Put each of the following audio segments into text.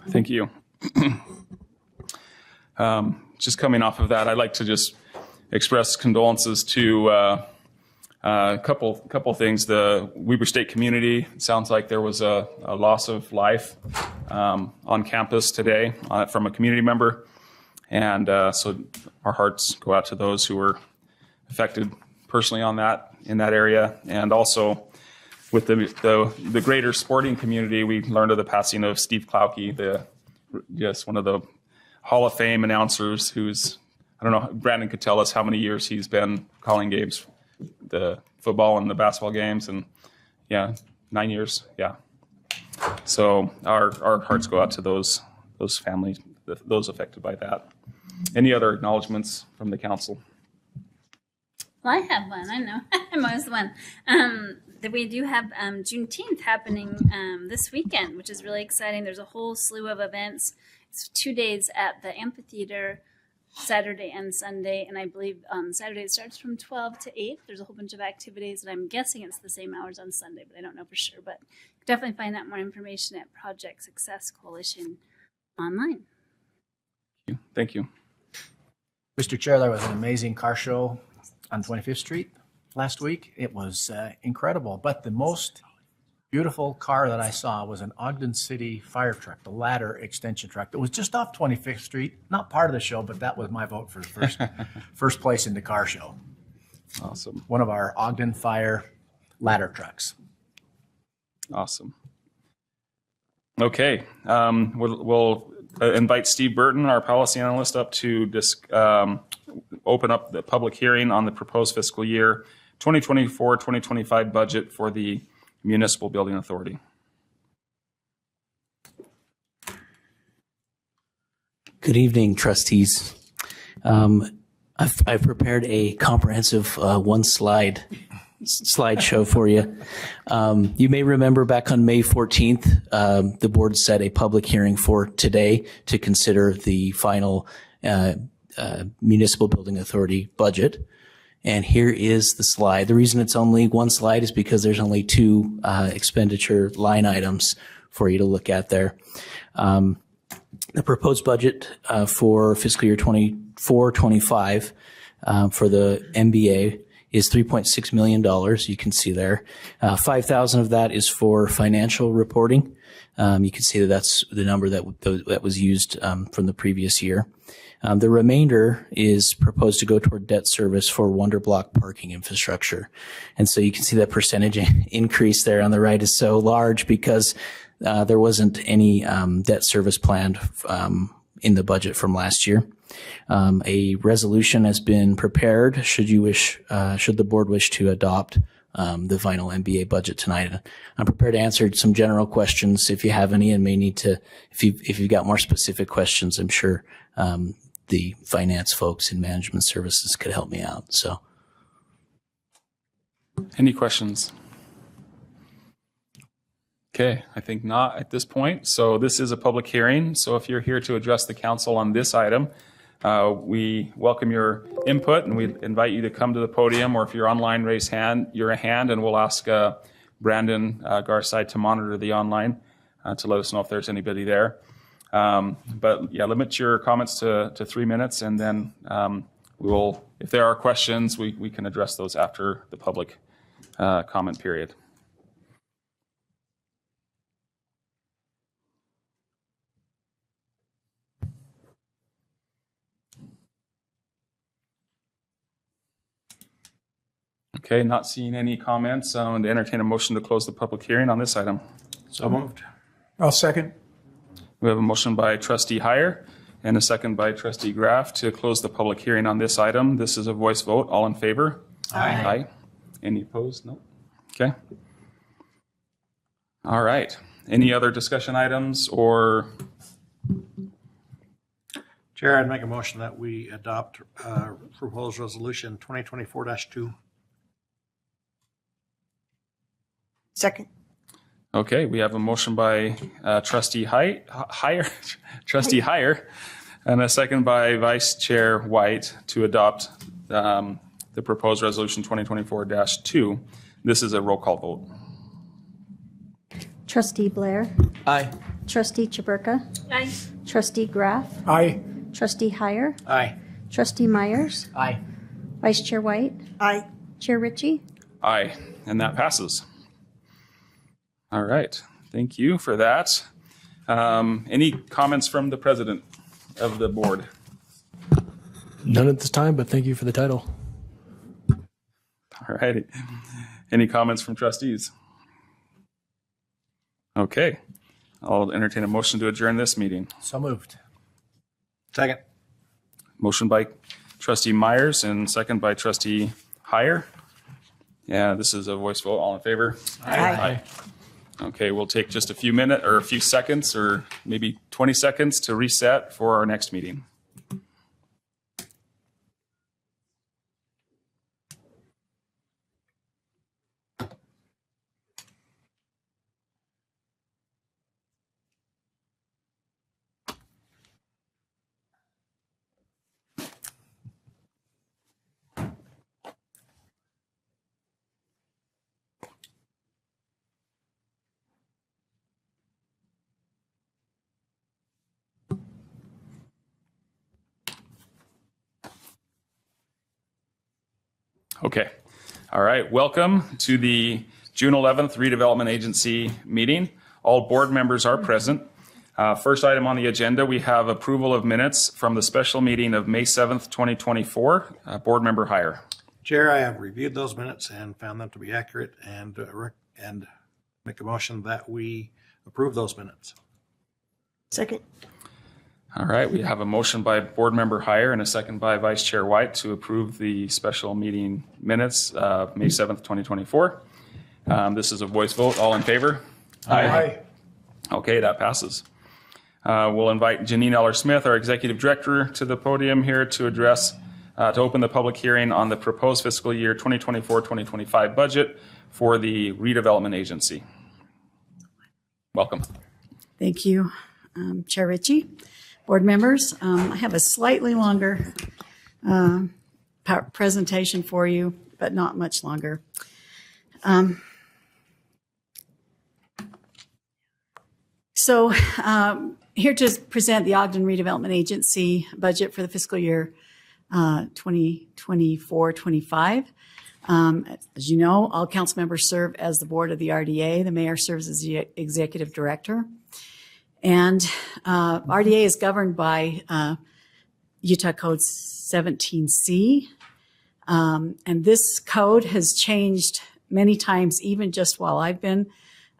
Thank you. Just coming off of that, I'd like to just express condolences to a couple things. The Weber State community, it sounds like there was a loss of life on campus today from a community member. And so our hearts go out to those who were affected personally in that area. And also with the greater sporting community, we learned of the passing of Steve Klauke, one of the Hall of Fame announcers who's, I don't know, Brandon could tell us how many years he's been calling games, the football and the basketball games, and 9 years, yeah. So our hearts go out to those families, those affected by that. Any other acknowledgements from the council? Well, I have one. I know. I'm always the one. That we do have Juneteenth happening this weekend, which is really exciting. There's a whole slew of events. It's 2 days at the amphitheater, Saturday and Sunday. And I believe on Saturday it starts from 12 to 8. There's a whole bunch of activities, and I'm guessing it's the same hours on Sunday, but I don't know for sure. But you can definitely find out more information at Project Success Coalition online. Thank you. Mr. Chair, there was an amazing car show on 25th Street last week. It was incredible, but the most beautiful car that I saw was an Ogden City fire truck, the ladder extension truck that was just off 25th Street. Not part of the show, but that was my vote for first place in the car show. Awesome. One of our Ogden Fire ladder trucks. Awesome. Okay, we'll invite Steve Burton, our policy analyst, up to open up the public hearing on the proposed fiscal year 2024-2025 budget for the Municipal Building Authority. Good evening, trustees. I've prepared a comprehensive slideshow for you. You may remember back on May 14th, the board set a public hearing for today to consider the final Municipal Building Authority budget. And here is the slide. The reason it's only one slide is because there's only two expenditure line items for you to look at there. The proposed budget for fiscal year 24-25 for the MBA is $3.6 million. You can see there. 5,000 of that is for financial reporting. You can see that that's the number that was used from the previous year. The remainder is proposed to go toward debt service for Wonder Block parking infrastructure. And so you can see that percentage increase there on the right is so large because there wasn't any debt service planned in the budget from last year. A resolution has been prepared should the board wish to adopt the final MBA budget tonight. I'm prepared to answer some general questions if you have any, and may need to, if you've got more specific questions, I'm sure the finance folks in management services could help me out. So, any questions? Okay, I think not at this point. So this is a public hearing. So if you're here to address the council on this item, we welcome your input, and we invite you to come to the podium, or if you're online, raise your hand, and we'll ask Brandon Garside to monitor the online to let us know if there's anybody there. But yeah, limit your comments to 3 minutes, and then if there are questions, we can address those after the public comment period. Okay, not seeing any comments. I'm going to entertain a motion to close the public hearing on this item. So moved. I'll second. We have a motion by Trustee Heyer and a second by Trustee Graff to close the public hearing on this item. This is a voice vote. All in favor? Aye. Aye. Any opposed? No. Okay. All right. Any other discussion items or? Chair, I'd make a motion that we adopt proposed resolution 2024-2. Second. Okay, we have a motion by Trustee Heyer, and a second by Vice Chair White to adopt the proposed resolution 2024-2. This is a roll call vote. Trustee Blair, Aye. Trustee Chaburka, Aye. Trustee Graff, Aye. Trustee Heyer, Aye. Trustee Myers, Aye. Vice Chair White, Aye. Chair Ritchie. Aye, and that passes. All right, thank you for that. Any comments from the president of the board? None at this time, but thank you for the title. All righty. Any comments from trustees? Okay, I'll entertain a motion to adjourn this meeting. So moved. Second. Motion by trustee Myers and second by trustee Heyer. Yeah, this is a voice vote. All in favor? Aye. Okay, we'll take just a few minutes or a few seconds or maybe 20 seconds to reset for our next meeting. Okay. All right. Welcome to the June 11th Redevelopment Agency meeting. All board members are present. First item on the agenda, we have approval of minutes from the special meeting of May 7th, 2024. Board member Heyer. Chair, I have reviewed those minutes and found them to be accurate and make a motion that we approve those minutes. Second. All right. We have a motion by board member Heyer and a second by Vice Chair White to approve the special meeting minutes of May 7th, 2024. This is a voice vote. All in favor? Aye. Okay, that passes. We'll invite Janine Eller-Smith, our Executive Director, to the podium here to address, to open the public hearing on the proposed fiscal year 2024-2025 budget for the redevelopment agency. Welcome. Thank you, Chair Ritchie. Board members, I have a slightly longer presentation for you, but not much longer. Here to present the Ogden Redevelopment Agency budget for the fiscal year 2024-25. As you know, all council members serve as the board of the RDA. The mayor serves as the executive director. And RDA is governed by Utah Code 17C. And this code has changed many times, even just while I've been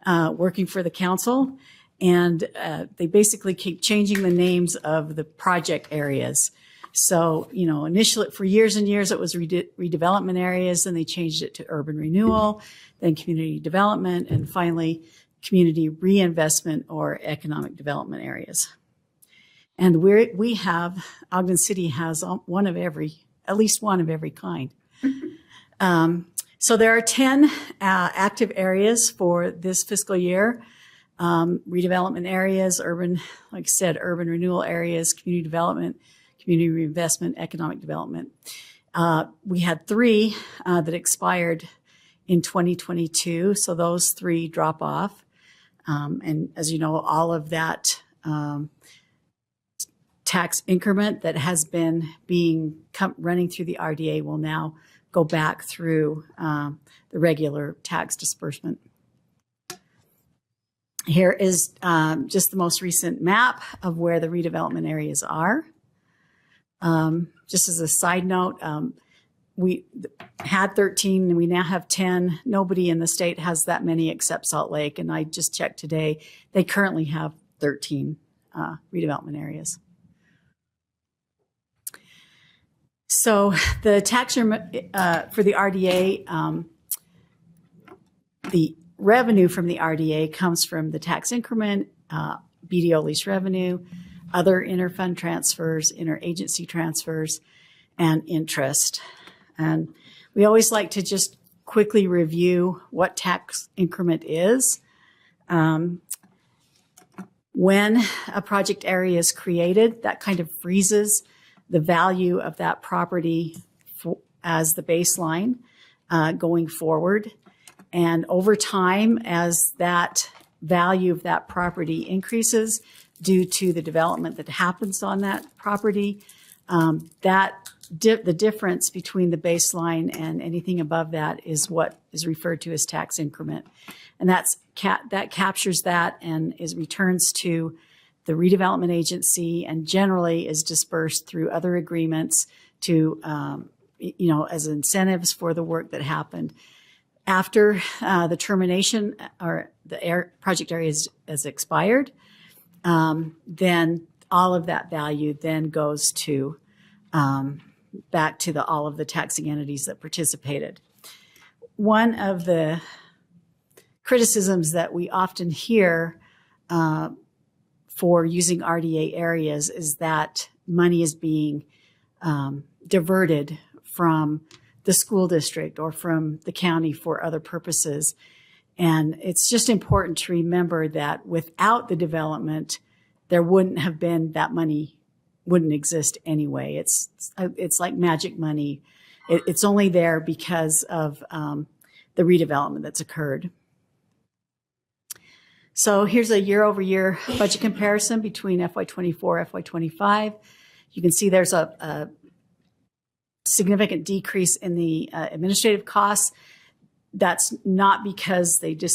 working for the council. And they basically keep changing the names of the project areas. So, you know, initially for years and years, it was redevelopment areas, and they changed it to urban renewal, then community development, and finally community reinvestment or economic development areas. And we have, Ogden City has at least one of every kind. So there are 10 active areas for this fiscal year. Redevelopment areas, urban, like I said, urban renewal areas, community development, community reinvestment, economic development. We had 3 that expired in 2022, so those 3 drop off. And as you know, all of that tax increment that has been running through the RDA will now go back through the regular tax disbursement. Here is just the most recent map of where the redevelopment areas are. Just as a side note, we had 13 and we now have 10. Nobody in the state has that many except Salt Lake. And I just checked today, they currently have 13 redevelopment areas. So the tax for the RDA, the revenue from the RDA comes from the tax increment, BDO lease revenue, other interfund transfers, interagency transfers, and interest. And we always like to just quickly review what tax increment is. When a project area is created, that kind of freezes the value of that property as the baseline going forward. And over time, as that value of that property increases due to the development that happens on that property, the difference between the baseline and anything above that is what is referred to as tax increment. And that captures that and returns to the redevelopment agency and generally is dispersed through other agreements to, as incentives for the work that happened. After the termination or the project area has expired, then all of that value then goes to back to all of the taxing entities that participated. One of the criticisms that we often hear for using RDA areas is that money is being diverted from the school district or from the county for other purposes. And it's just important to remember that without the development, there wouldn't have been that money wouldn't exist anyway. It's like magic money. It's only there because of the redevelopment that's occurred. So here's a year-over-year budget comparison between FY24, FY25. You can see there's a significant decrease in the administrative costs. That's not because they did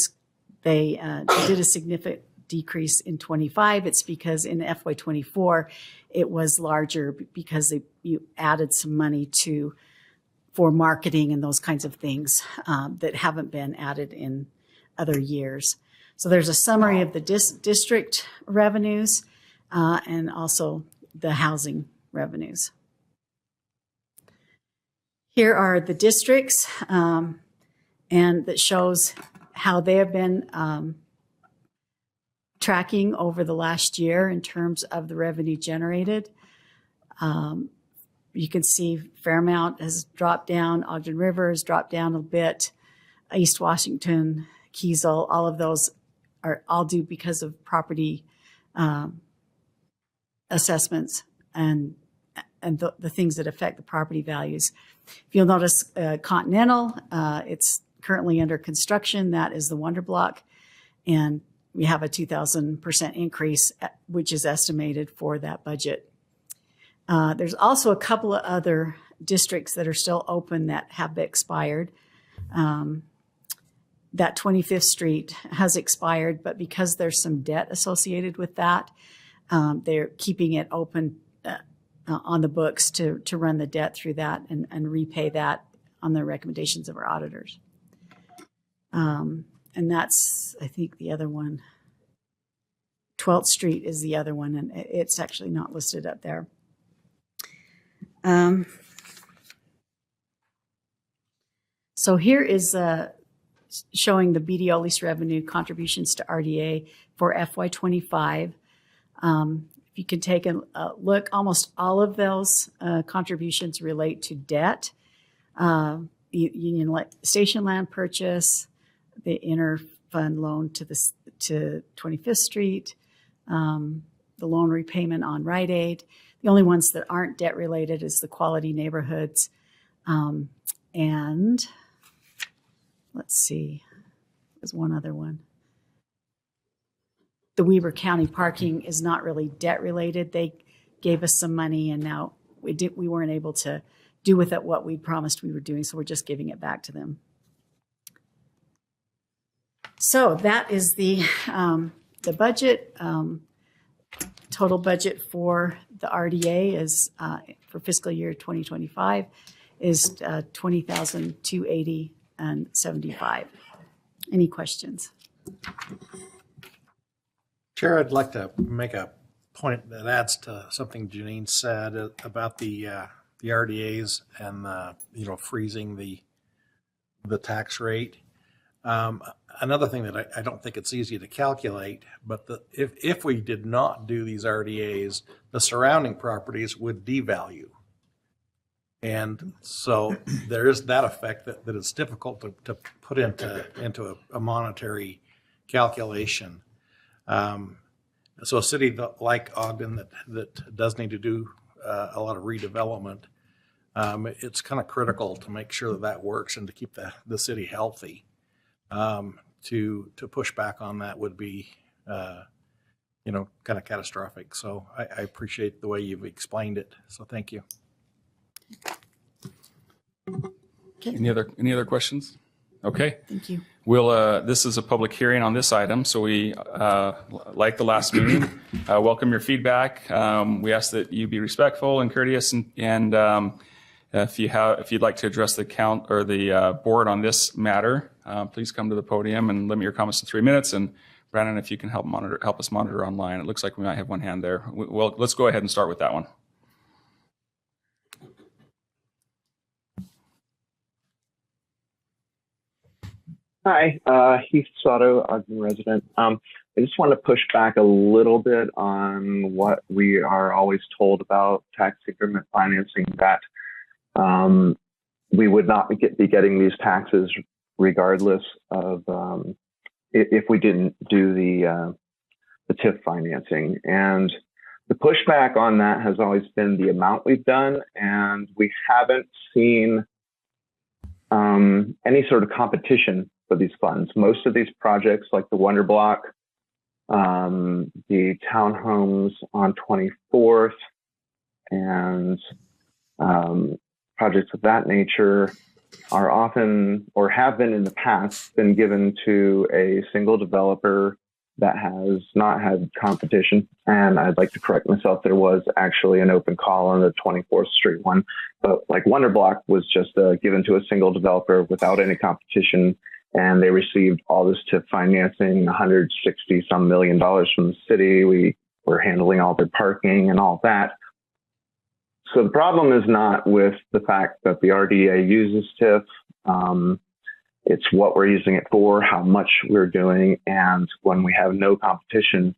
a significant decrease in 25. It's because in FY24 it was larger because you added some money for marketing and those kinds of things that haven't been added in other years. So there's a summary of the district revenues and also the housing revenues. Here are the districts, and that shows how they have been tracking over the last year in terms of the revenue generated. You can see Fairmount has dropped down, Ogden River has dropped down a bit, East Washington, Kiesel, all of those are all due because of property assessments and the things that affect the property values. If you'll notice Continental, it's currently under construction. That is the Wonder Block. And we have a 2,000% increase, which is estimated for that budget. There's also a couple of other districts that are still open that have expired. That 25th Street has expired, but because there's some debt associated with that, they're keeping it open on the books to run the debt through that and repay that on the recommendations of our auditors. And that's, I think, the other one. 12th Street is the other one, and it's actually not listed up there. So here is showing the BDO lease revenue contributions to RDA for FY25. If you can take a look, almost all of those contributions relate to debt, Union Station land purchase, the interfund loan to 25th Street, the loan repayment on Rite Aid. The only ones that aren't debt related is the Quality Neighborhoods. And let's see, there's one other one. The Weber County parking is not really debt related. They gave us some money and now we weren't able to do with it what we promised we were doing, so we're just giving it back to them. So that is the budget. Total budget for the RDA is for fiscal year 2025 is $20,280.75. Any questions? Chair, I'd like to make a point that adds to something Janine said about the RDAs and freezing the tax rate. Another thing that I don't think it's easy to calculate, but if we did not do these RDAs, the surrounding properties would devalue. And so there is that effect that it's difficult to put into a monetary calculation. So a city like Ogden that does need to do a lot of redevelopment, it's kind of critical to make sure that works and to keep the city healthy. to push back on that would be, kind of catastrophic. So I appreciate the way you've explained it. So thank you. Any other questions? Okay. Thank you. We'll, this is a public hearing on this item, so we, like the last meeting, welcome your feedback. We ask that you be respectful and courteous, and if you'd like to address the board on this matter, please come to the podium and limit your comments to 3 minutes. And Brandon, if you can help us monitor online. It looks like we might have one hand there. Well, let's go ahead and start with that one. Hi, Heath Sato, Ogden resident. I just want to push back a little bit on what we are always told about tax increment financing, that we would not be getting these taxes regardless of if we didn't do the TIF financing. And the pushback on that has always been the amount we've done, and we haven't seen any sort of competition for these funds. Most of these projects, like the Wonder Block, the townhomes on 24th, and projects of that nature, are often, or have been in the past, been given to a single developer that has not had competition. And I'd like to correct myself, there was actually an open call on the 24th Street one, but like Wonder Block was just given to a single developer without any competition, and they received all this TIF financing, 160 some million dollars from the city. We were handling all their parking and all that. So the problem is not with the fact that the RDA uses TIF. It's what we're using it for, how much we're doing, and when we have no competition,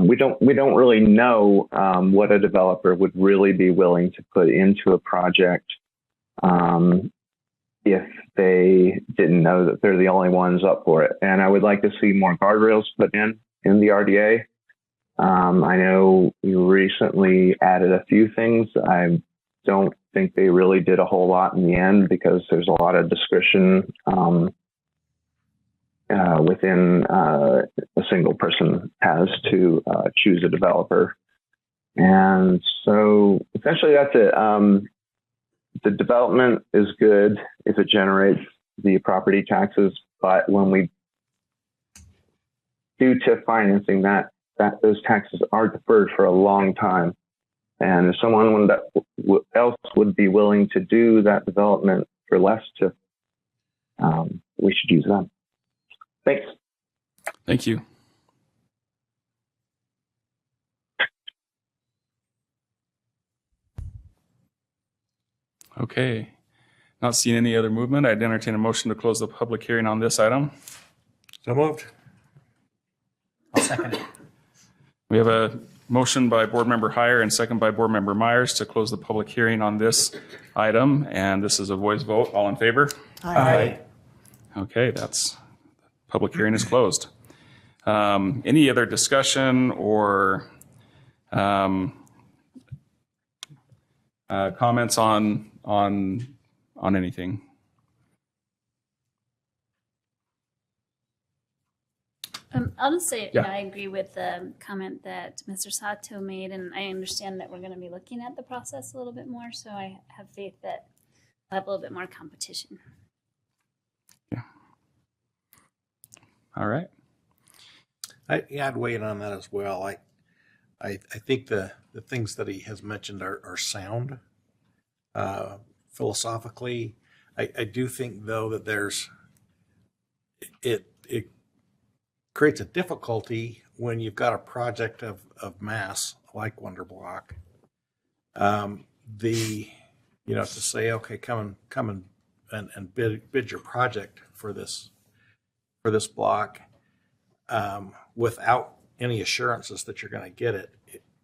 we don't really know what a developer would really be willing to put into a project if they didn't know that they're the only ones up for it. And I would like to see more guardrails put in the RDA. I know you recently added a few things. I don't think they really did a whole lot in the end, because there's a lot of discretion within a single person has to choose a developer. And so essentially that's it. The development is good if it generates the property taxes, but when we do TIF financing, that those taxes are deferred for a long time. And if someone else would be willing to do that development for less TIF, we should use them. Thanks. Thank you. Okay. Not seeing any other movement, I'd entertain a motion to close the public hearing on this item. So moved. I'll second it. We have a motion by Board Member Heyer and second by Board Member Myers to close the public hearing on this item, and this is a voice vote. All in favor? Aye. Okay, that's public hearing is closed. Any other discussion or comments on anything? I'll just say, Yeah. I agree with the comment that Mr. Sato made, and I understand that we're going to be looking at the process a little bit more, so I have faith that we'll have a little bit more competition. Yeah. All right. I'd weigh in on that as well. I think the things that he has mentioned are sound philosophically. I do think, though, that it creates a difficulty when you've got a project of mass like Wonder Block. To say, okay, come and bid your project for this block without any assurances that you're going to get it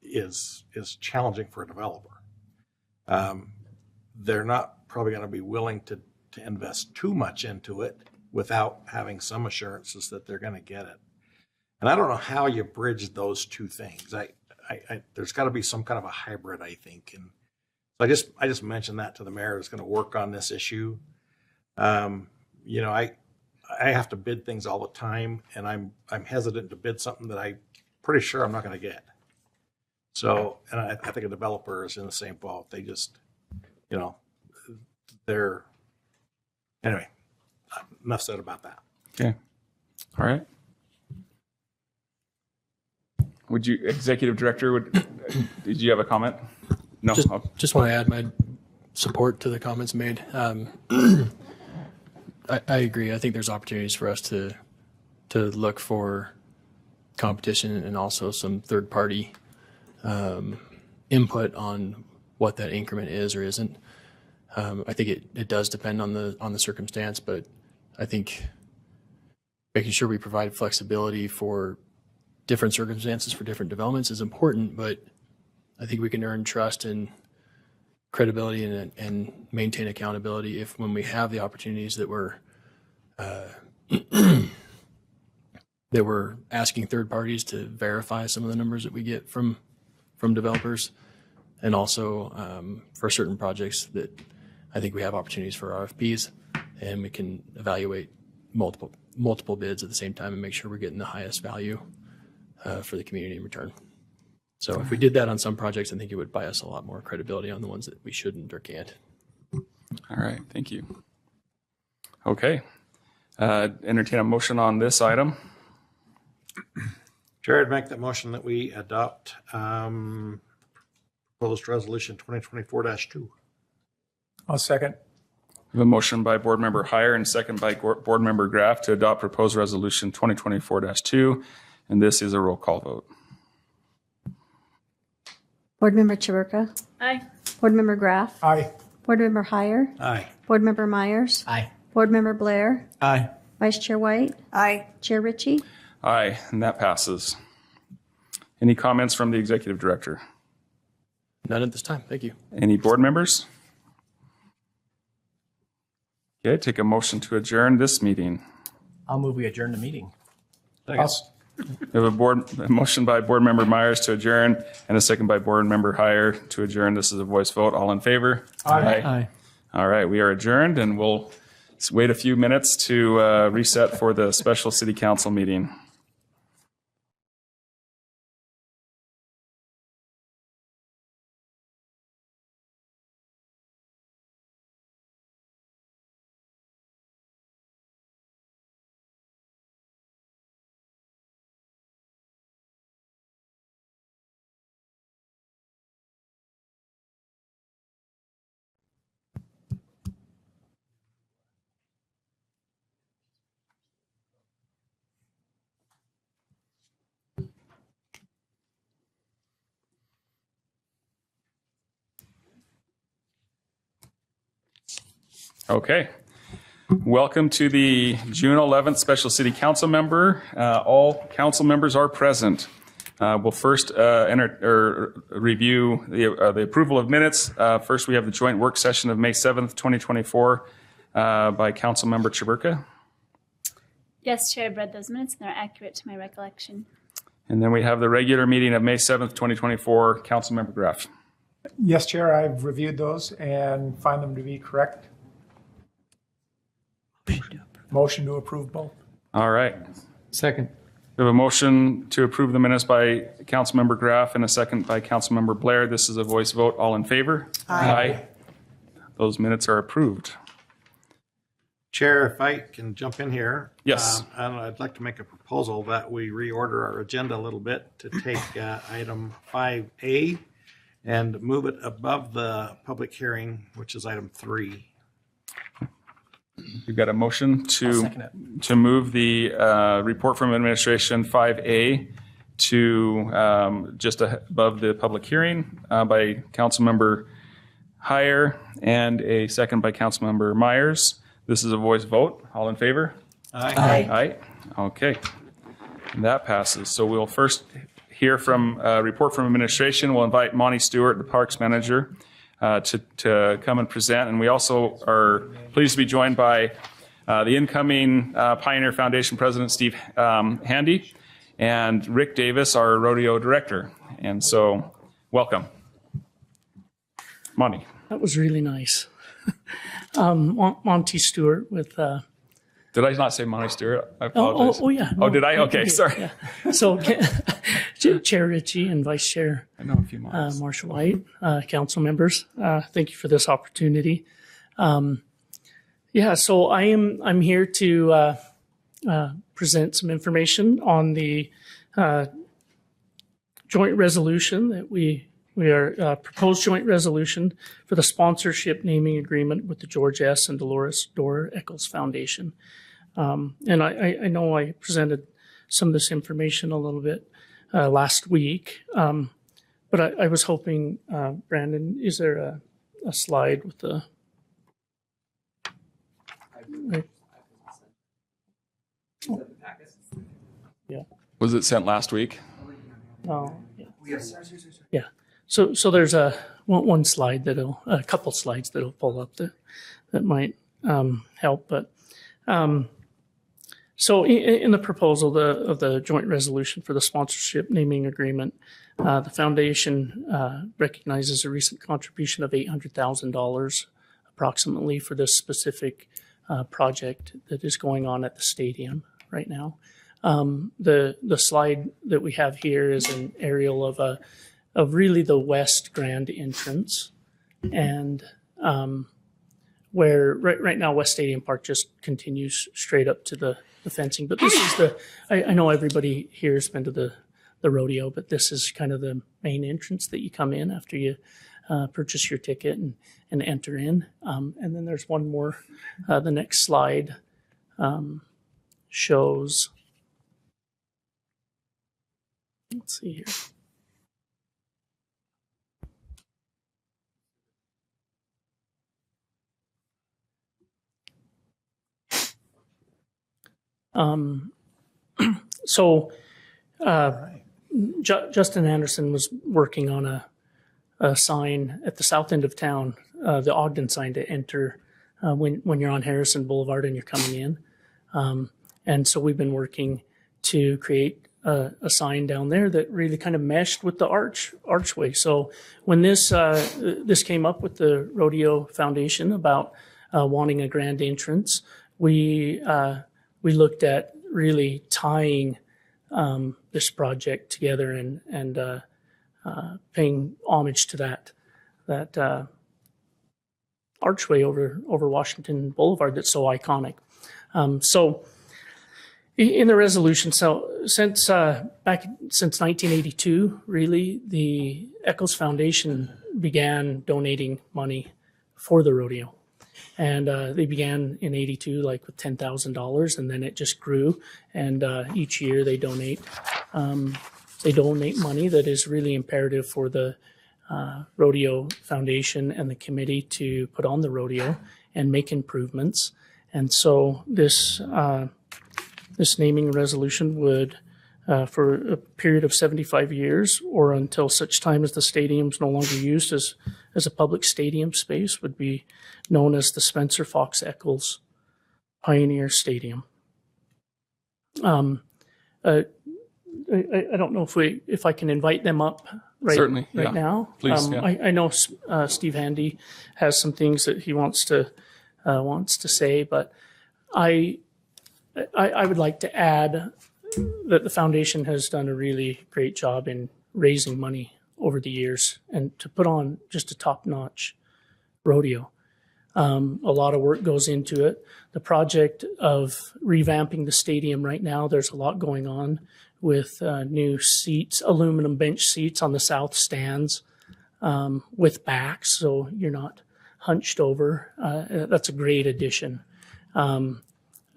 is challenging for a developer. They're not probably going to be willing to invest too much into it without having some assurances that they're going to get it. And I don't know how you bridge those two things. There's got to be some kind of a hybrid, I think. And so I just mentioned that to the mayor, who's going to work on this issue. I I have to bid things all the time, and I'm hesitant to bid something that I'm pretty sure I'm not going to get. So, and I think a developer is in the same boat. They just, you know, they're, anyway, enough said about that. Okay. All right. Would you, Executive Director, did you have a comment? No. Just want to add my support to the comments made. I agree. I think there's opportunities for us to look for competition and also some third-party input on what that increment is or isn't. I think it does depend on the circumstance, but I think making sure we provide flexibility for different circumstances for different developments is important, but I think we can earn trust and credibility and maintain accountability if when we have the opportunities that we're that we're asking third parties to verify some of the numbers that we get from developers, and also for certain projects that I think we have opportunities for RFPs, and we can evaluate multiple bids at the same time and make sure we're getting the highest value for the community in return. So if we did that on some projects, I think it would buy us a lot more credibility on the ones that we shouldn't or can't. All right. Thank you. Okay. Entertain a motion on this item. Chair, I'd make that motion that we adopt proposed resolution 2024-2. I'll second. We have a motion by Board Member Heyer and second by Board Member Graff to adopt proposed resolution 2024-2, and this is a roll call vote. Board Member Chiverka? Aye. Board Member Graff? Aye. Board Member Heyer? Aye. Board Member Myers? Aye. Board Member Blair? Aye. Vice Chair White? Aye. Chair Ritchie? Aye, and that passes. Any comments from the Executive Director? None at this time. Thank you. Any board members? Okay, take a motion to adjourn this meeting. I'll move we adjourn the meeting. We have a motion by Board Member Myers to adjourn and a second by Board Member Heyer to adjourn. This is a voice vote. All in favor? Aye. All right, we are adjourned, and we'll wait a few minutes to reset for the special City Council meeting. Okay. Welcome to the June 11th Special City Council member. All council members are present. We'll first review the approval of minutes. First, we have the joint work session of May 7th, 2024 by Council Member Chiverka. Yes, Chair, I've read those minutes and they're accurate to my recollection. And then we have the regular meeting of May 7th, 2024, Council Member Graff. Yes, Chair, I've reviewed those and find them to be correct. Motion to approve both. All right. Second. We have a motion to approve the minutes by Councilmember Graff and a second by Councilmember Blair. This is a voice vote. All in favor? Aye. Those minutes are approved. Chair, if I can jump in here. Yes. And I'd like to make a proposal that we reorder our agenda a little bit to take item 5A and move it above the public hearing, which is item 3. We've got a motion to move the report from administration 5A to just above the public hearing by Councilmember Heyer and a second by Councilmember Myers. This is a voice vote. All in favor? Aye. Aye. Okay. And that passes. So we'll first hear from a report from administration. We'll invite Monty Stewart, the Parks Manager, to come and present. And we also are pleased to be joined by the incoming Pioneer Foundation President, Steve Handy, and Rick Davis, our Rodeo Director. And so, welcome. Monty. That was really nice. Monty Stewart with Did I not say Monty Stewart? I apologize. Yeah. Oh, did I? Okay, sorry. Yeah. So, Chair Ritchie and Vice Chair I know a few Monties. Marshall White, council members, thank you for this opportunity. So I'm here to present some information on the joint resolution that we are proposed joint resolution for the sponsorship naming agreement with the George S. and Dolores Dorr Eccles Foundation. And I know I presented some of this information a little bit last week, but I was hoping, Brandon, is there a slide with the... Yeah. Was it sent last week? Oh, yeah. Yeah. So there's one slide a couple slides that'll pull up that might help. But so in the proposal of the joint resolution for the sponsorship naming agreement, the foundation recognizes a recent contribution of $800,000 approximately for this specific project that is going on at the stadium right now. The slide that we have here is an aerial of really the west grand entrance, and where right now West Stadium Park just continues straight up to the fencing. But this is I know everybody here has been to the rodeo, but this is kind of the main entrance that you come in after you purchase your ticket and enter in. And then there's one more. The next slide shows. Let's see here. Justin Anderson was working on a sign at the south end of town, the Ogden sign to enter when you're on Harrison Boulevard and you're coming in. And so we've been working to create a sign down there that really kind of meshed with the archway. So when this came up with the Rodeo Foundation about wanting a grand entrance, we looked at really tying this project together and paying homage to that archway over Washington Boulevard that's so iconic. So in the resolution, since 1982, really, the Eccles Foundation began donating money for the rodeo. And they began in 82, like with $10,000, and then it just grew. And each year they donate money that is really imperative for the Rodeo Foundation and the committee to put on the rodeo and make improvements. And so this naming resolution would, for a period of 75 years or until such time as the stadium is no longer used as a public stadium space, would be known as the Spencer Fox Eccles Pioneer Stadium. I don't know if I can invite them up Certainly, right now. Please, I know Steve Handy has some things that he wants to say, but I would like to add that the foundation has done a really great job in raising money over the years and to put on just a top-notch rodeo. A lot of work goes into it. The project of revamping the stadium right now, there's a lot going on with new seats, aluminum bench seats on the south stands with backs, so you're not hunched over. That's a great addition.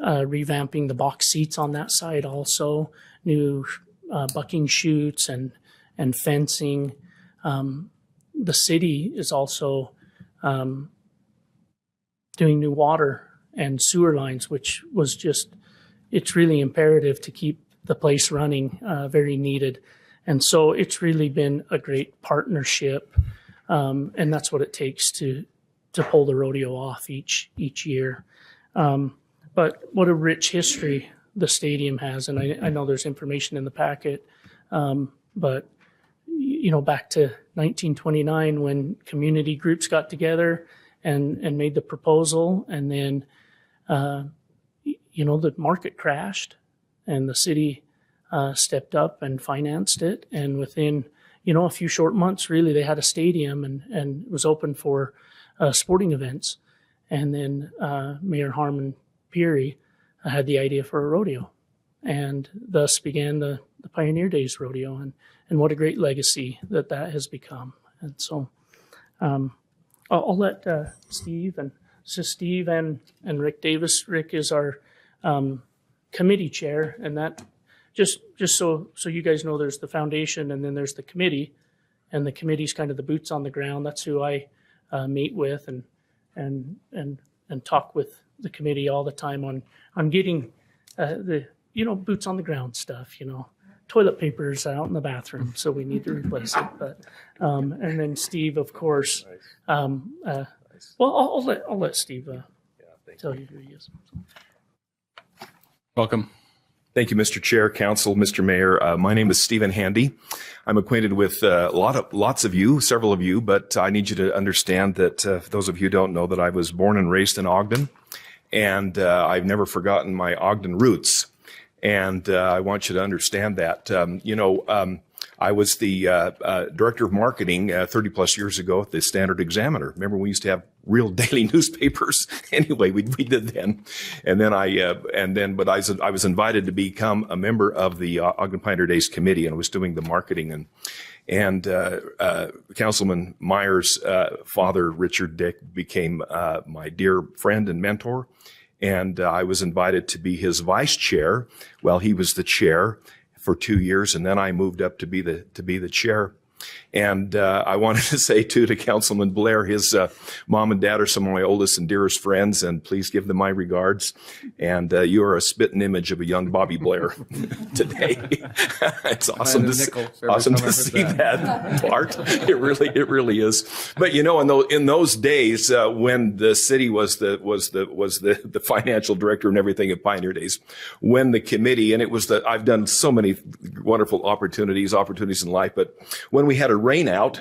Revamping the box seats on that side also, new bucking chutes and fencing. The city is also doing new water and sewer lines, which was it's really imperative to keep the place running, very needed. And so it's really been a great partnership, and that's what it takes to pull the rodeo off each year. But what a rich history the stadium has, and I know there's information in the packet, but back to 1929 when community groups got together and made the proposal, and then the market crashed, and the city stepped up and financed it. And within, a few short months, really, they had a stadium and it was open for sporting events. And then Mayor Harmon Peary had the idea for a rodeo, and thus began the Pioneer Days Rodeo. And what a great legacy that has become. And so I'll let Steve and Rick Davis. Rick is our committee chair, and that just so you guys know, there's the foundation and then there's the committee, and the committee's kind of the boots on the ground. That's who I meet with and talk with the committee all the time on getting the boots on the ground stuff. Toilet paper's out in the bathroom, so we need to replace it. But and then Steve, of course. Well, I'll let Steve tell you who he is. Welcome. Thank you, Mr. Chair, Council, Mr. Mayor. My name is Stephen Handy. I'm acquainted with lots of you, several of you, but I need you to understand that for those of you who don't know, that I was born and raised in Ogden, and I've never forgotten my Ogden roots. And I want you to understand that. I was the director of marketing 30 plus years ago at the Standard Examiner. Remember, we used to have real daily newspapers. Anyway, we did then, and then but I was invited to become a member of the Ogden Pioneer Days Committee, and I was doing the marketing and Councilman Meyer's father, Richard Dick, became my dear friend and mentor. And I was invited to be his vice chair while he was the chair for 2 years, and then I moved up to be the chair. And I wanted to say, too, to Councilman Blair, his mom and dad are some of my oldest and dearest friends, and please give them my regards. And you are a spitting image of a young Bobby Blair today. It's awesome to see that part. It really is. But in those days when the city was the financial director and everything at Pioneer Days, when the committee, and I've done so many wonderful opportunities in life, but when we had a rain out,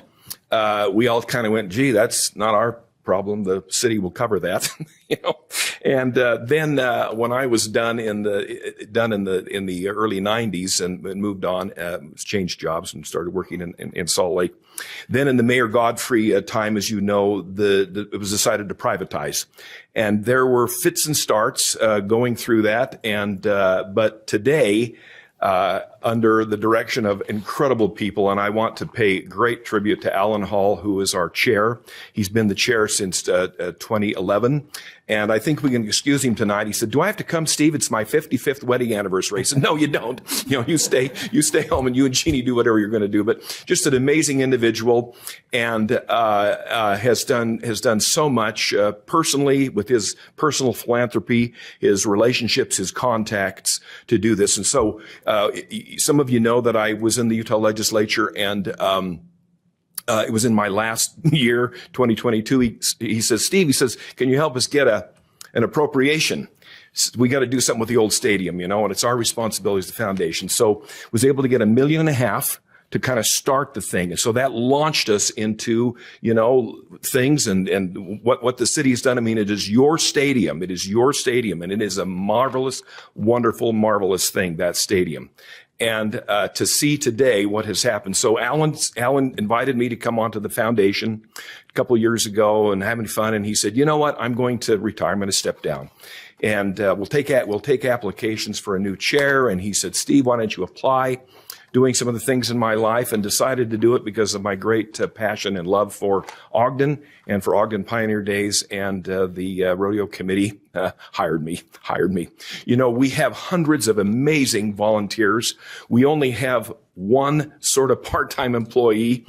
we all kind of went, gee, that's not our problem. The city will cover that, And then when I was done in the early 90s and moved on, changed jobs and started working in Salt Lake. Then in the Mayor Godfrey time, as you know, it was decided to privatize, and there were fits and starts going through that. But today, under the direction of incredible people, and I want to pay great tribute to Alan Hall, who is our chair. He's been the chair since 2011, and I think we can excuse him tonight. He said, "Do I have to come, Steve? It's my 55th wedding anniversary." I said, "No, you don't. You stay home, and you and Jeannie do whatever you're going to do." But just an amazing individual, and has done so much personally with his personal philanthropy, his relationships, his contacts to do this. And so, some of you know that I was in the Utah legislature, and it was in my last year, 2022. He says, "Steve," he says, "can you help us get an appropriation? We got to do something with the old stadium, and it's our responsibility as the foundation." So was able to get $1.5 million to kind of start the thing. And so that launched us into, things and what the city has done. I mean, it is your stadium. It is your stadium. And it is a marvelous, wonderful, marvelous thing, that stadium. And to see today what has happened. So Alan invited me to come onto the foundation a couple of years ago and having fun. And he said, "You know what? I'm going to retire. I'm going to step down. And we'll take applications for a new chair." And he said, "Steve, why don't you apply?" Doing some of the things in my life, and decided to do it because of my great passion and love for Ogden and for Ogden Pioneer Days, and the rodeo committee hired me. We have hundreds of amazing volunteers. We only have one sort of part-time employee.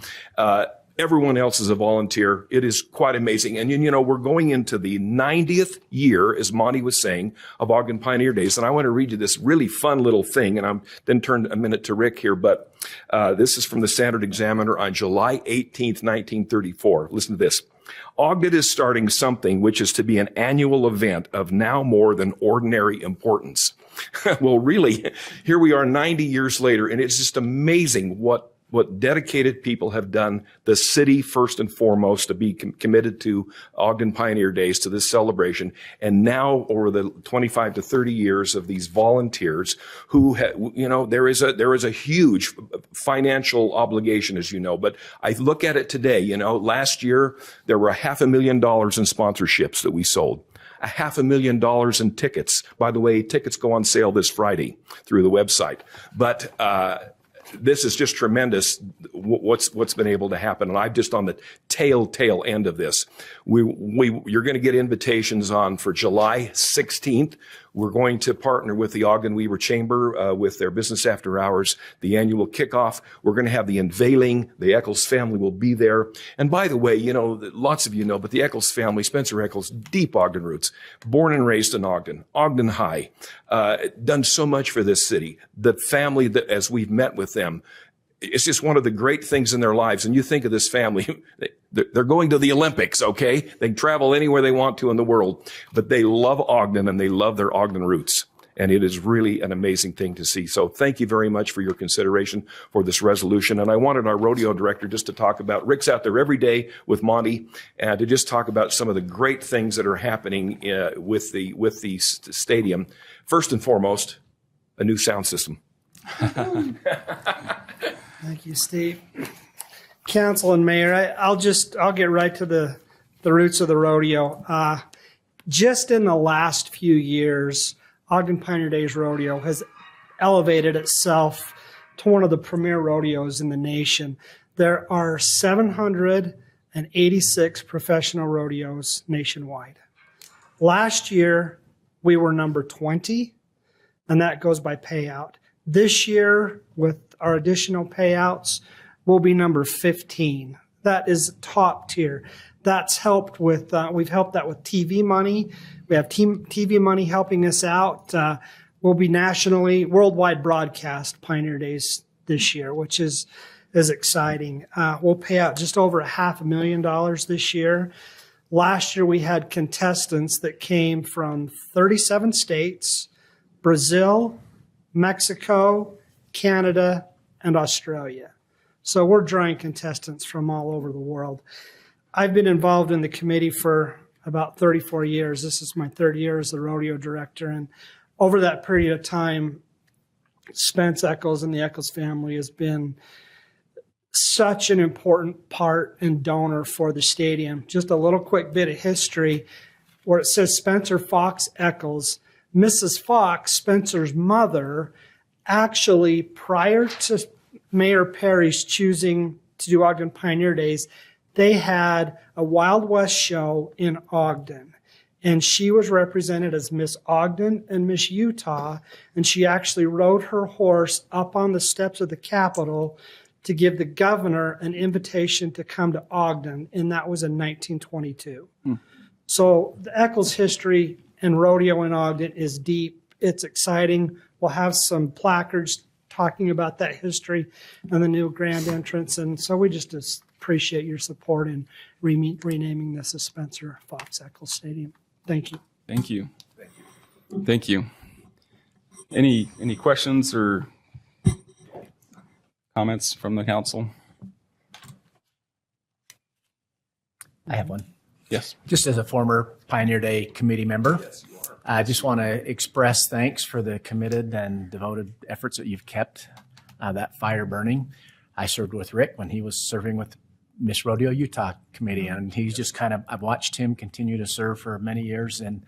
Everyone else is a volunteer. It is quite amazing. And, we're going into the 90th year, as Monty was saying, of Ogden Pioneer Days. And I want to read you this really fun little thing, and I'm then turn a minute to Rick here. But this is from the Standard Examiner on July 18th, 1934. Listen to this. "Ogden is starting something which is to be an annual event of now more than ordinary importance." Well, really, here we are 90 years later, and it's just amazing what what dedicated people have done, the city first and foremost, to be committed to Ogden Pioneer Days, to this celebration. And now over the 25 to 30 years of these volunteers who, there is a huge financial obligation, as you know, but I look at it today, last year there were $500,000 in sponsorships that we sold. $500,000 in tickets. By the way, tickets go on sale this Friday through the website. But, this is just tremendous what's been able to happen. And I'm just on the tail end of this. You're going to get invitations on for July 16th. We're going to partner with the Ogden Weaver Chamber with their Business After Hours, the annual kickoff. We're going to have the unveiling. The Eccles family will be there. And by the way, lots of you know, but the Eccles family, Spencer Eccles, deep Ogden roots, born and raised in Ogden, Ogden High, done so much for this city. The family, that as we've met with them, it's just one of the great things in their lives. And you think of this family, they're going to the Olympics, okay? They can travel anywhere they want to in the world, but they love Ogden and they love their Ogden roots. And it is really an amazing thing to see. So thank you very much for your consideration for this resolution. And I wanted our rodeo director just to talk about, Rick's out there every day with Monty, and to just talk about some of the great things that are happening with the stadium. First and foremost, a new sound system. Thank you, Steve. Council and Mayor, I'll get right to the roots of the rodeo. Just in the last few years, Ogden Pioneer Days Rodeo has elevated itself to one of the premier rodeos in the nation. There are 786 professional rodeos nationwide. Last year, we were number 20, and that goes by payout. This year, with our additional payouts, we'll be number 15. That is top tier. That's helped with, we've helped that with TV money. We have TV money helping us out. We'll be worldwide broadcast Pioneer Days this year, which is exciting. We'll pay out just over $500,000 this year. Last year, we had contestants that came from 37 states, Brazil, Mexico, Canada, and Australia. So we're drawing contestants from all over the world. I've been involved in the committee for about 34 years. This is my third year as the rodeo director. And over that period of time, Spence Eccles and the Eccles family has been such an important part and donor for the stadium. Just a little quick bit of history where it says Spencer Fox Eccles. Mrs. Fox, Spencer's mother, actually, prior to Mayor Perry's choosing to do Ogden Pioneer Days, they had a Wild West show in Ogden. And she was represented as Miss Ogden and Miss Utah. And she actually rode her horse up on the steps of the Capitol to give the governor an invitation to come to Ogden. And that was in 1922. So the Eccles history and rodeo in Ogden is deep. It's exciting. We'll have some placards talking about that history and the new grand entrance. And so we just appreciate your support in renaming this as Spencer Fox Eccles Stadium. Thank you. Thank you. Thank you. Any questions or comments from the council? I have one. Yes. Just as a former Pioneer Day committee member, I just want to express thanks for the committed and devoted efforts that you've kept that fire burning. I served with Rick when he was serving with Miss Rodeo Utah Committee, and he's just I've watched him continue to serve for many years in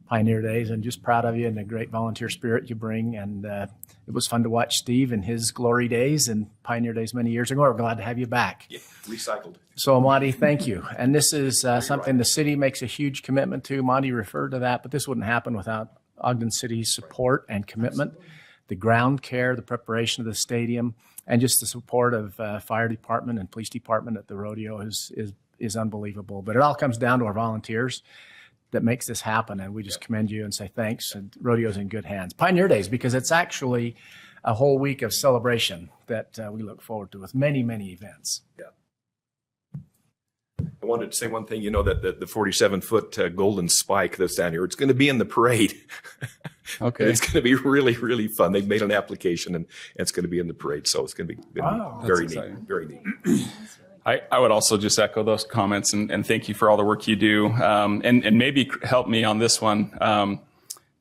Pioneer Days, and just proud of you and the great volunteer spirit you bring. And it was fun to watch Steve in his glory days and Pioneer Days many years ago. We're glad to have you back. Yeah, recycled. So, Monty, thank you. And this is something the city makes a huge commitment to. Monty referred to that, but this wouldn't happen without Ogden City's support and commitment. The ground care, the preparation of the stadium, and just the support of fire department and police department at the rodeo is unbelievable. But it all comes down to our volunteers that makes this happen, and we just commend you and say thanks. And rodeo's in good hands. Pioneer Days, because it's actually a whole week of celebration that we look forward to with many, many events. Yeah. I wanted to say one thing, that the 47-foot golden spike that's down here, it's going to be in the parade. Okay. And it's going to be really, really fun. They've made an application, and it's going to be in the parade. So it's going to be very neat. exciting. Very neat. I would also just echo those comments and thank you for all the work you do. And maybe help me on this one.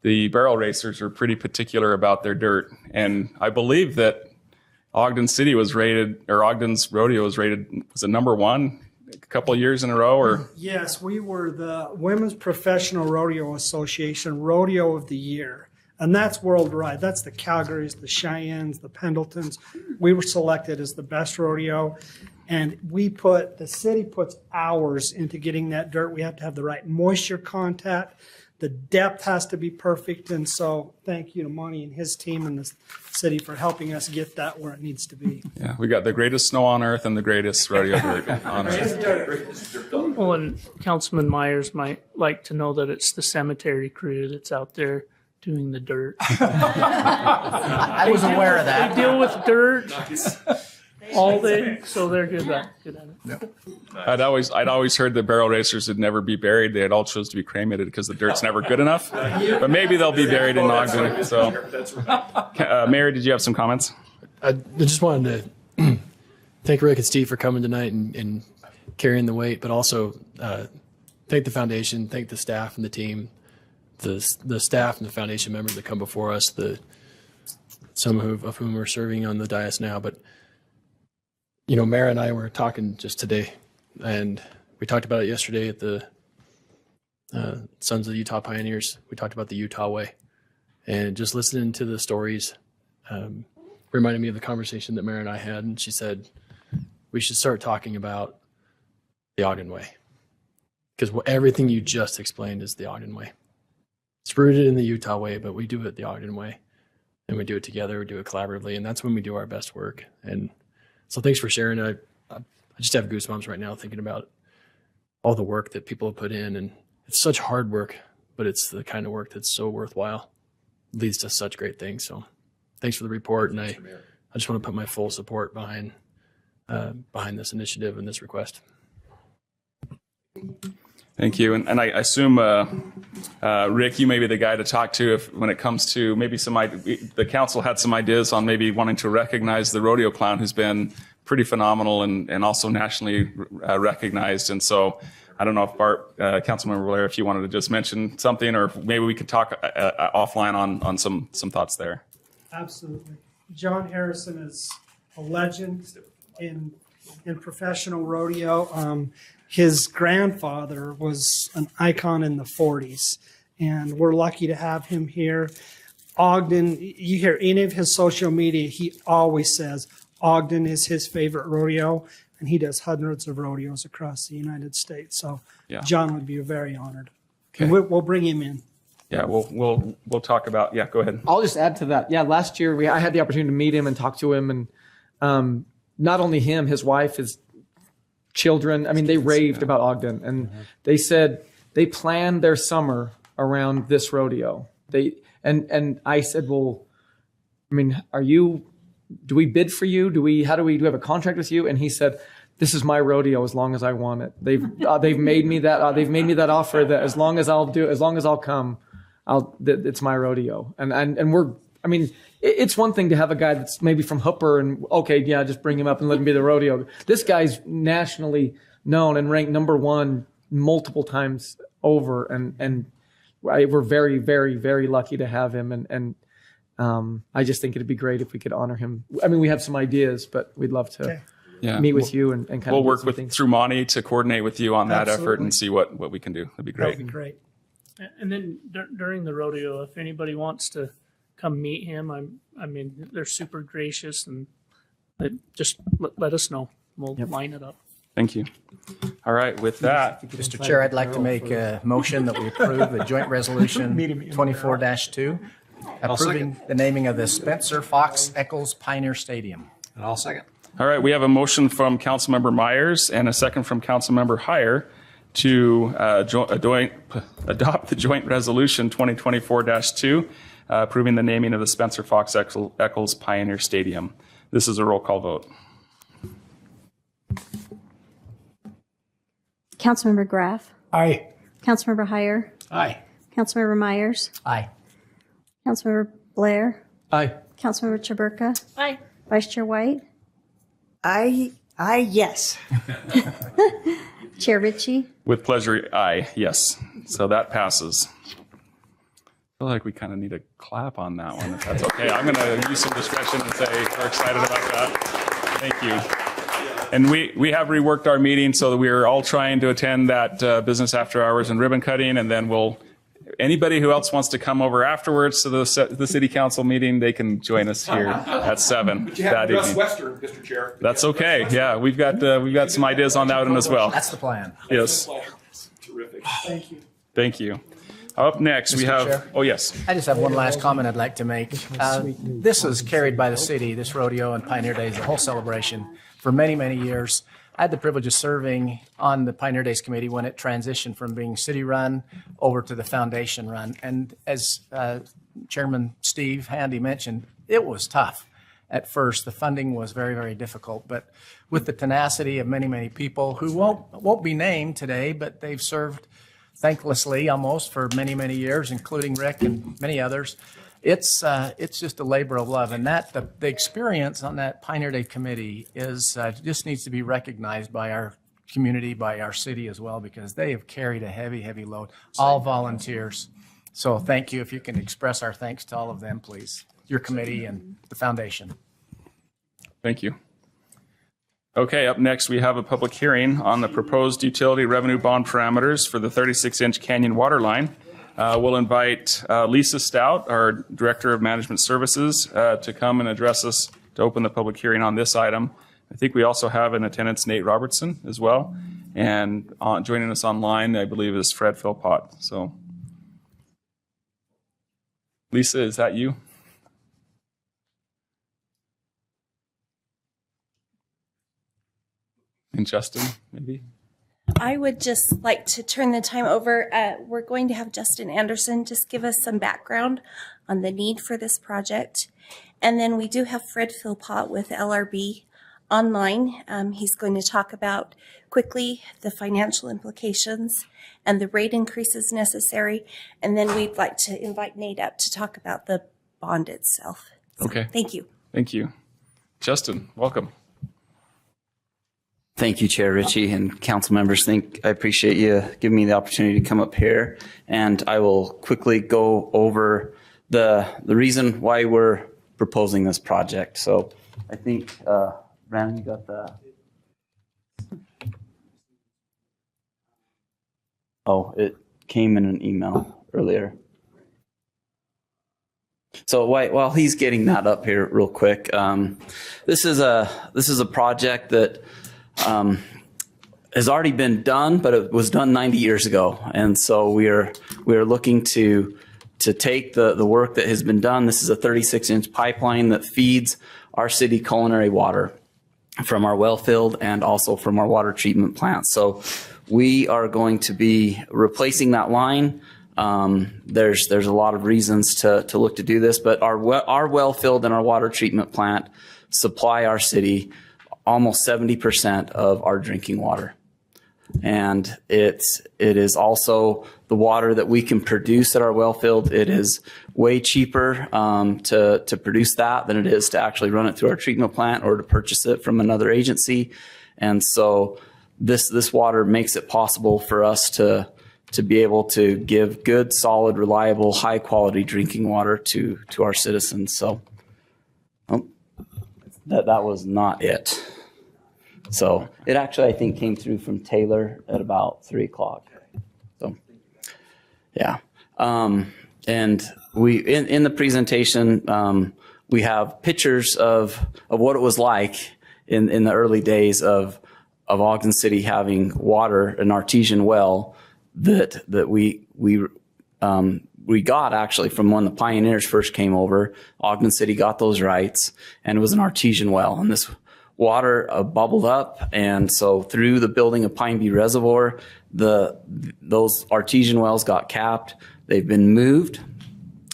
The barrel racers are pretty particular about their dirt. And I believe that Ogden's rodeo was rated, was it number one a couple of years in a row? Or Yes, we were the Women's Professional Rodeo Association Rodeo of the Year. And that's worldwide. That's the Calgarys, the Cheyennes, the Pendletons. We were selected as the best rodeo. And the city puts hours into getting that dirt. We have to have the right moisture content. The depth has to be perfect. And so thank you to Monty and his team and the city for helping us get that where it needs to be. yeah, we got the greatest snow on earth and the greatest rodeo dirt on earth. Well, and Councilman Myers might like to know that it's the cemetery crew that's out there doing the dirt. I was aware of that. They deal with dirt all day, so they're good at it. I'd always heard that barrel racers would never be buried. They had all chose to be cremated because the dirt's never good enough. But maybe they'll be buried in Ogden. So, Mayor, did you have some comments? I just wanted to thank Rick and Steve for coming tonight and carrying the weight, but also thank the foundation, thank the staff and the team, the staff and the foundation members that come before us, some of whom are serving on the dais now. But you know, Mayor and I were talking just today, and we talked about it yesterday at the Sons of the Utah Pioneers. We talked about the Utah Way, and just listening to the stories reminded me of the conversation that Mayor and I had, and she said we should start talking about the Ogden Way, because everything you just explained is the Ogden Way. It's rooted in the Utah Way, but we do it the Ogden Way, and we do it together, we do it collaboratively, and that's when we do our best work. And so thanks for sharing. I just have goosebumps right now thinking about all the work that people have put in, and it's such hard work, but it's the kind of work that's so worthwhile. It leads to such great things. So thanks for the report, and I just want to put my full support behind this initiative and this request. Thank you. And I assume, Rick, you may be the guy to talk to when it comes to maybe the council had some ideas on maybe wanting to recognize the rodeo clown who's been pretty phenomenal and also nationally recognized. And so I don't know if Councilmember Blair, if you wanted to just mention something, or maybe we could talk offline on some thoughts there. Absolutely. John Harrison is a legend in professional rodeo. His grandfather was an icon in the 40s, and we're lucky to have him here. Ogden, you hear any of his social media, he always says Ogden is his favorite rodeo, and he does hundreds of rodeos across the United States. So yeah. John would be very honored. Okay. And we'll bring him in. Yeah, we'll talk about, yeah, go ahead. I'll just add to that. Yeah, last year I had the opportunity to meet him and talk to him, and not only him, his wife, his children, I mean, they raved about Ogden, and they said they planned their summer around this rodeo. And I said, well, I mean, do we bid for you? Do we have a contract with you? And he said, this is my rodeo as long as I want it. They've made me that offer that as long as I'll come, it's my rodeo. And it's one thing to have a guy that's maybe from Hooper and okay, yeah, just bring him up and let him be the rodeo. This guy's nationally known and ranked number one multiple times over, and we're very, very, very lucky to have him. And I just think it'd be great if we could honor him. I mean, we have some ideas, but we'd love to meet with you and kind of. We'll work through Monty to coordinate with you on that effort and see what we can do. That'd be great. That'd be great. And then during the rodeo, if anybody wants to come meet him, I mean, they're super gracious, and just let us know. We'll line it up. Thank you. All right, with that. Mr. Chair, I'd like to make a motion that we approve the joint resolution 24-2, approving the naming of the Spencer Fox Eccles Pioneer Stadium. And I'll second. All right, we have a motion from Councilmember Myers and a second from Councilmember Heyer to adopt the joint resolution 2024-2, approving the naming of the Spencer Fox Eccles Pioneer Stadium. This is a roll call vote. Councilmember Graff. Aye. Councilmember Heyer. Aye. Councilmember Myers. Aye. Councilmember Blair, Aye. Councilmember Chaburka, Aye. Vice Chair White, Yes. Chair Ritchie, With pleasure, aye, yes. So that passes. I feel like we kind of need a clap on that one, if that's okay. I'm going to use some discretion and say we're excited about that. Thank you. And we have reworked our meeting so that we are all trying to attend that business after hours and ribbon cutting, and then anybody who else wants to come over afterwards to the city council meeting, they can join us here at 7 that evening. Western, Mr. Chair. That's okay. Yeah, we've got some ideas on that one as well. That's the plan. Yes. Terrific. Thank you. Thank you. Up next, we Mr. have. Chair? Oh, yes. I just have one last comment I'd like to make. This is carried by the city, this rodeo and Pioneer Days, the whole celebration, for many, many years. I had the privilege of serving on the Pioneer Days Committee when it transitioned from being city-run over to the foundation-run. And as Chairman Steve Handy mentioned, it was tough at first. The funding was very, very difficult. But with the tenacity of many, many people who won't be named today, but they've served thanklessly almost for many, many years, including Rick and many others, it's just a labor of love. And that the experience on that Pioneer Day Committee is just needs to be recognized by our community, by our city as well, because they have carried a heavy, heavy load, all volunteers. So thank you. If you can express our thanks to all of them, please, your committee and the foundation. Thank you. Okay, up next, we have a public hearing on the proposed utility revenue bond parameters for the 36-inch Canyon water line. We'll invite Lisa Stout, our Director of Management Services, to come and address us to open the public hearing on this item. I think we also have in attendance Nate Robertson as well. And joining us online, I believe, is Fred Philpott. So, Lisa, is that you? And Justin, maybe? I would just like to turn the time over. We're going to have Justin Anderson just give us some background on the need for this project. And then we do have Fred Philpott with LRB online. He's going to talk about quickly the financial implications and the rate increases necessary. And then we'd like to invite Nate up to talk about the bond itself. So, okay. Thank you. Thank you. Justin, welcome. Thank you, Chair Ritchie and council members. I appreciate you giving me the opportunity to come up here, and I will quickly go over the reason why we're proposing this project. So I think, Brandon, you got that? Oh, it came in an email earlier. So while he's getting that up here real quick, this is a project that has already been done, but it was done 90 years ago. And so we are looking to take the work that has been done. This is a 36-inch pipeline that feeds our city culinary water from our well field and also from our water treatment plant. So we are going to be replacing that line. There's a lot of reasons to look to do this, but our well field and our water treatment plant supply our city almost 70% of our drinking water. And it is also the water that we can produce at our well field. It is way cheaper to produce that than it is to actually run it through our treatment plant or to purchase it from another agency. And so this water makes it possible for us to be able to give good, solid, reliable, high quality drinking water to our citizens. So that was not it. So it actually, I think, came through from Taylor at about 3 o'clock. So, yeah. And we in the presentation, we have pictures of what it was like in the early days of Ogden City having water, an artesian well that we got actually from when the pioneers first came over. Ogden City got those rights, and it was an artesian well. And this water bubbled up, and so through the building of Pine Bee Reservoir, those artesian wells got capped. They've been moved,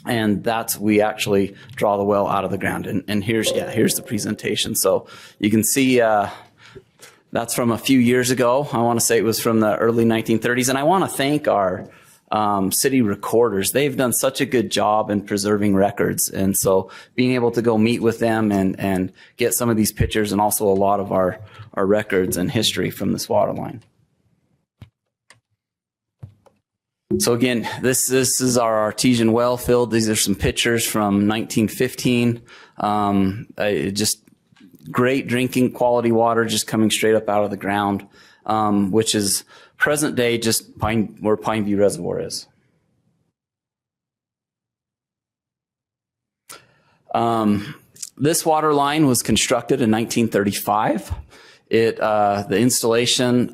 and we actually draw the well out of the ground. And here's the presentation. So you can see that's from a few years ago. I want to say it was from the early 1930s, and I want to thank our city recorders. They've done such a good job in preserving records. And so being able to go meet with them and get some of these pictures and also a lot of our records and history from this water line. So again, this is our artesian well field. These are some pictures from 1915. Just great drinking quality water just coming straight up out of the ground, which is present day just where Pineview Reservoir is. This water line was constructed in 1935. The installation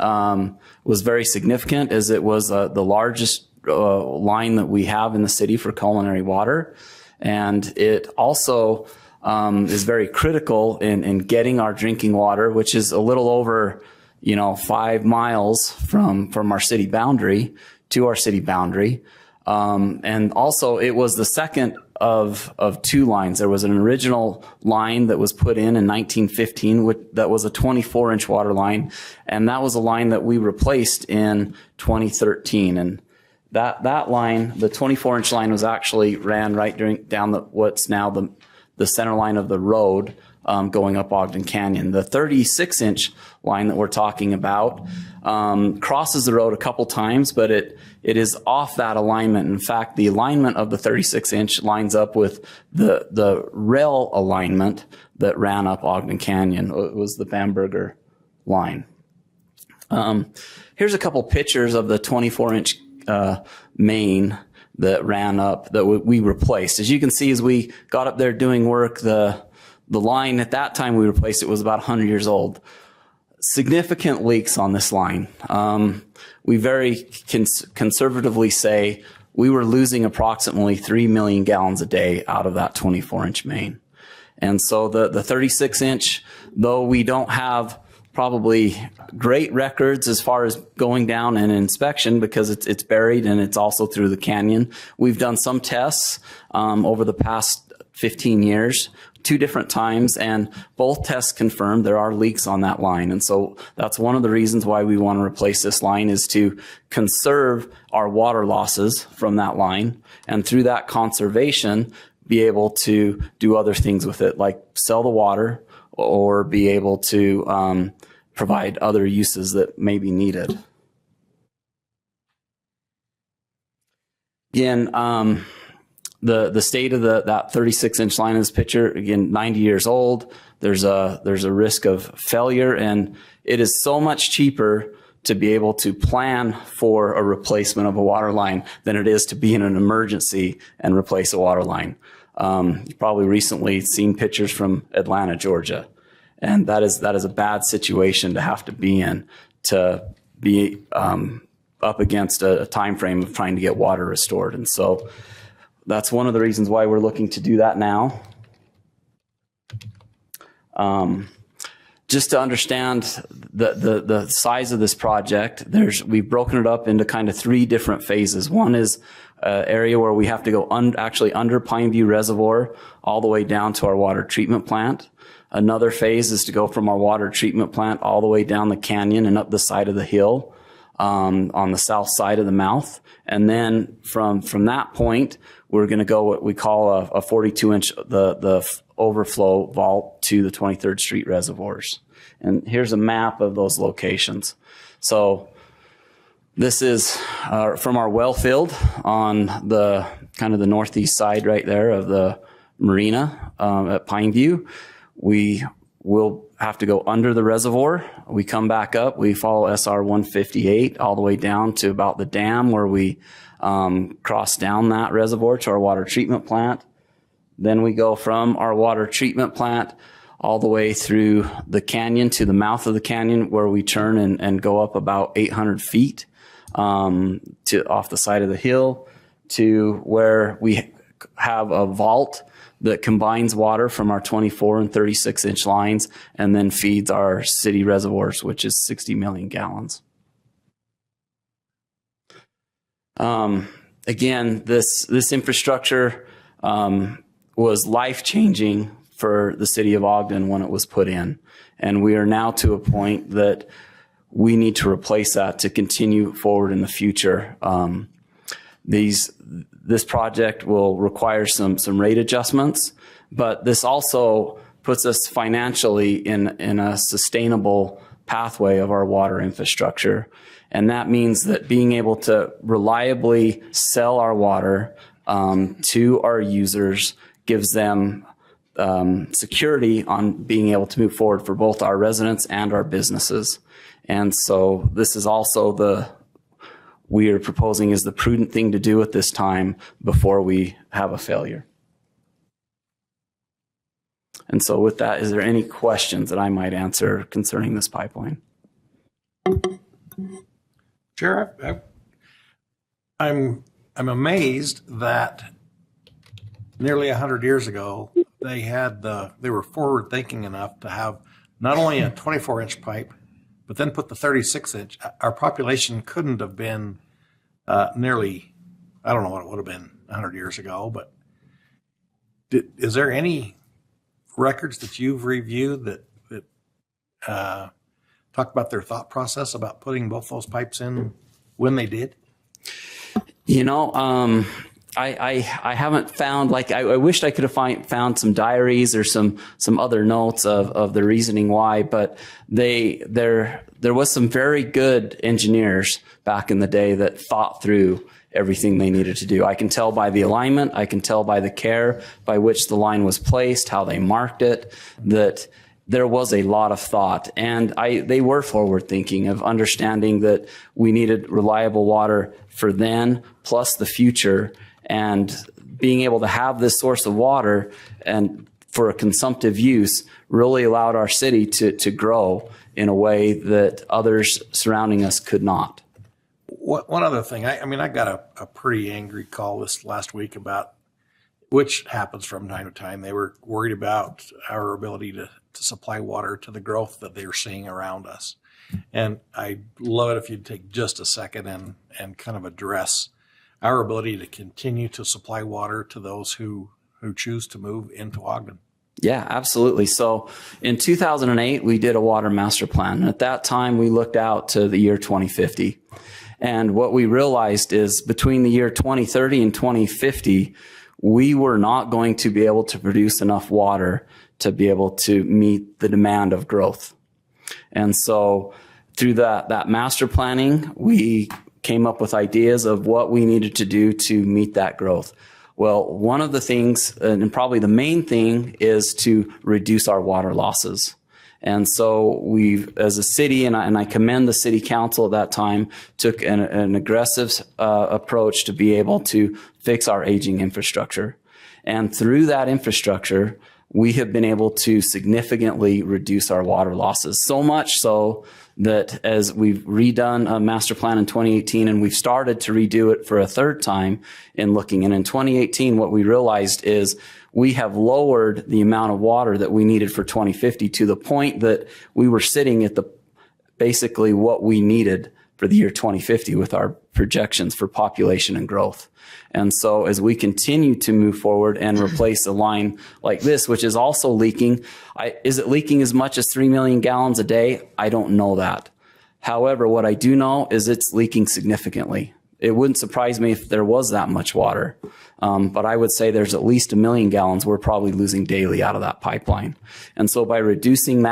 was very significant as it was the largest line that we have in the city for culinary water. And it also is very critical in getting our drinking water, which is a little over 5 miles from our city boundary to our city boundary. And also it was the second of 2 lines. There was an original line that was put in 1915 that was a 24-inch water line, and that was a line that we replaced in 2013. And that line, the 24-inch line, was actually ran right down what's now the center line of the road going up Ogden Canyon. The 36-inch line that we're talking about crosses the road a couple times, but it is off that alignment. In fact, the alignment of the 36-inch lines up with the rail alignment that ran up Ogden Canyon. It was the Bamberger line. Here's a couple pictures of the 24-inch main that ran up that we replaced. As you can see, as we got up there doing work, the line at that time we replaced it was about 100 years old. Significant leaks on this line. We very conservatively say we were losing approximately 3 million gallons a day out of that 24-inch main. And so the 36-inch, though we don't have probably great records as far as going down and inspection because it's buried and it's also through the canyon. We've done some tests over the past 15 years, 2 different times, and both tests confirmed there are leaks on that line. And so that's one of the reasons why we want to replace this line, is to conserve our water losses from that line, and through that conservation be able to do other things with it, like sell the water or be able to provide other uses that may be needed. Again, the state of that 36-inch line in this picture, again, 90 years old. There's a risk of failure, and it is so much cheaper to be able to plan for a replacement of a water line than it is to be in an emergency and replace a water line. You've probably recently seen pictures from Atlanta, Georgia. And that is a bad situation to have to be in, to be up against a time frame of trying to get water restored. And so that's one of the reasons why we're looking to do that now. Just to understand the size of this project, we've broken it up into kind of 3 different phases. One is an area where we have to go actually under Pineview Reservoir all the way down to our water treatment plant. Another phase is to go from our water treatment plant all the way down the canyon and up the side of the hill on the south side of the mouth. And then from that point, we're going to go what we call a 42-inch, the overflow vault to the 23rd Street reservoirs. And here's a map of those locations. So this is from our well field on the kind of the northeast side right there of the marina at Pineview. We will have to go under the reservoir. We come back up. We follow SR 158 all the way down to about the dam where we cross down that reservoir to our water treatment plant. Then we go from our water treatment plant all the way through the canyon to the mouth of the canyon, where we turn and go up about 800 feet off the side of the hill to where we have a vault that combines water from our 24 and 36-inch lines and then feeds our city reservoirs, which is 60 million gallons. Again, this infrastructure was life-changing for the city of Ogden when it was put in. And we are now to a point that we need to replace that to continue forward in the future. This project will require some rate adjustments, but this also puts us financially in a sustainable pathway of our water infrastructure. And that means that being able to reliably sell our water to our users gives them security on being able to move forward for both our residents and our businesses. And so this is also we are proposing is the prudent thing to do at this time before we have a failure. And so with that, is there any questions that I might answer concerning this pipeline? Chair, I'm amazed that nearly 100 years ago, they were forward thinking enough to have not only a 24-inch pipe, but then put the 36-inch. Our population couldn't have been nearly, I don't know what it would have been 100 years ago, but is there any records that you've reviewed that talk about their thought process about putting both those pipes in when they did? You know, I haven't found, I wished I could have found some diaries or some other notes of the reasoning why, but there was some very good engineers back in the day that thought through everything they needed to do. I can tell by the alignment, I can tell by the care by which the line was placed, how they marked it, that there was a lot of thought. And they were forward thinking of understanding that we needed reliable water for then, plus the future, and being able to have this source of water and for a consumptive use really allowed our city to grow in a way that others surrounding us could not. One other thing, I got a pretty angry call this last week about, which happens from time to time. They were worried about our ability to supply water to the growth that they're seeing around us. And I'd love it if you'd take just a second and kind of address our ability to continue to supply water to those who choose to move into Ogden. Yeah, absolutely. So in 2008, we did a water master plan. And at that time, we looked out to the year 2050. And what we realized is between the year 2030 and 2050, we were not going to be able to produce enough water to be able to meet the demand of growth. And so through that master planning, we came up with ideas of what we needed to do to meet that growth. Well, one of the things, and probably the main thing, is to reduce our water losses. And so we, as a city, and I commend the city council at that time, took an aggressive approach to be able to fix our aging infrastructure. And through that infrastructure, we have been able to significantly reduce our water losses. So much so that as we've redone a master plan in 2018, and we've started to redo it for a third time in looking. And in 2018, what we realized is we have lowered the amount of water that we needed for 2050 to the point that we were sitting at basically what we needed for the year 2050 with our projections for population and growth. And so as we continue to move forward and replace a line like this, which is also leaking, is it leaking as much as 3 million gallons a day? I don't know that. However, what I do know is it's leaking significantly. It wouldn't surprise me if there was that much water. But I would say there's at least 1 million gallons we're probably losing daily out of that pipeline. And so by reducing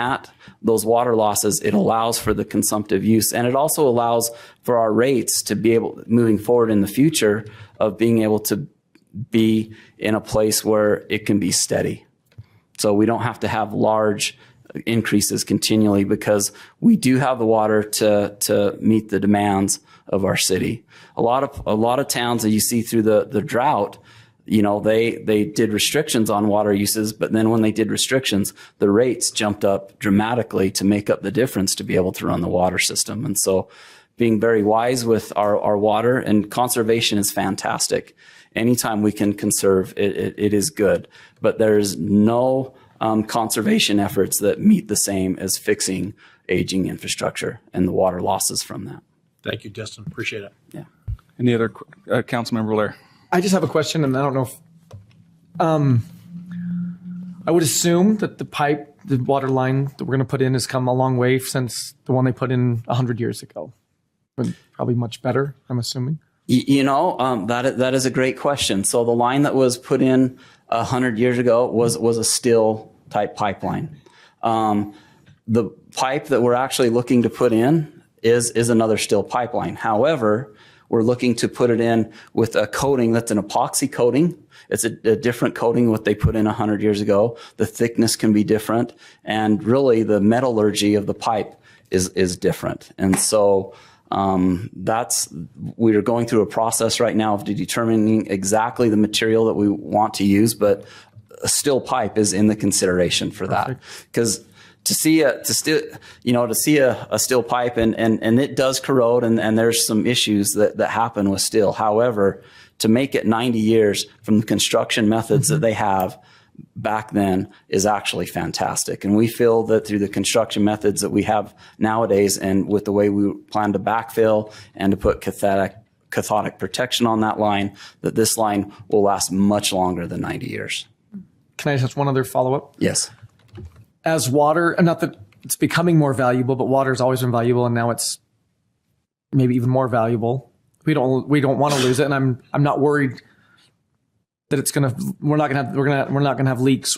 those water losses, it allows for the consumptive use. And it also allows for our rates to be able, moving forward in the future, of being able to be in a place where it can be steady. So we don't have to have large increases continually because we do have the water to meet the demands of our city. A lot of towns that you see through the drought, you know, they did restrictions on water uses, but then when they did restrictions, the rates jumped up dramatically to make up the difference to be able to run the water system. And so being very wise with our water, and conservation is fantastic. Anytime we can conserve, it is good. But there's no conservation efforts that meet the same as fixing aging infrastructure and the water losses from that. Thank you, Justin. Appreciate it. Yeah. Any other Councilmember Blair? I just have a question, and I don't know if I would assume that the water line that we're going to put in has come a long way since the one they put in 100 years ago. Probably much better, I'm assuming. That is a great question. So the line that was put in 100 years ago was a still type pipeline. The pipe that we're actually looking to put in is another still pipeline. However, we're looking to put it in with a coating that's an epoxy coating. It's a different coating what they put in 100 years ago. The thickness can be different, and really the metallurgy of the pipe is different. And so we are going through a process right now of determining exactly the material that we want to use, but a still pipe is in the consideration for that. Because to see a steel pipe and it does corrode and there's some issues that happen with steel. However, to make it 90 years from the construction methods that they have back then is actually fantastic. And we feel that through the construction methods that we have nowadays and with the way we plan to backfill and to put cathodic protection on that line, that this line will last much longer than 90 years. Can I just have one other follow-up? Yes. As water, and not that it's becoming more valuable, but water has always been valuable, and now it's maybe even more valuable. We don't want to lose it, and I'm not worried that we're not gonna have leaks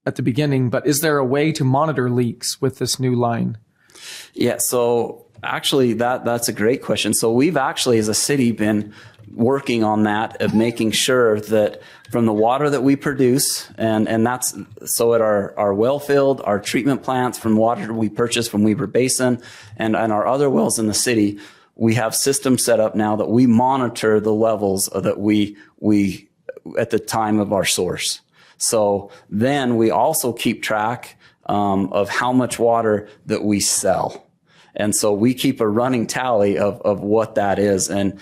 at the beginning. But is there a way to monitor leaks with this new line? Yeah. So actually, that's a great question. So we've actually, as a city, been working on that, of making sure that from the water that we produce, and that's so at our well field, our treatment plants, from water we purchase from Weber Basin, and our other wells in the city, we have systems set up now that we monitor the levels that we at the time of our source. So then we also keep track of how much water that we sell. And so we keep a running tally of what that is and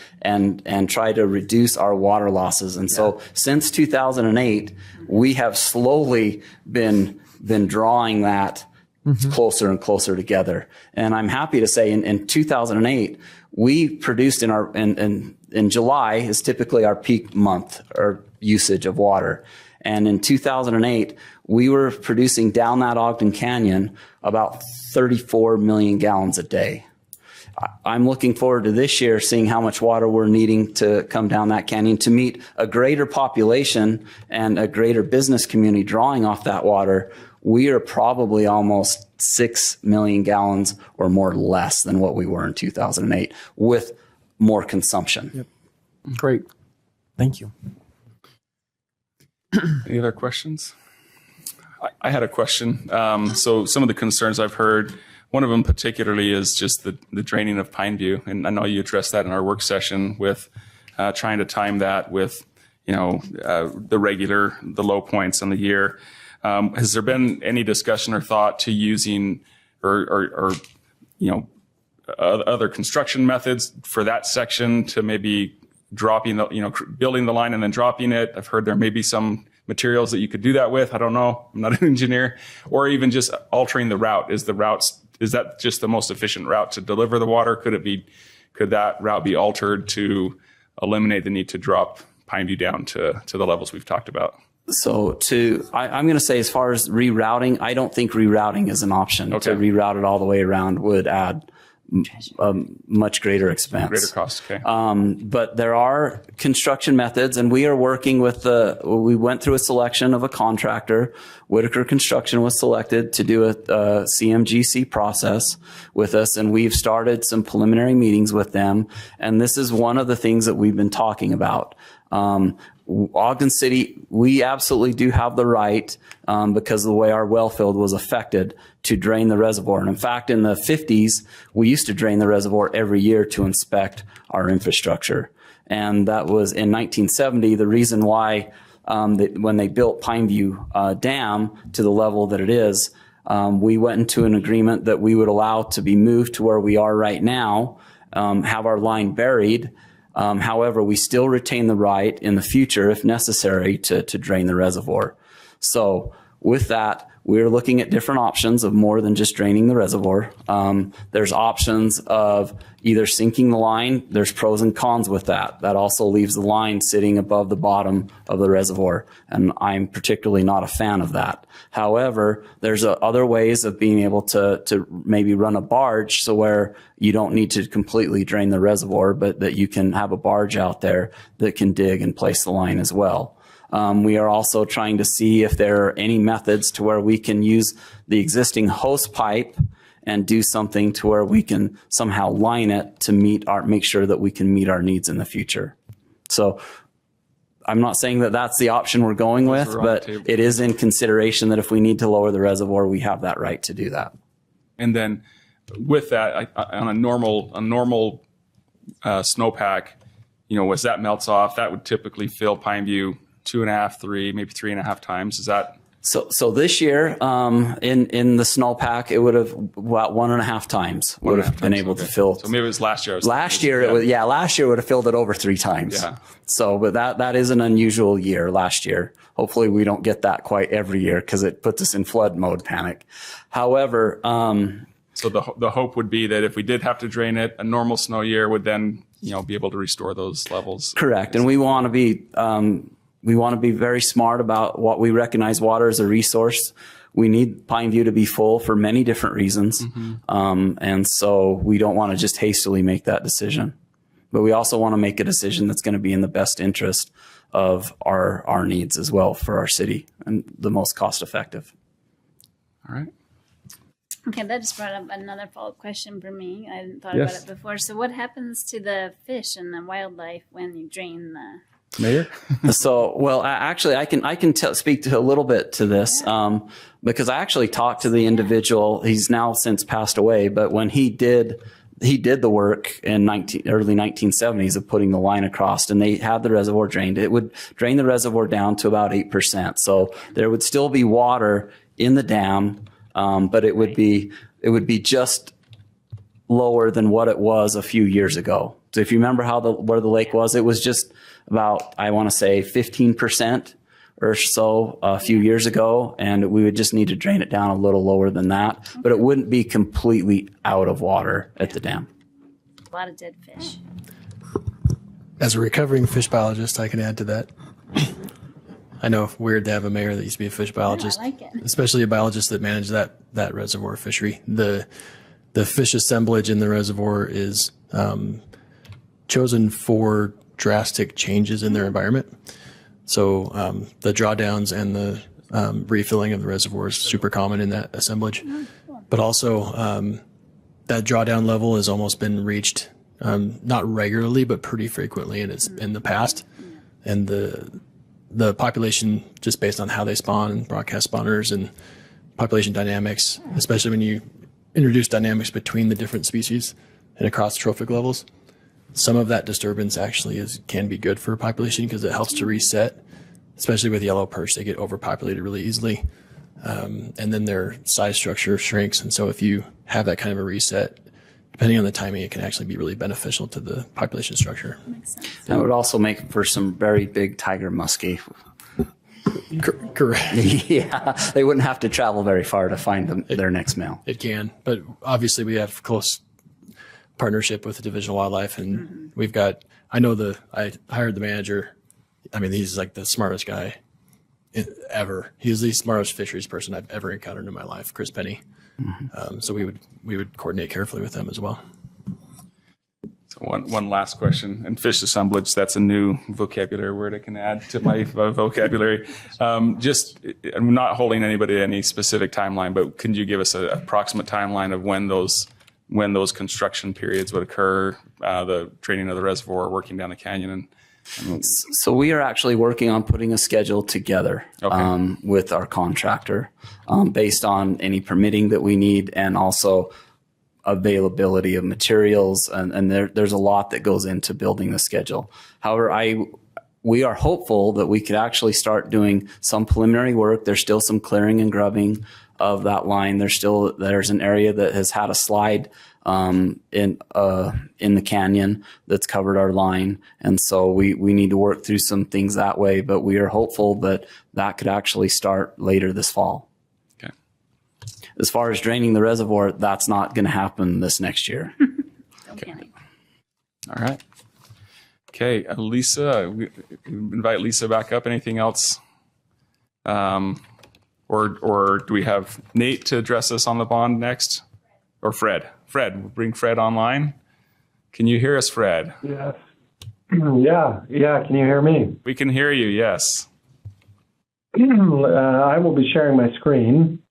try to reduce our water losses. And so since 2008, we have slowly been drawing that closer and closer together. And I'm happy to say in 2008, we produced in July is typically our peak month or usage of water. And in 2008, we were producing down that Ogden Canyon about 34 million gallons a day. I'm looking forward to this year seeing how much water we're needing to come down that canyon to meet a greater population and a greater business community drawing off that water. We are probably almost 6 million gallons or more less than what we were in 2008 with more consumption. Yep. Great. Thank you. Any other questions? I had a question. So some of the concerns I've heard, one of them particularly is just the draining of Pineview. And I know you addressed that in our work session with trying to time that with, the low points on the year. Has there been any discussion or thought to using or other construction methods for that section to maybe dropping building the line and then dropping it? I've heard there may be some materials that you could do that with. I don't know. I'm not an engineer. Or even just altering the route. Is that just the most efficient route to deliver the water? Could that route be altered to eliminate the need to drop Pineview down to the levels we've talked about? So I'm going to say, as far as rerouting, I don't think rerouting is an option. Okay. To reroute it all the way around would add much greater expense. Greater cost, okay. But there are construction methods, and we are working with we went through a selection of a contractor. Whitaker Construction was selected to do a CMGC process with us, and we've started some preliminary meetings with them. And this is one of the things that we've been talking about. Ogden City, we absolutely do have the right, because of the way our well field was affected, to drain the reservoir. And in fact, in the 50s, we used to drain the reservoir every year to inspect our infrastructure. And that was in 1970, the reason why when they built Pineview Dam to the level that it is, we went into an agreement that we would allow to be moved to where we are right now, have our line buried. However, we still retain the right in the future, if necessary, to drain the reservoir. So with that, we're looking at different options of more than just draining the reservoir. There's options of either sinking the line. There's pros and cons with that. That also leaves the line sitting above the bottom of the reservoir, and I'm particularly not a fan of that. However, there's other ways of being able to maybe run a barge so where you don't need to completely drain the reservoir, but that you can have a barge out there that can dig and place the line as well. We are also trying to see if there are any methods to where we can use the existing hose pipe and do something to where we can somehow line it to make sure that we can meet our needs in the future. So I'm not saying that that's the option we're going with, but it is in consideration that if we need to lower the reservoir, we have that right to do that. And then with that, on a normal snowpack, as that melts off, that would typically fill Pineview 2.5, 3, maybe 3.5 times. Is that? So this year, in the snowpack, it would have about 1.5 times would have been able to fill. So maybe it was last year. Last year it would have filled it over 3 times. Yeah. So, but that is an unusual year last year. Hopefully we don't get that quite every year because it puts us in flood mode panic. However, so the hope would be that if we did have to drain it, a normal snow year would then, be able to restore those levels. Correct. And we want to be very smart about what we recognize water as a resource. We need Pineview to be full for many different reasons. And so we don't want to just hastily make that decision. But we also want to make a decision that's going to be in the best interest of our needs as well for our city and the most cost effective. All right. Okay, that just brought up another follow-up question for me. I hadn't thought Yes. about it before. So what happens to the fish and the wildlife when you drain the... Mayor? So, well, actually, I can speak to a little bit to this because I actually talked to the individual. He's now since passed away, but when he did the work in early 1970s of putting the line across, and they had the reservoir drained. It would drain the reservoir down to about 8%. So there would still be water in the dam, but it would be just lower than what it was a few years ago. So if you remember where the lake was, it was just about, I want to say 15% or so a few years ago, and we would just need to drain it down a little lower than that, but it wouldn't be completely out of water at the dam. A lot of dead fish. As a recovering fish biologist, I can add to that. I know it's weird to have a mayor that used to be a fish biologist, I like it. especially a biologist that managed that reservoir fishery. The fish assemblage in the reservoir is chosen for drastic changes in their environment. So the drawdowns and the refilling of the reservoir is super common in that assemblage. But also that drawdown level has almost been reached, not regularly, but pretty frequently in the past. And the population, just based on how they spawn, broadcast spawners and population dynamics, especially when you introduce dynamics between the different species and across trophic levels, some of that disturbance actually can be good for a population because it helps to reset, especially with yellow perch. They get overpopulated really easily, and then their size structure shrinks. And so if you have that kind of a reset, depending on the timing, it can actually be really beneficial to the population structure. Makes sense. That would also make for some very big tiger muskie. Correct. Yeah, they wouldn't have to travel very far to find their next male. It can, but obviously we have close partnership with the Division of Wildlife, and we've got, I hired the manager. I mean, he's like the smartest guy ever. He's the smartest fisheries person I've ever encountered in my life, Chris Penny. So we would coordinate carefully with them as well. So one last question. And fish assemblage, that's a new vocabulary word I can add to my vocabulary. I'm not holding anybody to any specific timeline, but can you give us an approximate timeline of when those construction periods would occur, the draining of the reservoir, working down the canyon? So we are actually working on putting a schedule together with our contractor based on any permitting that we need and also availability of materials. And there's a lot that goes into building the schedule. However, we are hopeful that we could actually start doing some preliminary work. There's still some clearing and grubbing of that line. There's an area that has had a slide in the canyon that's covered our line, and so we need to work through some things that way. But we are hopeful that could actually start later this fall. Okay. as far as draining the reservoir, that's not going to happen this next year. Don't panic. All right. Okay, Lisa, we invite Lisa back up. Anything else? Or do we have Nate to address us on the bond next? Or Fred? Fred, we'll bring Fred online. Can you hear us, Fred? Yes. Yeah. Can you hear me? We can hear you, yes. I will be sharing my screen.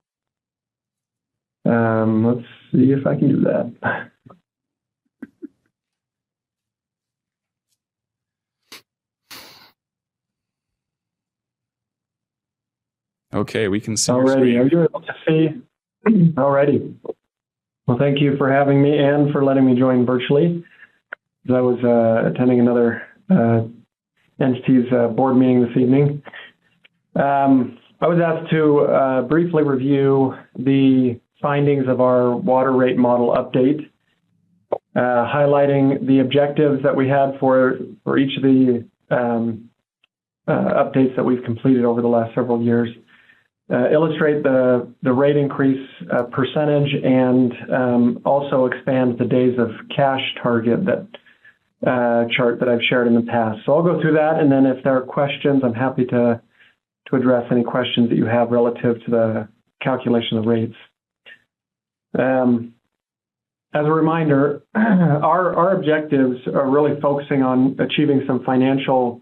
Let's see if I can do that. Okay, we can see your Alrighty, screen. are you able to see? Alrighty. Well, thank you for having me and for letting me join virtually. I was attending another entity's board meeting this evening. I was asked to briefly review the findings of our water rate model update, highlighting the objectives that we had for each of the updates that we've completed over the last several years. Illustrate the rate increase percentage and also expand the days of cash target that chart that I've shared in the past. So I'll go through that, and then if there are questions, I'm happy to address any questions that you have relative to the calculation of rates. As a reminder, our objectives are really focusing on achieving some financial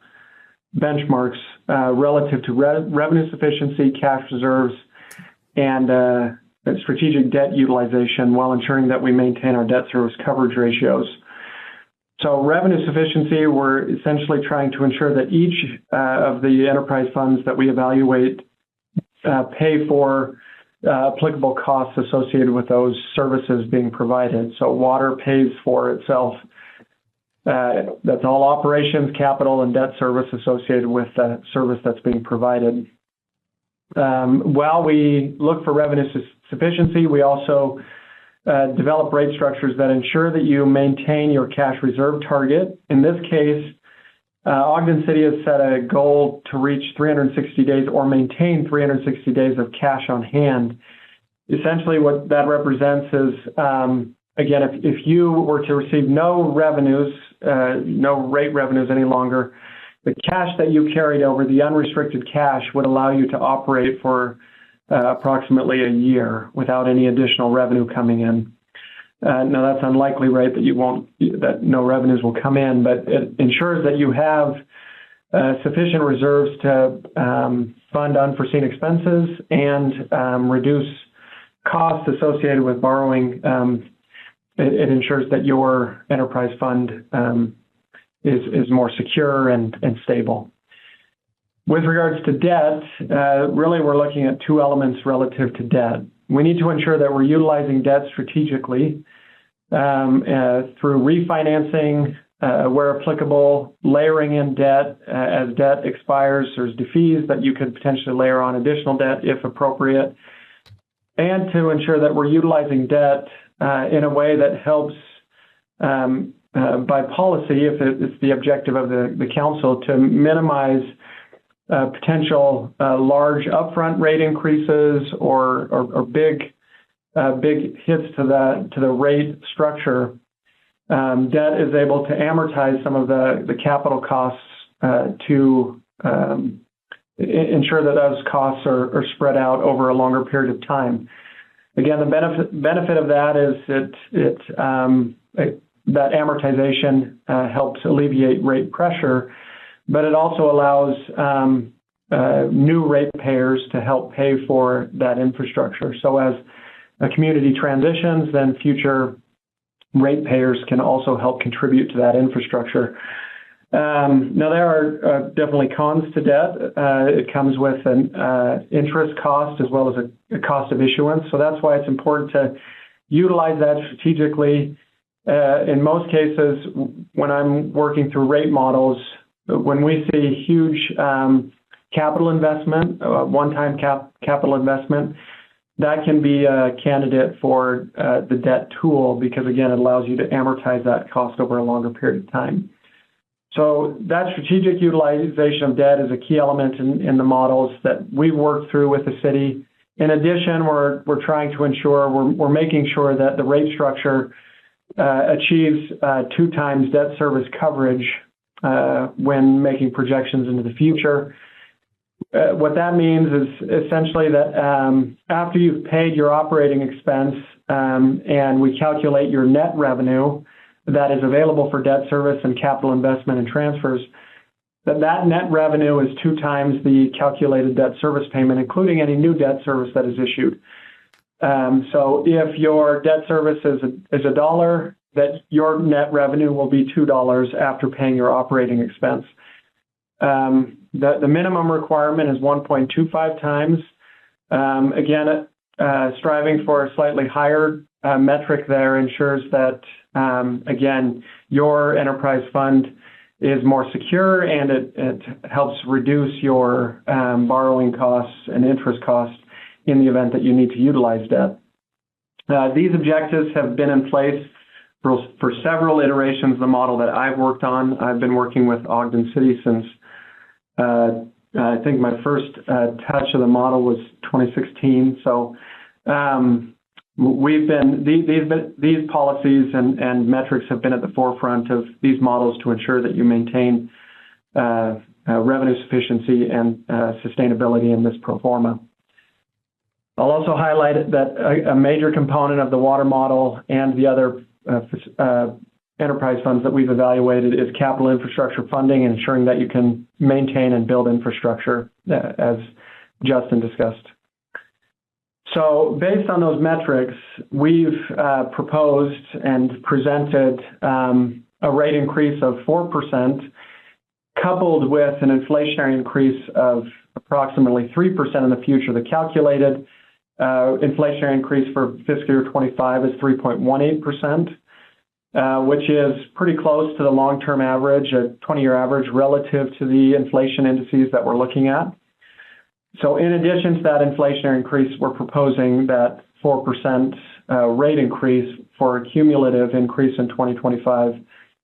benchmarks relative to revenue sufficiency, cash reserves, and strategic debt utilization while ensuring that we maintain our debt service coverage ratios. So revenue sufficiency, we're essentially trying to ensure that each of the enterprise funds that we evaluate pay for applicable costs associated with those services being provided. So water pays for itself. That's all operations, capital, and debt service associated with that service that's being provided. While we look for revenue sufficiency, we also develop rate structures that ensure that you maintain your cash reserve target. In this case, Ogden City has set a goal to reach 360 days or maintain 360 days of cash on hand. Essentially, what that represents is, again, if you were to receive no revenues, no rate revenues any longer, the cash that you carried over, the unrestricted cash, would allow you to operate for approximately a year without any additional revenue coming in. Now, that's unlikely, right, that no revenues will come in, but it ensures that you have sufficient reserves to fund unforeseen expenses and reduce costs associated with borrowing. It ensures that your enterprise fund is more secure and stable. With regards to debt, really we're looking at two elements relative to debt. We need to ensure that we're utilizing debt strategically through refinancing, where applicable, layering in debt as debt expires. There's defees that you could potentially layer on additional debt if appropriate, and to ensure that we're utilizing debt in a way that helps by policy, if it's the objective of the council, to minimize potential large upfront rate increases or big hits to the rate structure. Debt is able to amortize some of the capital costs to ensure that those costs are spread out over a longer period of time. Again, the benefit of that is that amortization helps alleviate rate pressure, but it also allows new ratepayers to help pay for that infrastructure. So as a community transitions, then future ratepayers can also help contribute to that infrastructure. Now, there are definitely cons to debt. It comes with an interest cost as well as a cost of issuance. So that's why it's important to utilize that strategically. In most cases, when I'm working through rate models, when we see huge capital investment, one-time capital investment, that can be a candidate for the debt tool because, again, it allows you to amortize that cost over a longer period of time. So that strategic utilization of debt is a key element in the models that we work through with the city In addition, we're trying to ensure we're making sure that the rate structure achieves 2 times debt service coverage when making projections into the future. What that means is essentially that after you've paid your operating expense and we calculate your net revenue that is available for debt service and capital investment and transfers, that net revenue is 2 times the calculated debt service payment, including any new debt service that is issued. So if your debt service is $1, that your net revenue will be $2 after paying your operating expense. The minimum requirement is 1.25 times. Again, striving for a slightly higher metric there ensures that, again, your enterprise fund is more secure and it helps reduce your borrowing costs and interest costs in the event that you need to utilize debt. These objectives have been in place for several iterations of the model that I've worked on. I've been working with Ogden City since I think my first touch of the model was 2016. So these policies and metrics have been at the forefront of these models to ensure that you maintain revenue sufficiency and sustainability in this pro forma. I'll also highlight that a major component of the water model and the other enterprise funds that we've evaluated is capital infrastructure funding and ensuring that you can maintain and build infrastructure, as Justin discussed. So based on those metrics, we've proposed and presented a rate increase of 4%, coupled with an inflationary increase of approximately 3% in the future. The calculated inflationary increase for fiscal year 25 is 3.18%, which is pretty close to the long-term average, a 20-year average relative to the inflation indices that we're looking at. So in addition to that inflationary increase, we're proposing that 4% rate increase for a cumulative increase in 2025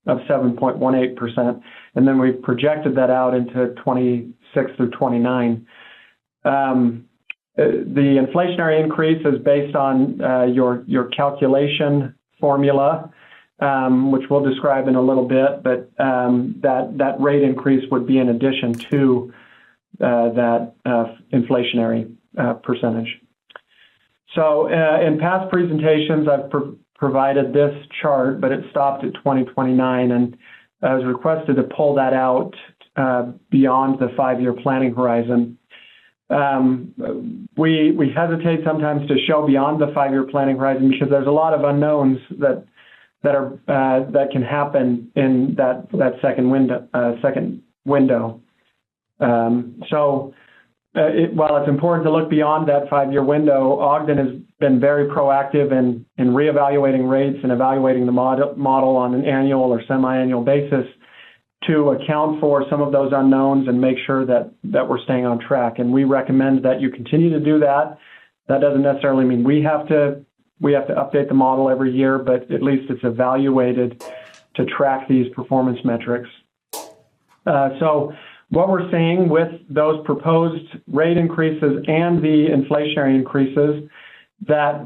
of 7.18%. And then we've projected that out into 26 through 29. The inflationary increase is based on your calculation formula, which we'll describe in a little bit, but that rate increase would be in addition to that inflationary percentage. So in past presentations, I've provided this chart, but it stopped at 2029, and I was requested to pull that out beyond the 5-year planning horizon. We hesitate sometimes to show beyond the 5-year planning horizon because there's a lot of unknowns that can happen in that second window. While it's important to look beyond that 5-year window, Ogden has been very proactive in reevaluating rates and evaluating the model on an annual or semi-annual basis to account for some of those unknowns and make sure that we're staying on track. And we recommend that you continue to do that. That doesn't necessarily mean we have to update the model every year, but at least it's evaluated to track these performance metrics. So what we're seeing with those proposed rate increases and the inflationary increases, that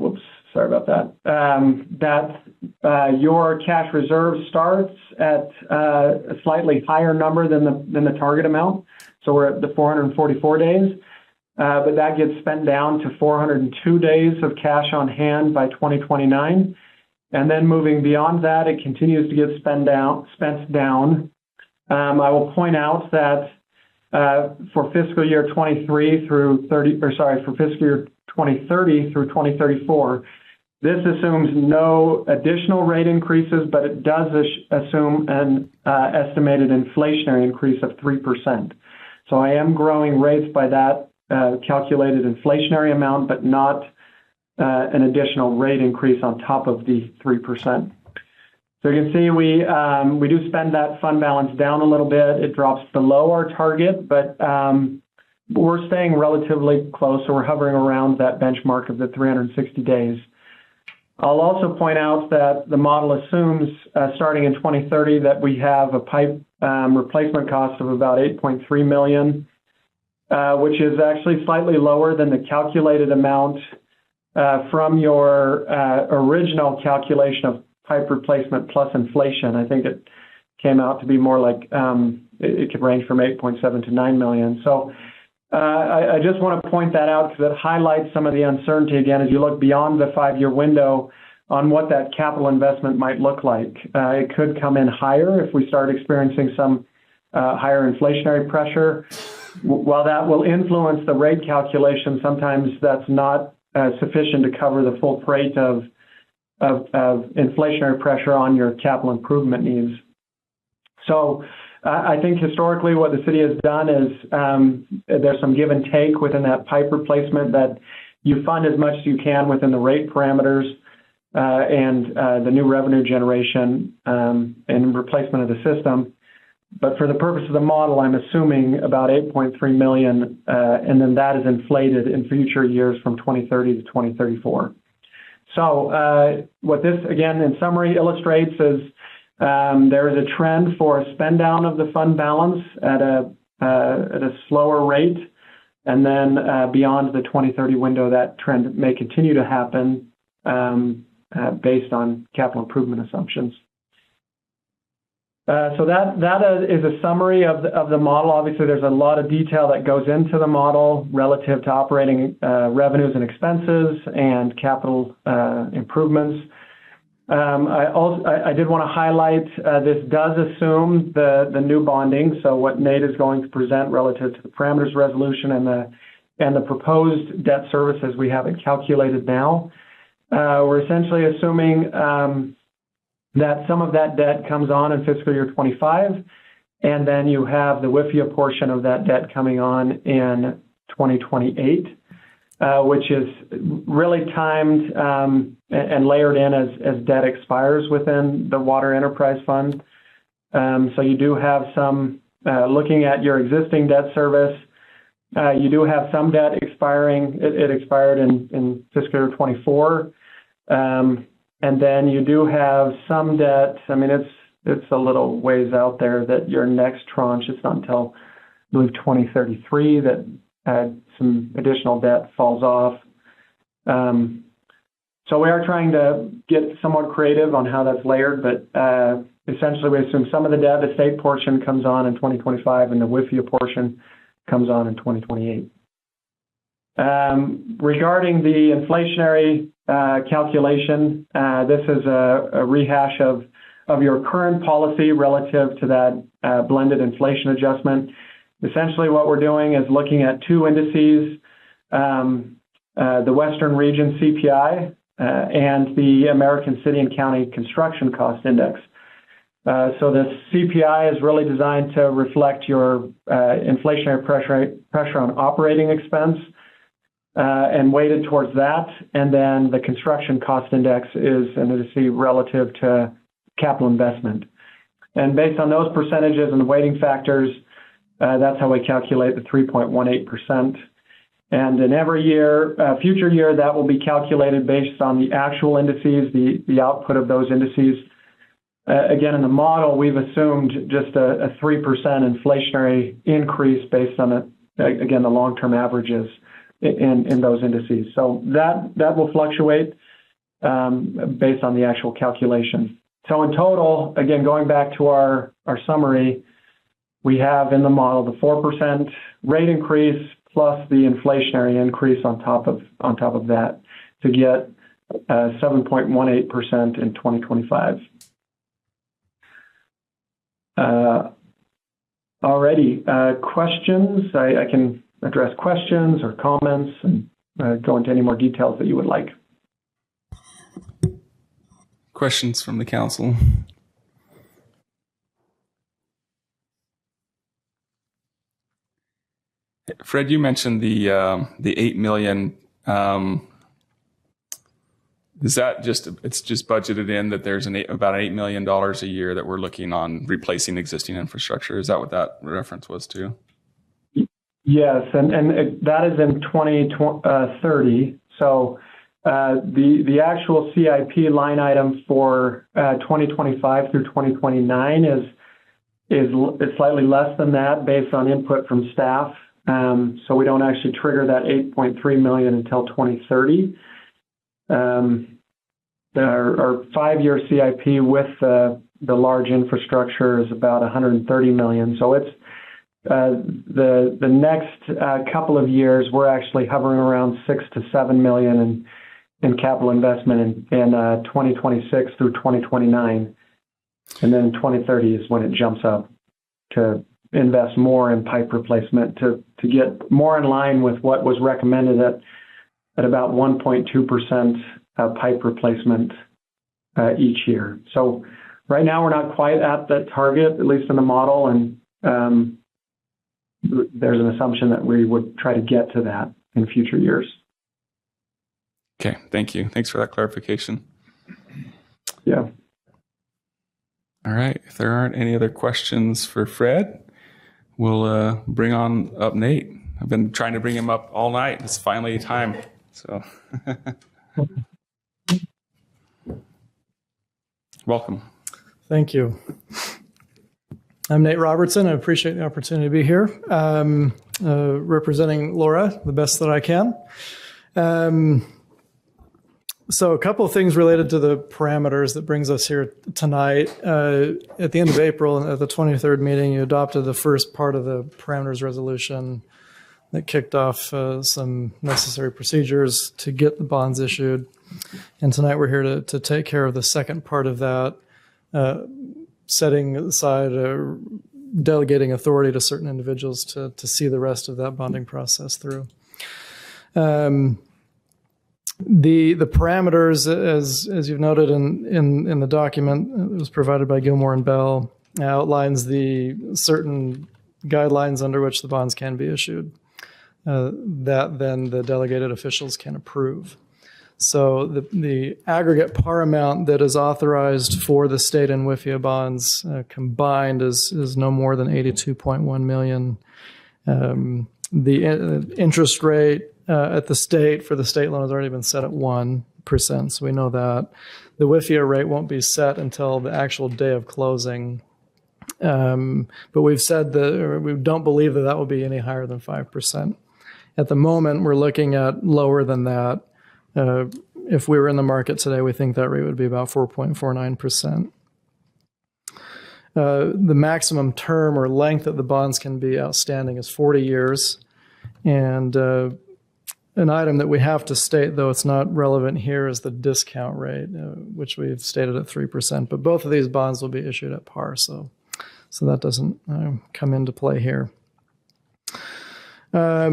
your cash reserve starts at a slightly higher number than the target amount. So we're at the 444 days, but that gets spent down to 402 days of cash on hand by 2029. And then moving beyond that, it continues to get spent down. I will point out that for fiscal year 2030 through 2034, this assumes no additional rate increases, but it does assume an estimated inflationary increase of 3%. So I am growing rates by that calculated inflationary amount, but not an additional rate increase on top of the 3%. So you can see we do spend that fund balance down a little bit. It drops below our target, but we're staying relatively close, so we're hovering around that benchmark of the 360 days. I'll also point out that the model assumes, starting in 2030, that we have a pipe replacement cost of about $8.3 million. which is actually slightly lower than the calculated amount from your original calculation of pipe replacement plus inflation. I think it came out to be more like it could range from 8.7 to 9 million. So I just want to point that out because it highlights some of the uncertainty again as you look beyond the 5-year window on what that capital investment might look like. It could come in higher if we start experiencing some higher inflationary pressure. While that will influence the rate calculation, sometimes that's not sufficient to cover the full freight of inflationary pressure on your capital improvement needs. So I think historically what the city has done is there's some give and take within that pipe replacement that you fund as much as you can within the rate parameters and the new revenue generation and replacement of the system. But for the purpose of the model, I'm assuming about 8.3 million, and then that is inflated in future years from 2030 to 2034. So what this, again, in summary illustrates is there is a trend for a spend down of the fund balance at a slower rate. And then beyond the 2030 window, that trend may continue to happen based on capital improvement assumptions. So that is a summary of the model. Obviously, there's a lot of detail that goes into the model relative to operating revenues and expenses and capital improvements. I did want to highlight this does assume the new bonding. So what Nate is going to present relative to the parameters resolution and the proposed debt services we have it calculated now. We're essentially assuming that some of that debt comes on in fiscal year 25, and then you have the WIFIA portion of that debt coming on in 2028, which is really timed and layered in as debt expires within the Water Enterprise Fund. So you do have some, looking at your existing debt service, you do have some debt expiring. It expired in fiscal year 24. And then you do have some debt. I mean, it's a little ways out there that your next tranche, it's not until, I believe, 2033 that some additional debt falls off. So we are trying to get somewhat creative on how that's layered, but essentially we assume some of the debt estate portion comes on in 2025 and the WIFIA portion comes on in 2028. Regarding the inflationary calculation, this is a rehash of your current policy relative to that blended inflation adjustment. Essentially what we're doing is looking at two indices, the Western Region CPI and the American City and County Construction Cost Index. So the CPI is really designed to reflect your inflationary pressure on operating expense and weighted towards that. And then the construction cost index is an indice relative to capital investment. And based on those percentages and the weighting factors, that's how we calculate the 3.18%. And in every year, future year, that will be calculated based on the actual indices, the output of those indices. Again, in the model, we've assumed just a 3% inflationary increase based on, again, the long-term averages in those indices. So that will fluctuate based on the actual calculation. So in total, again, going back to our summary, we have in the model the 4% rate increase plus the inflationary increase on top of that to get 7.18% in 2025. Alrighty, questions? I can address questions or comments and go into any more details that you would like. Questions from the council? Fred, you mentioned the 8 million. Is that it's just budgeted in that there's about $8 million a year that we're looking on replacing existing infrastructure? Is that what that reference was to? Yes, and that is in 2030. So the actual CIP line item for 2025 through 2029 is slightly less than that based on input from staff. So we don't actually trigger that 8.3 million until 2030. Our 5-year CIP with the large infrastructure is about 130 million. So it's the next couple of years, we're actually hovering around 6 to 7 million in capital investment in 2026 through 2029. And then 2030 is when it jumps up to invest more in pipe replacement to get more in line with what was recommended at about 1.2% pipe replacement each year. So right now we're not quite at that target, at least in the model, and there's an assumption that we would try to get to that in future years. Okay, thank you. Thanks for that clarification. Yeah. All right, if there aren't any other questions for Fred, we'll bring on up Nate. I've been trying to bring him up all night. It's finally time. So, welcome. Thank you. I'm Nate Robertson. I appreciate the opportunity to be here, representing Laura the best that I can. So a couple of things related to the parameters that brings us here tonight. At the end of April, at the 23rd meeting, you adopted the first part of the parameters resolution that kicked off some necessary procedures to get the bonds issued. And tonight we're here to take care of the second part of that, setting aside, delegating authority to certain individuals to see the rest of that bonding process through. The parameters, as you've noted in the document, it was provided by Gilmore and Bell, outlines the certain guidelines under which the bonds can be issued, that then the delegated officials can approve. So the aggregate par amount that is authorized for the state and WIFIA bonds combined is no more than 82.1 million. The interest rate at the state for the state loan has already been set at 1%, so we know that. The WIFIA rate won't be set until the actual day of closing. But we've said that we don't believe that will be any higher than 5%. At the moment, we're looking at lower than that. If we were in the market today, we think that rate would be about 4.49%. The maximum term or length that the bonds can be outstanding is 40 years. And an item that we have to state, though it's not relevant here, is the discount rate, which we've stated at 3%. But both of these bonds will be issued at par, so that doesn't come into play here. Do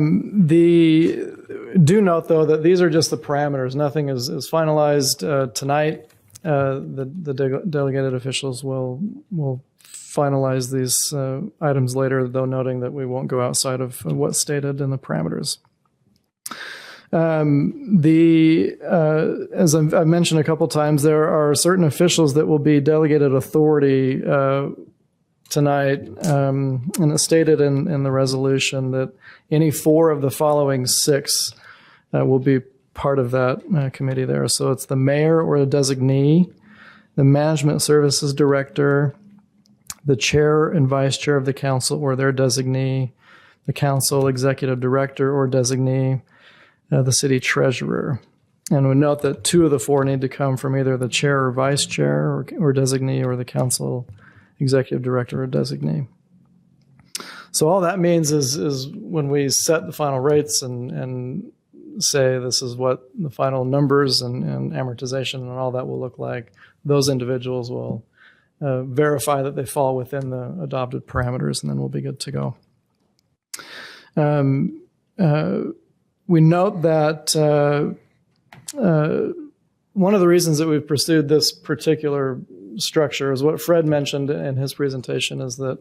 note, though, that these are just the parameters. Nothing is finalized tonight. The delegated officials will finalize these items later, though noting that we won't go outside of what's stated in the parameters. As I've mentioned a couple times, there are certain officials that will be delegated authority tonight, and it's stated in the resolution that any 4 of the following 6 will be part of that committee there. So it's the mayor or a designee, the management services director, the chair and vice chair of the council or their designee, the council executive director or designee, the city treasurer. And we note that 2 of the 4 need to come from either the chair or vice chair or designee or the council executive director or designee. So all that means is when we set the final rates and say this is what the final numbers and amortization and all that will look like, those individuals will verify that they fall within the adopted parameters, and then we'll be good to go. We note that one of the reasons that we've pursued this particular structure is what Fred mentioned in his presentation, is that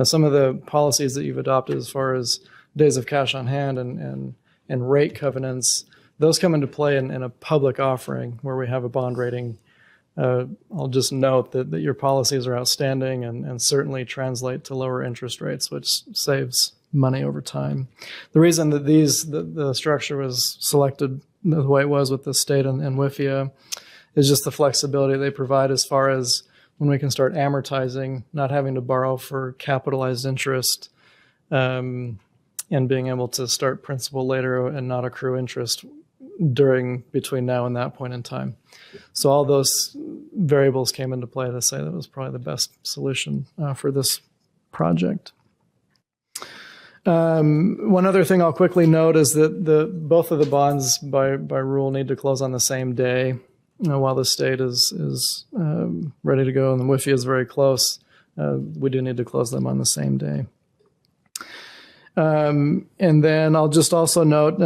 some of the policies that you've adopted as far as days of cash on hand and rate covenants, those come into play in a public offering where we have a bond rating. I'll just note that your policies are outstanding and certainly translate to lower interest rates, which saves money over time. The reason that the structure was selected the way it was with the state and WIFIA is just the flexibility they provide as far as when we can start amortizing, not having to borrow for capitalized interest. and being able to start principal later and not accrue interest between now and that point in time. So all those variables came into play to say that was probably the best solution for this project. One other thing I'll quickly note is that both of the bonds by rule need to close on the same day. While the state is ready to go and the WIFI is very close, we do need to close them on the same day. And then I'll just also note,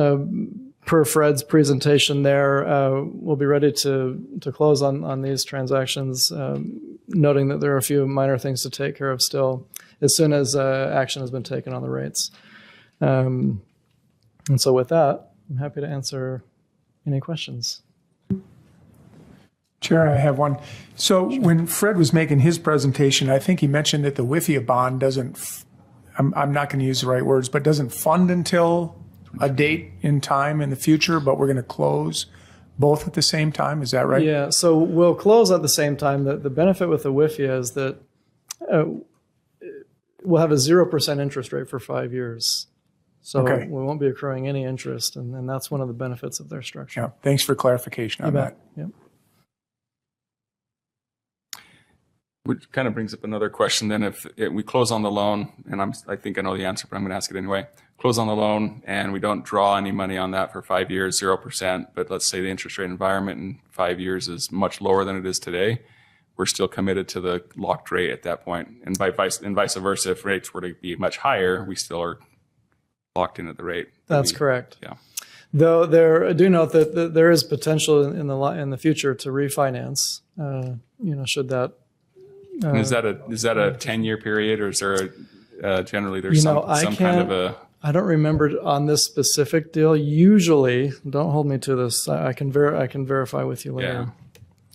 per Fred's presentation there, we'll be ready to close on these transactions, noting that there are a few minor things to take care of still as soon as action has been taken on the rates. And so with that, I'm happy to answer any questions. Chair, I have one. So when Fred was making his presentation, I think he mentioned that the WIFIA bond doesn't, I'm not going to use the right words, but doesn't fund until a date in time in the future, but we're going to close both at the same time. Is that right? Yeah, so we'll close at the same time. The benefit with the WIFIA is that we'll have a 0% interest rate for 5 years. So Okay. we won't be accruing any interest, and that's one of the benefits of their structure. Yeah, thanks for clarification on that. Yep. Which kind of brings up another question then. If we close on the loan, and I think I know the answer, but I'm going to ask it anyway. Close on the loan and we don't draw any money on that for 5 years, 0%, but let's say the interest rate environment in 5 years is much lower than it is today. We're still committed to the locked rate at that point. And vice versa, if rates were to be much higher, we still are locked in at the rate. That's correct. Yeah. Though I do note that there is potential in the future to refinance, should that. And is that a 10-year period, or is there generally there's some kind of a? I don't remember on this specific deal. Usually, don't hold me to this. I can verify with you later. Yeah.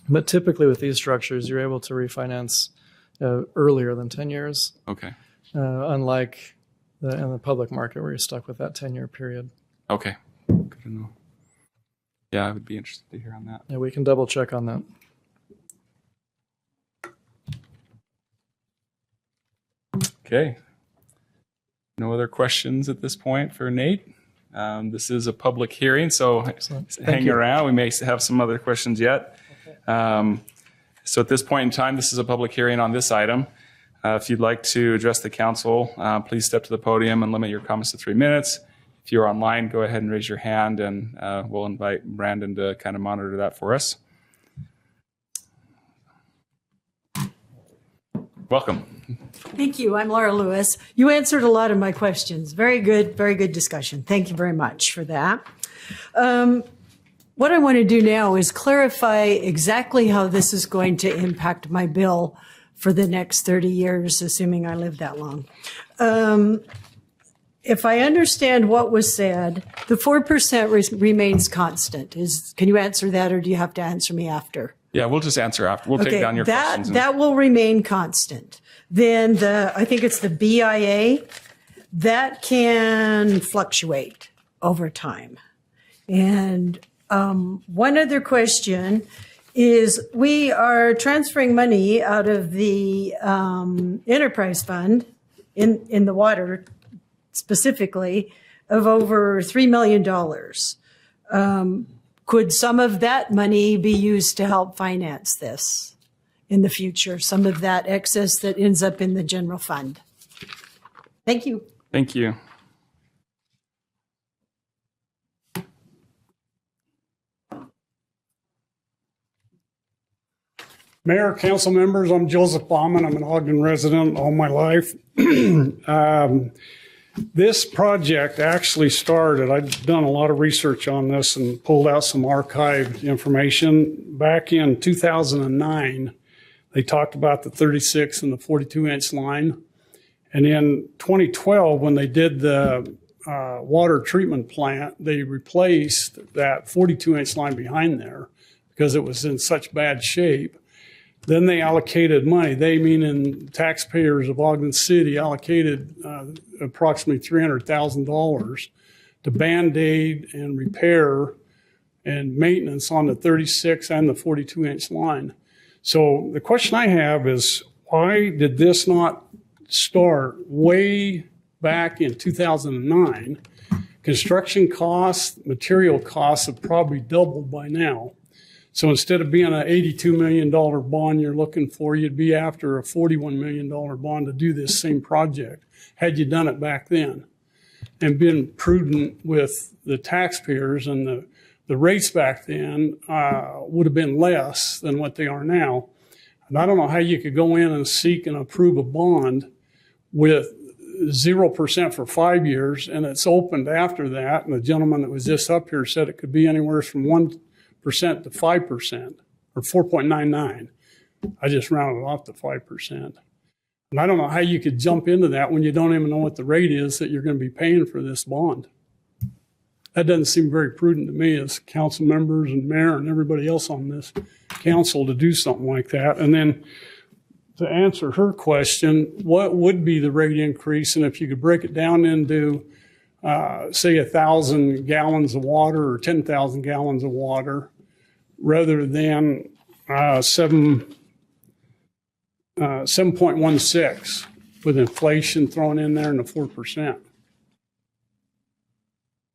But typically with these structures, you're able to refinance earlier than 10 years. Okay. Unlike in the public market where you're stuck with that 10-year period. Okay. Good to know. Yeah, I would be interested to hear on that. Yeah, we can double check on that. Okay. No other questions at this point for Nate. This is a public hearing, so hang around. We may have some other questions yet. Okay. So at this point in time, this is a public hearing on this item. If you'd like to address the council, please step to the podium and limit your comments to 3 minutes. If you're online, go ahead and raise your hand, and we'll invite Brandon to kind of monitor that for us. Welcome. Thank you. I'm Laura Lewis. You answered a lot of my questions. Very good discussion. Thank you very much for that. What I want to do now is clarify exactly how this is going to impact my bill for the next 30 years, assuming I live that long. If I understand what was said, the 4% remains constant. Can you answer that, or do you have to answer me after? Yeah, we'll just answer after. We'll take down your questions. That will remain constant. Then I think it's the BIA, that can fluctuate over time. And one other question is, we are transferring money out of the enterprise fund in the water specifically of over $3 million. Could some of that money be used to help finance this in the future? Some of that excess that ends up in the general fund? Thank you. Thank you. Mayor, council members, I'm Joseph Bauman. I'm an Ogden resident all my life. This project actually started, I've done a lot of research on this and pulled out some archived information. Back in 2009, they talked about the 36 and the 42-inch line. And in 2012, when they did the water treatment plant, they replaced that 42-inch line behind there because it was in such bad shape. Then they allocated money. They, meaning taxpayers of Ogden City, allocated approximately $300,000 to Band-Aid and repair and maintenance on the 36 and the 42-inch line. So the question I have is, why did this not start way back in 2009, construction costs, material costs have probably doubled by now. So instead of being an $82 million bond you're looking for, you'd be after a $41 million bond to do this same project, had you done it back then and been prudent with the taxpayers. And the rates back then would have been less than what they are now. And I don't know how you could go in and seek and approve a bond with 0% for 5 years, and it's opened after that. And the gentleman that was just up here said it could be anywhere from 1% to 5%, or 4.99. I just rounded off to 5%. And I don't know how you could jump into that when you don't even know what the rate is that you're going to be paying for this bond. That doesn't seem very prudent to me as council members and mayor and everybody else on this council to do something like that. And then to answer her question, what would be the rate increase? And if you could break it down into, say, 1,000 gallons of water or 10,000 gallons of water, rather than 7.16 with inflation thrown in there and the 4%.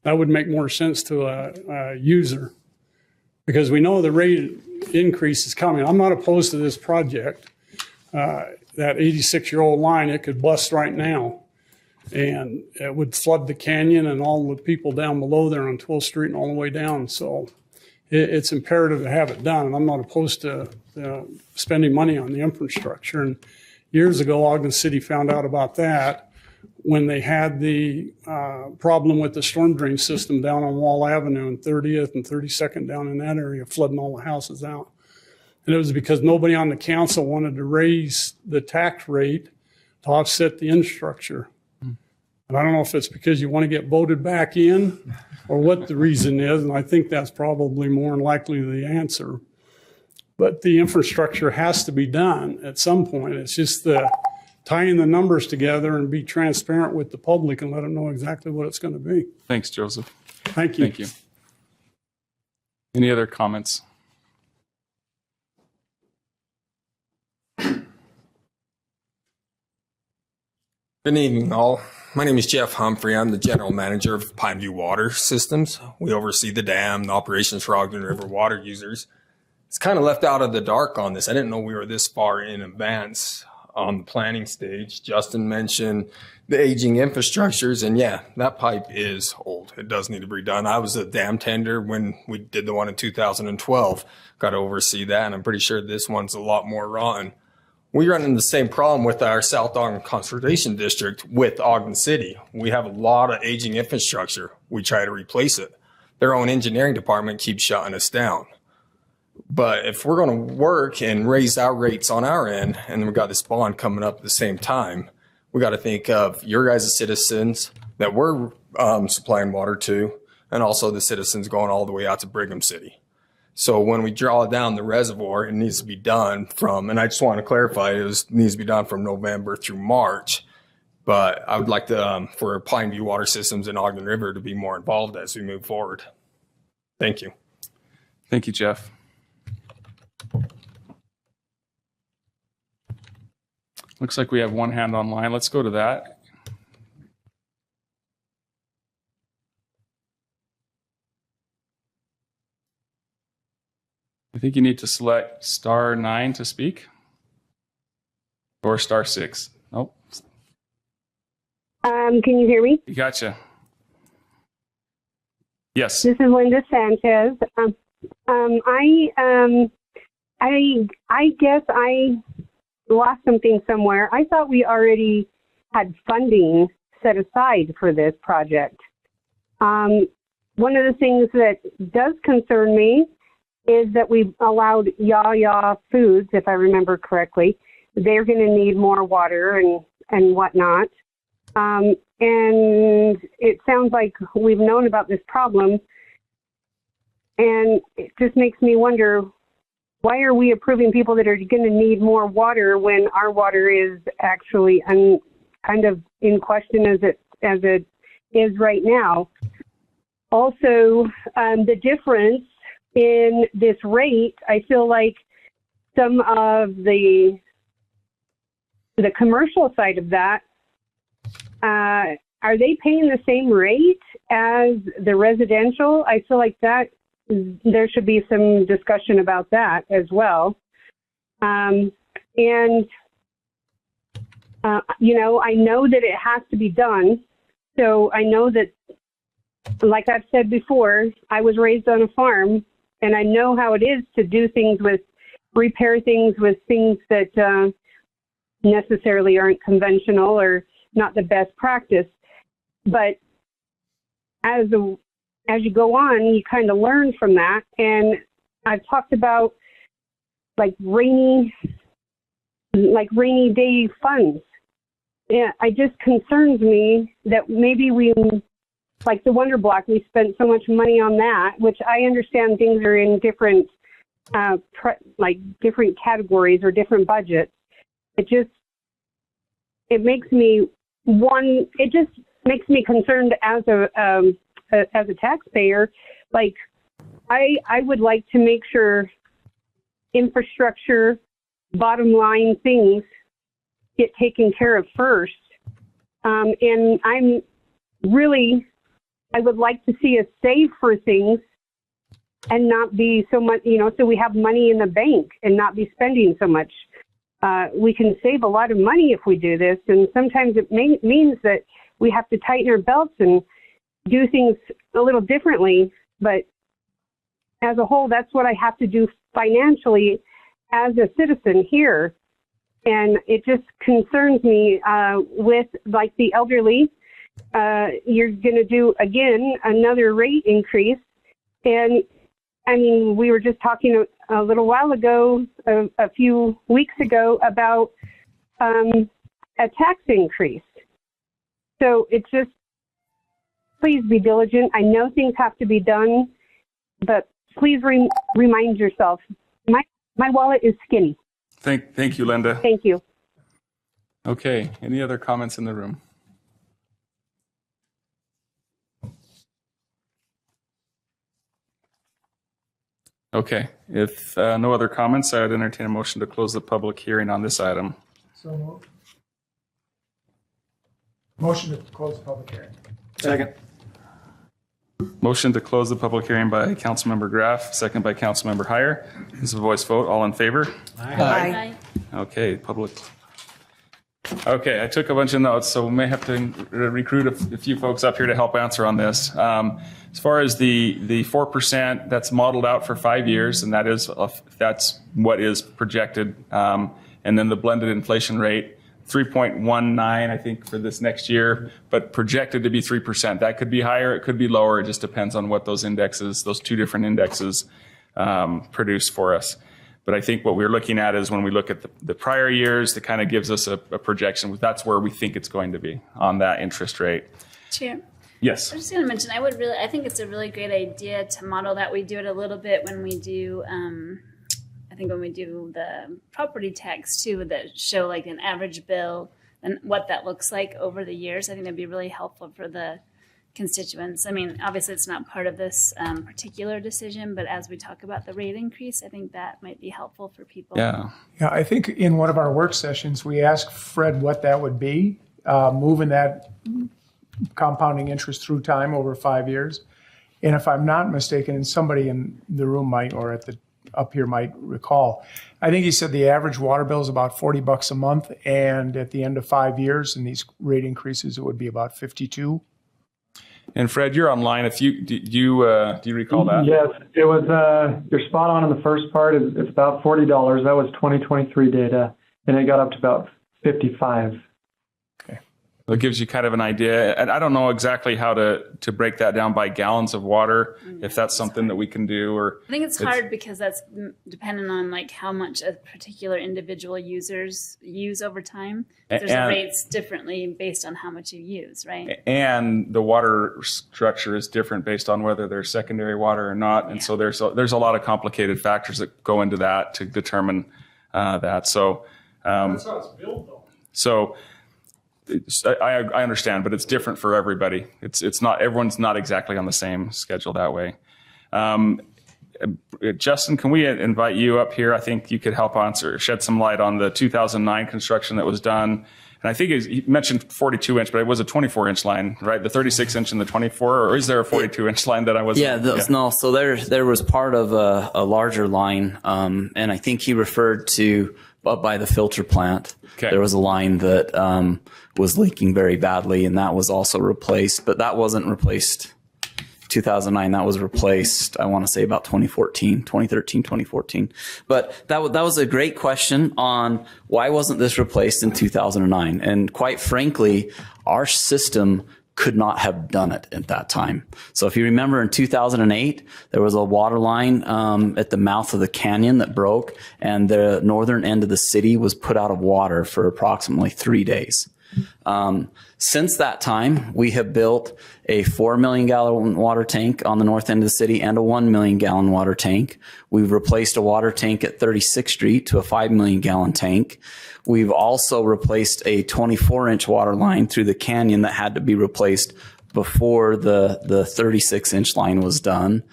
That would make more sense to a user, because we know the rate increase is coming. I'm not opposed to this project. That 86-year-old line, it could bust right now, and it would flood the canyon and all the people down below there on 12th Street and all the way down. So it's imperative to have it done, and I'm not opposed to spending money on the infrastructure. And years ago, Ogden City found out about that when they had the problem with the storm drain system down on Wall Avenue and 30th and 32nd down in that area, flooding all the houses out. And it was because nobody on the council wanted to raise the tax rate to offset the infrastructure. And I don't know if it's because you want to get voted back in or what the reason is, and I think that's probably more than likely the answer. But the infrastructure has to be done at some point. It's just the tying the numbers together and be transparent with the public and let them know exactly what it's going to be. Thanks, Joseph. Thank you. Thank you. Any other comments? Good evening, all. My name is Jeff Humphrey. I'm the general manager of Pineview Water Systems. We oversee the dam, the operations for Ogden River water users. It's kind of left out of the dark on this. I didn't know we were this far in advance on the planning stage. Justin mentioned the aging infrastructures, and yeah, that pipe is old. It does need to be redone. I was a dam tender when we did the one in 2012. Got to oversee that, and I'm pretty sure this one's a lot more rotten. We run into the same problem with our South Ogden Conservation District with Ogden City. We have a lot of aging infrastructure. We try to replace it. Their own engineering department keeps shutting us down. But if we're going to work and raise our rates on our end, and then we've got this bond coming up at the same time, we got to think of your guys' citizens that we're supplying water to, and also the citizens going all the way out to Brigham City. So when we draw down the reservoir, it needs to be done from, and I just want to clarify, needs to be done from November through March. But I would like to, for Pineview Water Systems and Ogden River to be more involved as we move forward. Thank you. Thank you, Jeff. Looks like we have one hand online. Let's go to that. I think you need to select *9 to speak, or *6. Nope. Can you hear me? Gotcha. Yes. This is Linda Sanchez. I guess I lost something somewhere. I thought we already had funding set aside for this project. One of the things that does concern me is that we've allowed Yaya Foods, if I remember correctly. They're going to need more water and whatnot. And it sounds like we've known about this problem. And it just makes me wonder, why are we approving people that are going to need more water when our water is actually kind of in question as it is right now? Also, the difference in this rate, I feel like some of the commercial side of that are they paying the same rate as the residential? I feel like that there should be some discussion about that as well. I know that it has to be done. So I know that, like I've said before, I was raised on a farm, and I know how it is to do things repair things with things that necessarily aren't conventional or not the best practice. But as you go on, you kind of learn from that. And I've talked about like rainy day funds. Yeah, it just concerns me that maybe like the Wonder Block, we spent so much money on that, which I understand things are in different, different categories or different budgets. It makes me concerned as a taxpayer. Like, I would like to make sure infrastructure, bottom line things get taken care of first. And I would like to see us save for things and not be so much, so we have money in the bank and not be spending so much. We can save a lot of money if we do this. And sometimes it means that we have to tighten our belts and do things a little differently. But as a whole, that's what I have to do financially as a citizen here. And it just concerns me with like the elderly. You're going to do, again, another rate increase. And I mean, we were just talking a little while ago, a few weeks ago, about a tax increase. So it's just, please be diligent. I know things have to be done, but please remind yourself, my wallet is skinny. Thank you, Linda. Thank you. Okay. Any other comments in the room? Okay. If no other comments, I would entertain a motion to close the public hearing on this item. So moved. Motion to close the public hearing. Second. Motion to close the public hearing by Councilmember Graff, second by Councilmember Heyer. This is a voice vote. All in favor? Aye. Okay, public. Okay, I took a bunch of notes, so we may have to recruit a few folks up here to help answer on this. As far as the 4%, that's modeled out for 5 years, and that's what is projected. And then the blended inflation rate, 3.19, I think, for this next year, but projected to be 3%. That could be higher, it could be lower. It just depends on what those two different indexes produce for us. But I think what we're looking at is when we look at the prior years, that kind of gives us a projection. That's where we think it's going to be on that interest rate. Chair. Yes. I'm just going to mention, I think it's a really great idea to model that. We do it a little bit when we do, I think when we do the property tax too, that show like an average bill and what that looks like over the years. I think that'd be really helpful for the constituents. I mean, obviously it's not part of this particular decision, but as we talk about the rate increase, I think that might be helpful for people. Yeah. Yeah, I think in one of our work sessions, we asked Fred what that would be, moving that compounding interest through time over 5 years. And if I'm not mistaken, and somebody in the room might, or up here might recall, I think he said the average water bill is about $40 a month, and at the end of 5 years, in these rate increases, it would be about 52. And Fred, you're online. Do you recall that? Yes, it was. You're spot on in the first part. It's about $40. That was 2023 data, and it got up to about 55. It gives you kind of an idea. And I don't know exactly how to break that down by gallons of water, if that's something that we can do. Or I think it's hard because that's dependent on like how much a particular individual users use over time. There's rates differently based on how much you use, right? And the water structure is different based on whether there's secondary water or not. And so there's a lot of complicated factors that go into that to determine that. So that's how it's built, though. So I understand, but it's different for everybody. It's not, everyone's not exactly on the same schedule that way. Justin, can we invite you up here? I think you could help shed some light on the 2009 construction that was done. And I think he mentioned 42 inch, but it was a 24 inch line, right? The 36 inch and the 24, or is there a 42 inch line that I was? Yeah, no. So there was part of a larger line, and I think he referred to by the filter plant. Okay. There was a line that was leaking very badly, and that was also replaced, but that wasn't replaced 2009. That was replaced, I want to say, about 2014. But that was a great question on why wasn't this replaced in 2009? And quite frankly, our system could not have done it at that time. So if you remember in 2008, there was a water line at the mouth of the canyon that broke, and the northern end of the city was put out of water for approximately 3 days. Since that time, we have built a 4 million gallon water tank on the north end of the city and a 1 million gallon water tank. We've replaced a water tank at 36th Street to a 5 million gallon tank. We've also replaced a 24 inch water line through the canyon that had to be replaced before the 36 inch line was done.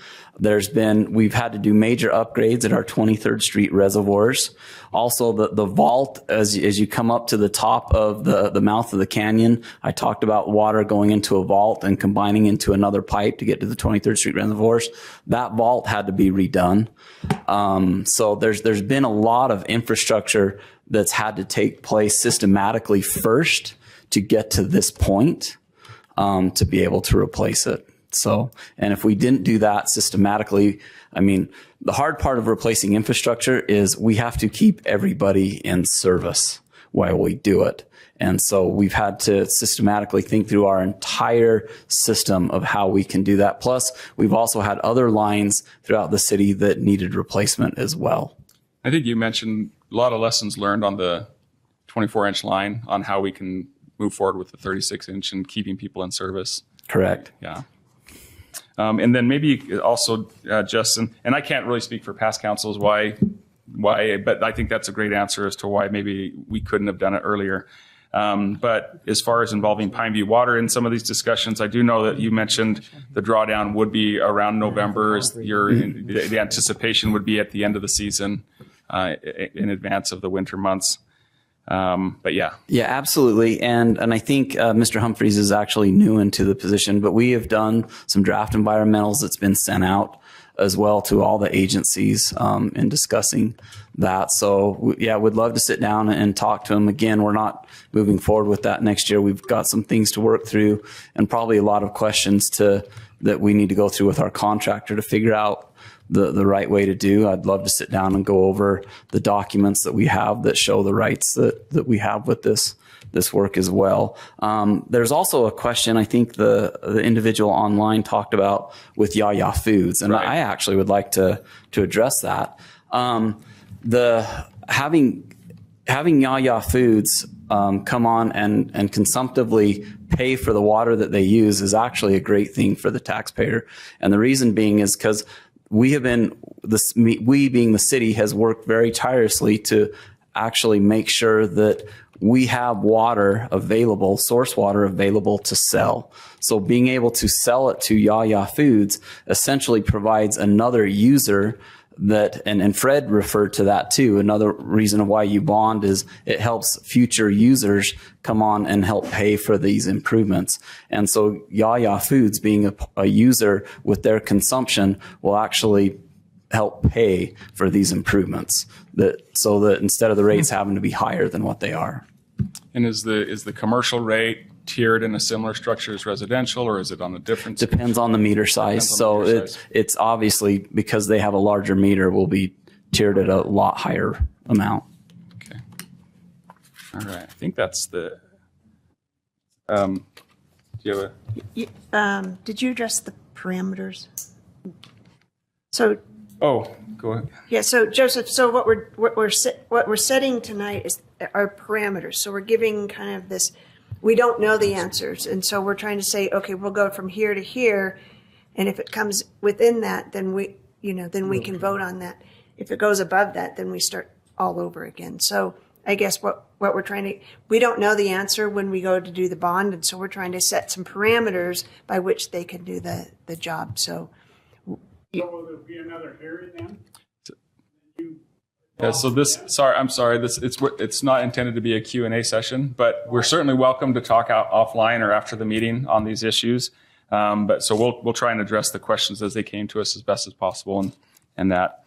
We've had to do major upgrades at our 23rd Street reservoirs. Also, the vault, as you come up to the top of the mouth of the canyon, I talked about water going into a vault and combining into another pipe to get to the 23rd Street reservoirs. That vault had to be redone. So there's been a lot of infrastructure that's had to take place systematically first to get to this point, to be able to replace it. So, and if we didn't do that systematically, I mean, the hard part of replacing infrastructure is we have to keep everybody in service while we do it. And so we've had to systematically think through our entire system of how we can do that. Plus, we've also had other lines throughout the city that needed replacement as well. I think you mentioned a lot of lessons learned on the 24 inch line on how we can move forward with the 36 inch and keeping people in service. Correct. Yeah. And then maybe also, Justin, and I can't really speak for past councils why, but I think that's a great answer as to why maybe we couldn't have done it earlier. But as far as involving Pineview Water in some of these discussions, I do know that you mentioned the drawdown would be around November. The anticipation would be at the end of the season, in advance of the winter months. But yeah. Yeah, absolutely. And I think Mr. Humphreys is actually new into the position, but we have done some draft environmentals that's been sent out as well to all the agencies in discussing that. So yeah, we'd love to sit down and talk to them. Again, we're not moving forward with that next year. We've got some things to work through and probably a lot of questions that we need to go through with our contractor to figure out the right way to do. I'd love to sit down and go over the documents that we have that show the rights that we have with this work as well. There's also a question I think the individual online talked about with Yaya Foods, and right. I actually would like to address that. Having Yaya Foods come on and consumptively pay for the water that they use is actually a great thing for the taxpayer. And the reason being is because we being the city has worked very tirelessly to actually make sure that we have water available, source water available to sell. So being able to sell it to Yaya Foods essentially provides another user that, and Fred referred to that too. Another reason why you bond is it helps future users come on and help pay for these improvements. And so Yaya Foods being a user with their consumption will actually help pay for these improvements so that instead of the rates having to be higher than what they are. And is the commercial rate tiered in a similar structure as residential, or is it on a different? Depends on the meter size. So it's obviously because they have a larger meter will be tiered at a lot higher amount. Okay. All right. I think that's the. Do you have did you address the parameters? So. Oh, go ahead. Yeah. So Joseph, so what we're setting tonight is our parameters. So we're giving kind of this. We don't know the answers, and so we're trying to say, okay, we'll go from here to here, and if it comes within that, then we can vote on that. If it goes above that, then we start all over again. So I guess what we're trying to, we don't know the answer when we go to do the bond, and so we're trying to set some parameters by which they can do the job. So will there be another hearing then? Yeah, so I'm sorry, it's not intended to be a Q&A session, but we're certainly welcome to talk out offline or after the meeting on these issues. So we'll try and address the questions as they came to us as best as possible and that.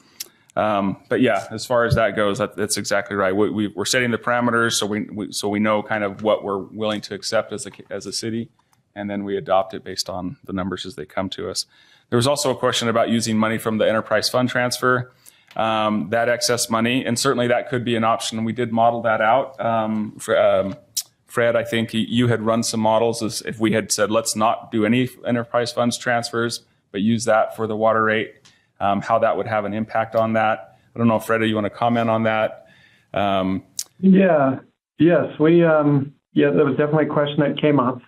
But yeah, as far as that goes, that's exactly right. We're setting the parameters so we know kind of what we're willing to accept as a city, and then we adopt it based on the numbers as they come to us. There was also a question about using money from the enterprise fund transfer. That excess money, and certainly that could be an option. We did model that out. Fred, I think you had run some models as if we had said, let's not do any enterprise funds transfers, but use that for the water rate, how that would have an impact on that. I don't know, Fred, do you want to comment on that? Yes, there was definitely a question that came up.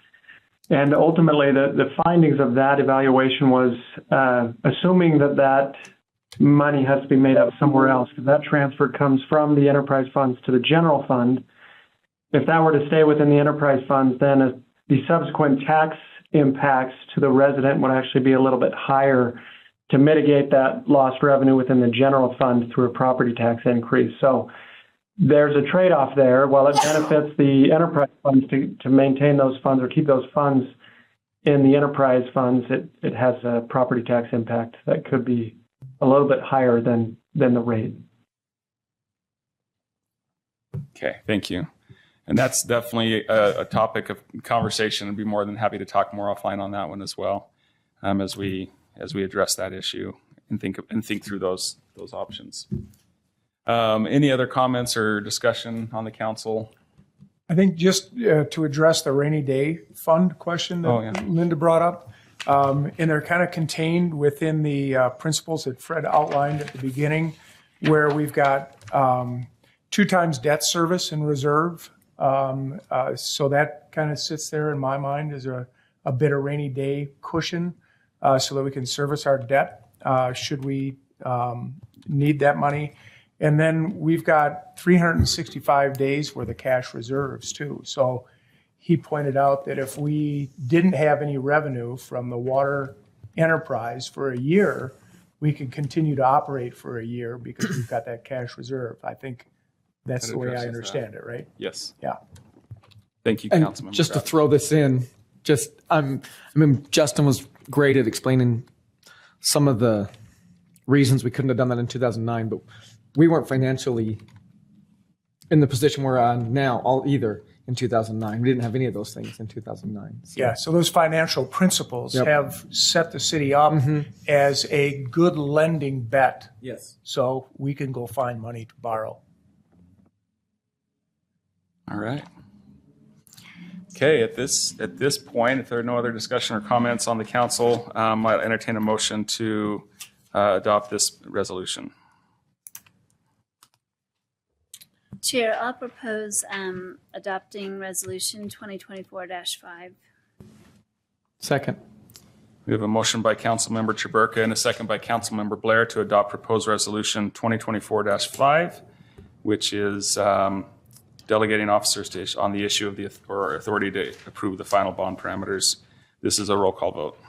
And ultimately, the findings of that evaluation was assuming that money has to be made up somewhere else, because that transfer comes from the enterprise funds to the general fund. If that were to stay within the enterprise funds, then the subsequent tax impacts to the resident would actually be a little bit higher to mitigate that lost revenue within the general fund through a property tax increase. So there's a trade-off there. While it benefits the enterprise funds to maintain those funds or keep those funds in the enterprise funds, it has a property tax impact that could be a little bit higher than the rate. Okay, thank you. And that's definitely a topic of conversation. I'd be more than happy to talk more offline on that one as well, as we address that issue and think through those options. Any other comments or discussion on the council? I think just to address the rainy day fund question that Linda brought up, and they're kind of contained within the principles that Fred outlined at the beginning, where we've got 2 times debt service in reserve. So that kind of sits there in my mind as a bit of rainy day cushion, so that we can service our debt should we need that money. And then we've got 365 days worth of cash reserves too. So he pointed out that if we didn't have any revenue from the water enterprise for a year, we could continue to operate for a year because we've got that cash reserve. I think that's the way I understand it, right? Yes. Yeah. Thank you, And Councilmember. just to throw this in, Justin was great at explaining some of the reasons we couldn't have done that in 2009, but we weren't financially in the position we're on now either in 2009. We didn't have any of those things in 2009. So. Yeah, so those financial principles have set the city up as a good lending bet. Yes. So we can go find money to borrow. All right. Okay, at this point, if there are no other discussion or comments on the council, I'll entertain a motion to adopt this resolution. Chair, I'll propose adopting Resolution 2024-5. Second. We have a motion by Councilmember Chaburka and a second by Councilmember Blair to adopt proposed Resolution 2024-5, which is delegating officers on the issue of the authority to approve the final bond parameters. This is a roll call vote.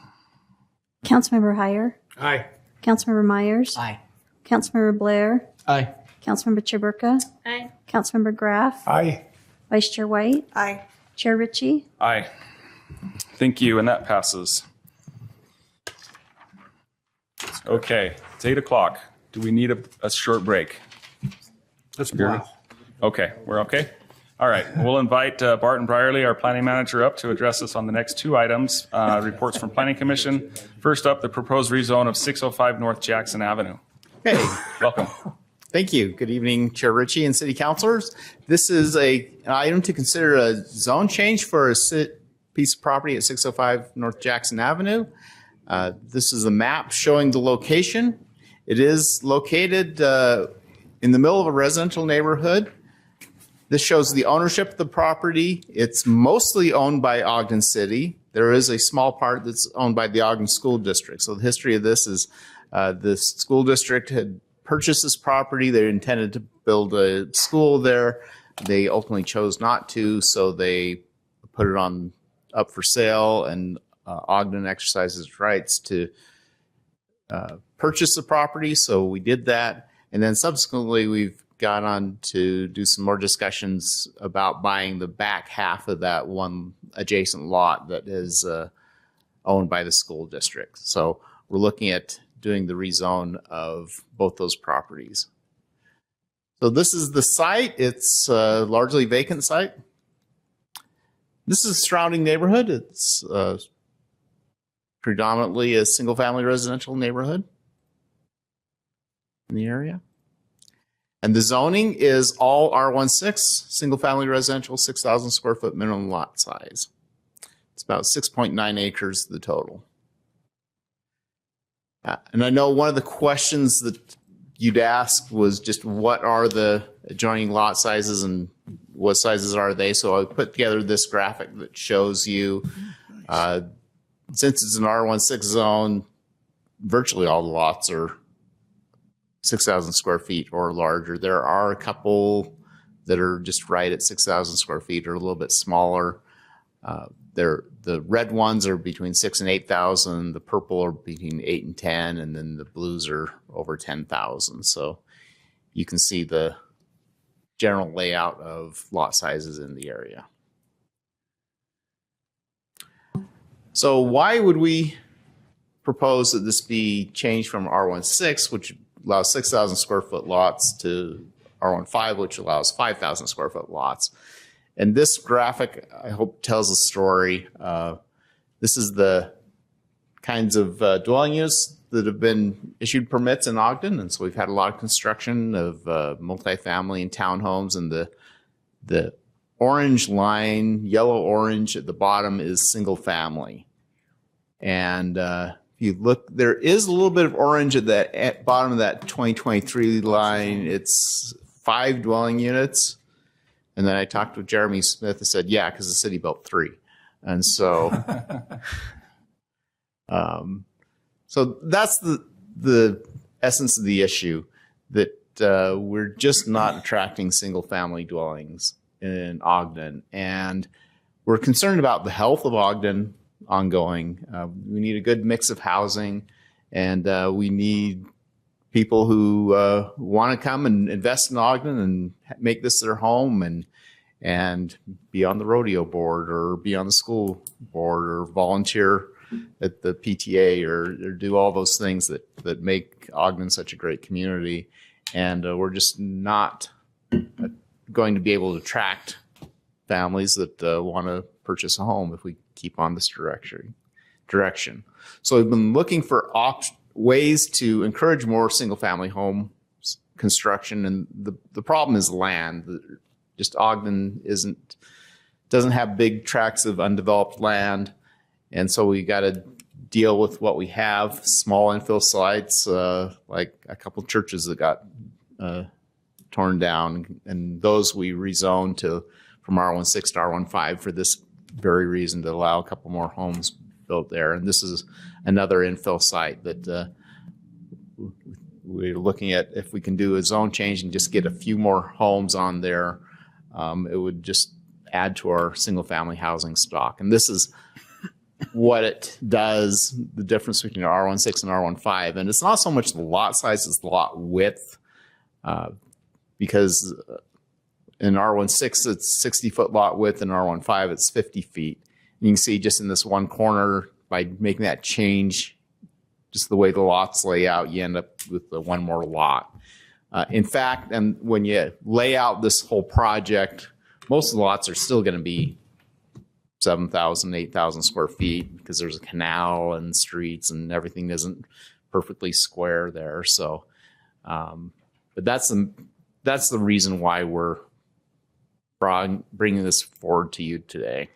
Councilmember Heyer. Aye. Councilmember Myers. Aye. Councilmember Blair. Aye. Councilmember Chaburka. Aye. Councilmember Graff. Aye. Vice Chair White. Aye. Chair Ritchie. Aye. Thank you, and that passes. Okay, it's 8 o'clock. Do we need a short break? Let's go. Okay, we're okay? All right, we'll invite Barton Brierley, our planning manager, up to address us on the next 2 items, reports from Planning Commission. First up, the proposed rezone of 605 North Jackson Avenue. Hey. Welcome. Thank you. Good evening, Chair Ritchie and City Councilors. This is an item to consider a zone change for a piece of property at 605 North Jackson Avenue. This is a map showing the location. It is located in the middle of a residential neighborhood. This shows the ownership of the property. It's mostly owned by Ogden City. There is a small part that's owned by the Ogden School District. So the history of this is the school district had purchased this property. They intended to build a school there. They ultimately chose not to, so they put it up for sale, and Ogden exercises its rights to purchase the property. So we did that. And then subsequently, we've got on to do some more discussions about buying the back half of that one adjacent lot that is owned by the school district. So we're looking at doing the rezone of both those properties. So this is the site. It's a largely vacant site. This is a surrounding neighborhood. It's predominantly a single-family residential neighborhood in the area. And the zoning is all R16, single-family residential, 6,000 square foot minimum lot size. It's about 6.9 acres, the total. And I know one of the questions that you'd ask was just what are the adjoining lot sizes and what sizes are they? So I put together this graphic that shows you, since it's an R16 zone, virtually all the lots are 6,000 square feet or larger. There are a couple that are just right at 6,000 square feet or a little bit smaller. The red ones are between 6 and 8,000. The purple are between 8 and 10, and then the blues are over 10,000. So you can see the general layout of lot sizes in the area. So why would we propose that this be changed from R16, which allows 6,000 square foot lots, to R15, which allows 5,000 square foot lots? And this graphic, I hope, tells a story. This is the kinds of dwelling units that have been issued permits in Ogden. And so we've had a lot of construction of multifamily and townhomes. And the orange line, yellow-orange at the bottom, is single family. And if you look, there is a little bit of orange at bottom of that 2023 line. It's 5 dwelling units. And then I talked with Jeremy Smith and said, yeah, because the city built 3. And so, so that's the essence of the issue, that we're just not attracting single family dwellings in Ogden. And we're concerned about the health of Ogden ongoing. We need a good mix of housing, and we need people who want to come and invest in Ogden and make this their home and be on the rodeo board or be on the school board or volunteer at the PTA or do all those things that make Ogden such a great community. And we're just not going to be able to attract families that want to purchase a home if we keep on this direction. So we've been looking for ways to encourage more single-family home construction, and the problem is land. Just Ogden doesn't have big tracts of undeveloped land, and so we got to deal with what we have. Small infill sites, like a couple churches that got torn down, and those we rezoned from R16 to R15 for this very reason, to allow a couple more homes built there. And this is another infill site that we're looking at if we can do a zone change and just get a few more homes on there. It would just add to our single family housing stock. And this is what it does, the difference between R16 and R15. And it's not so much the lot size, it's the lot width, because in R16, it's 60-foot lot width, and R15, it's 50 feet. And you can see just in this one corner, by making that change, just the way the lots lay out, you end up with the one more lot. In fact, and when you lay out this whole project, most of the lots are still going to be 7,000, 8,000 square feet, because there's a canal and streets and everything isn't perfectly square there. So, but that's the reason why we're bringing this forward to you today.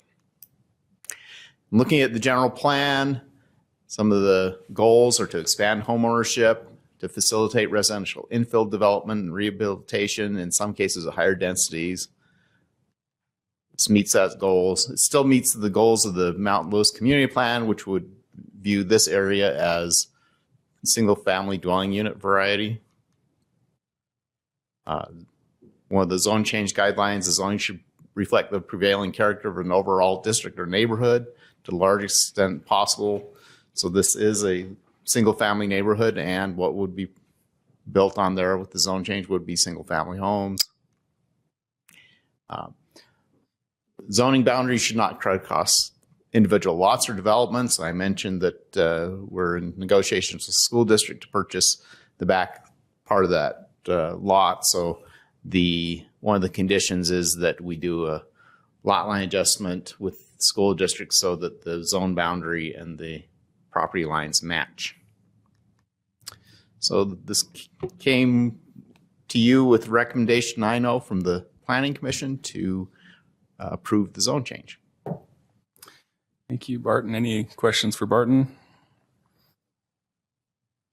Looking at the general plan, some of the goals are to expand homeownership, to facilitate residential infill development and rehabilitation, in some cases at higher densities. This meets those goals. It still meets the goals of the Mount Lewis Community Plan, which would view this area as single family dwelling unit variety. One of the zone change guidelines, the zoning should reflect the prevailing character of an overall district or neighborhood to the largest extent possible. So this is a single family neighborhood and what would be built on there with the zone change would be single-family homes. Zoning boundaries should not cross individual lots or developments. I mentioned that we're in negotiations with the school district to purchase the back part of that lot. So one of the conditions is that we do a lot line adjustment with the school district so that the zone boundary and the property lines match. So this came to you with recommendation, I know, from the Planning Commission to approve the zone change. Thank you, Barton. Any questions for Barton?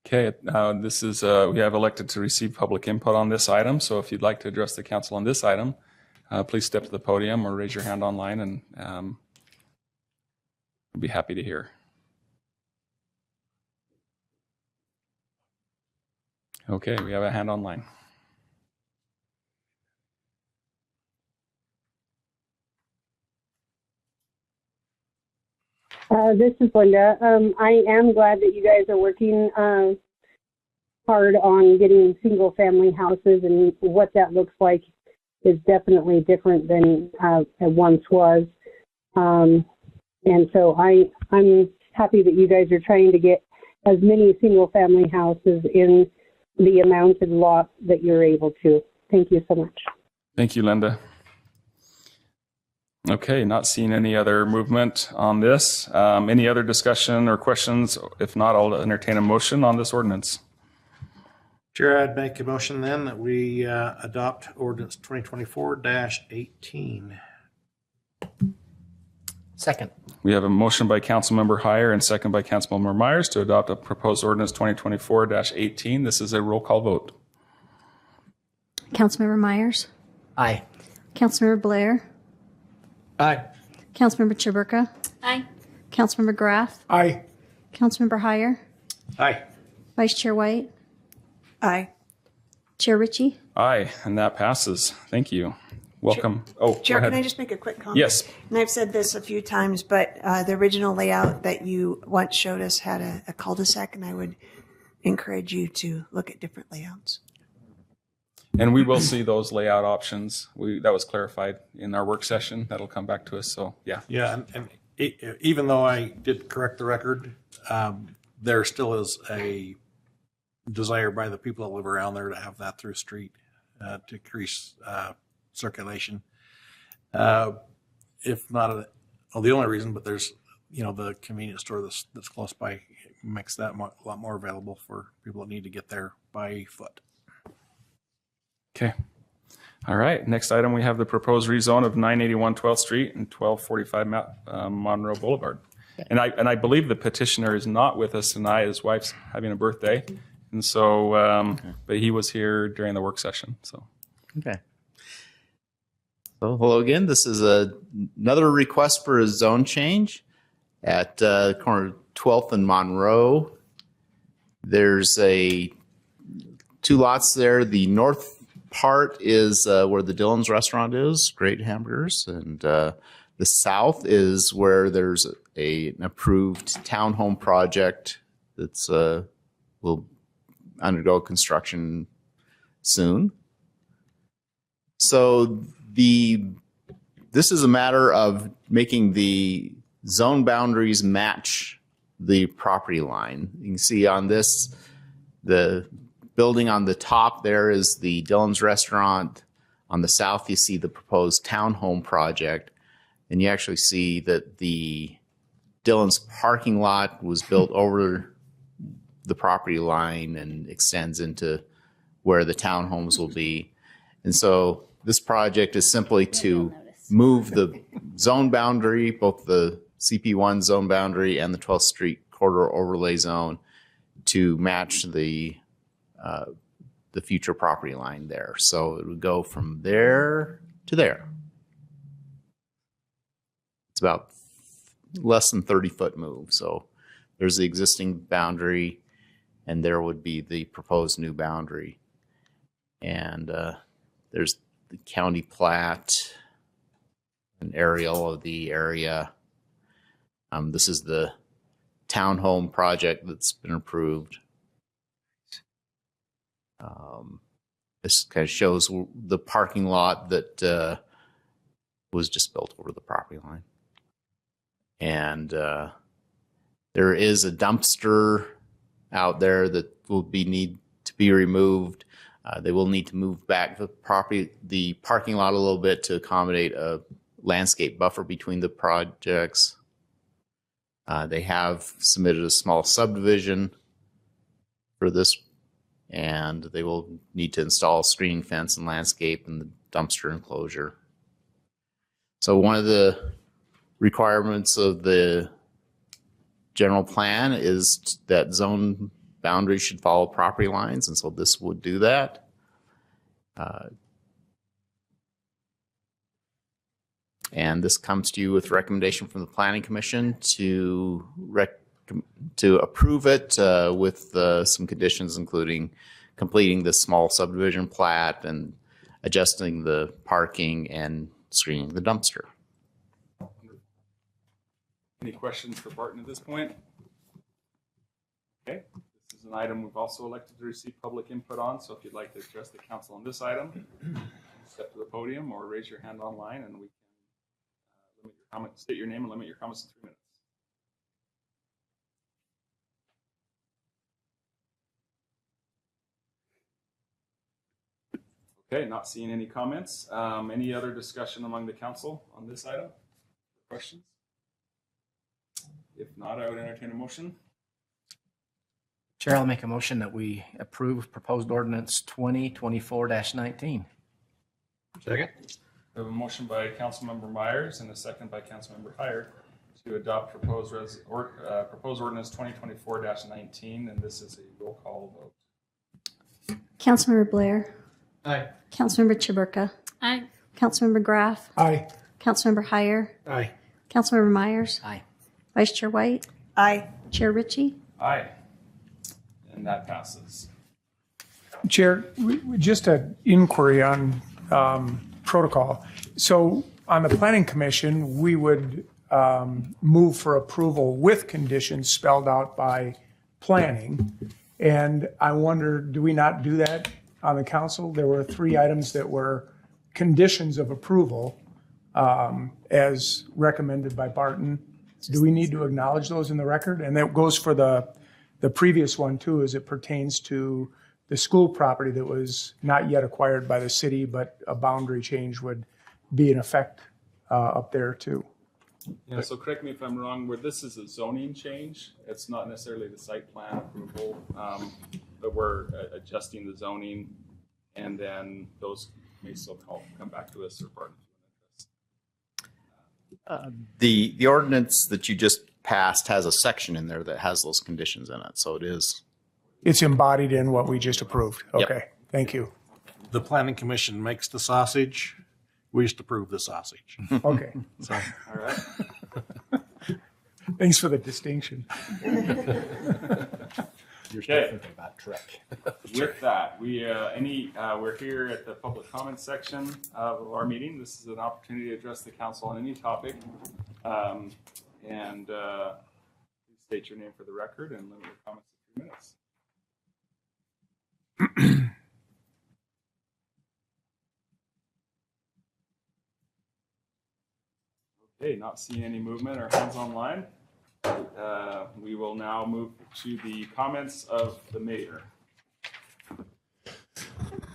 Okay, this is we have elected to receive public input on this item. So if you'd like to address the council on this item, please step to the podium or raise your hand online, and we'll be happy to hear. Okay, we have a hand online. This is Linda. I am glad that you guys are working hard on getting single family houses, and what that looks like is definitely different than it once was. And so I'm happy that you guys are trying to get as many single family houses in the amount of lot that you're able to. Thank you so much. Thank you, Linda. Okay, not seeing any other movement on this. Any other discussion or questions? If not, I'll entertain a motion on this ordinance. Chair, I'd make a motion then that we adopt ordinance 2024-18. Second. We have a motion by Councilmember Heyer and second by Councilmember Myers to adopt a proposed ordinance 2024-18. This is a roll call vote. Councilmember Myers. Aye. Councilmember Blair. Aye. Councilmember Chaburka. Aye. Councilmember Graff. Aye. Councilmember Heyer. Aye. Vice Chair White. Aye. Chair Ritchie. Aye, and that passes. Thank you. Welcome. Oh, Chair, go ahead. can I just make a quick comment? Yes. And I've said this a few times, but the original layout that you once showed us had a cul-de-sac, and I would encourage you to look at different layouts. And we will see those layout options. That was clarified in our work session. That'll come back to us. So, yeah. Yeah, and even though I did correct the record, there still is a desire by the people that live around there to have that through street to increase circulation. If not, the only reason, but there's, the convenience store that's close by makes that a lot more available for people that need to get there by foot. Okay. All right. Next item, we have the proposed rezone of 981 12th Street and 1245 Monroe Boulevard. And I believe the petitioner is not with us tonight. His wife's having a birthday. And so, but he was here during the work session. So, okay. So, hello again. This is another request for a zone change at corner of 12th and Monroe. There's two lots there. The north part is where the Dillon's restaurant is, great hamburgers, and the south is where there's an approved townhome project that's will undergo construction soon. So this is a matter of making the zone boundaries match the property line. You can see on this, the building on the top there is the Dillon's restaurant. On the south, you see the proposed townhome project. And you actually see that the Dillon's parking lot was built over the property line and extends into where the townhomes will be. And so this project is simply to move the zone boundary, both the CP1 zone boundary and the 12th Street corridor overlay zone, to match the future property line there. So it would go from there to there. It's about less than 30-foot move. So there's the existing boundary, and there would be the proposed new boundary. And there's the county plat, an aerial of the area. This is the townhome project that's been approved. This kind of shows the parking lot that was just built over the property line. And there is a dumpster out there that will need to be removed. They will need to move back the parking lot a little bit to accommodate a landscape buffer between the projects. They have submitted a small subdivision for this, and they will need to install a screening fence and landscape and the dumpster enclosure. So one of the requirements of the general plan is that zone boundaries should follow property lines, and so this would do that. And this comes to you with recommendation from the Planning Commission to approve it with some conditions, including completing the small subdivision plat and adjusting the parking and screening the dumpster. Any questions for Barton at this point? Okay, this is an item we've also elected to receive public input on, so if you'd like to address the council on this item, step to the podium or raise your hand online and we can limit your comments, state your name and limit your comments to 3 minutes. Okay, not seeing any comments. Any other discussion among the council on this item? Questions? If not, I would entertain a motion. Chair, I'll make a motion that we approve proposed ordinance 2024-19. Second. We have a motion by Councilmember Myers and a second by Councilmember Hyer to adopt proposed ordinance 2024-19, and this is a roll call vote. Councilmember Blair. Aye. Councilmember Chaburka. Aye. Councilmember Graff. Aye. Councilmember Hyer. Aye. Councilmember Myers. Aye. Vice Chair White. Aye. Chair Ritchie. Aye. And that passes. Chair, just an inquiry on protocol. So on the Planning Commission, we would move for approval with conditions spelled out by planning. And I wonder, do we not do that on the council? There were 3 items that were conditions of approval as recommended by Barton. Do we need to acknowledge those in the record? And that goes for the previous one too, as it pertains to the school property that was not yet acquired by the city, but a boundary change would be in effect up there too. Yeah, so correct me if I'm wrong, where this is a zoning change, it's not necessarily the site plan approval, but we're adjusting the zoning, and then those may still come back to us or Barton. The ordinance that you just passed has a section in there that has those conditions in it, so it is. It's embodied in what we just approved. Okay, Yep. Thank you. The Planning Commission makes the sausage. We just approve the sausage. Okay. So, All right. Thanks for the distinction. You're Okay. thinking about Trek. With that, we're here at the public comment section of our meeting. This is an opportunity to address the council on any topic. Please state your name for the record and limit your comments to 3 minutes. Okay, not seeing any movement or hands online. We will now move to the comments of the mayor.